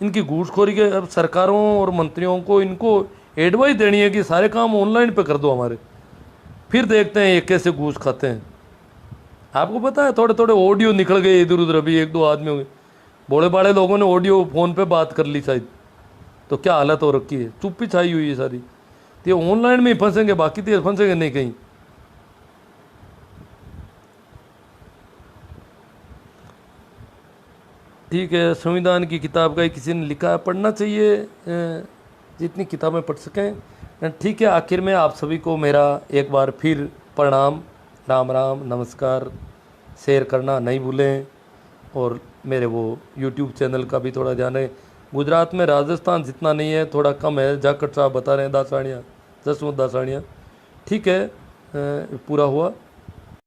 इनकी घूसखोरी के। अब सरकारों और मंत्रियों को इनको एडवाइस देनी है कि सारे काम ऑनलाइन पे कर दो हमारे, फिर देखते हैं ये कैसे घूस खाते हैं। आपको पता है थोड़े थोड़े ऑडियो निकल गए इधर उधर, अभी 1-2 आदमियों के, बड़े बड़े लोगों ने ऑडियो फ़ोन पे बात कर ली शायद, तो क्या हालत हो रखी है, चुप्पी छाई हुई है सारी। तो ये ऑनलाइन में ही फंसेंगे, बाकी तो फंसेंगे नहीं कहीं। ठीक है, संविधान की किताब का किसी ने लिखा है, पढ़ना चाहिए जितनी किताबें पढ़ सकें। ठीक है, आखिर में आप सभी को मेरा एक बार फिर प्रणाम, राम राम, नमस्कार। शेयर करना नहीं भूलें, और मेरे वो यूट्यूब चैनल का भी थोड़ा ध्यान है। गुजरात में राजस्थान जितना नहीं है, थोड़ा कम है। जाखड़ साहब बता रहे हैं दासानिया 10 मुद्दा साड़ियाँ, ठीक है, पूरा हुआ।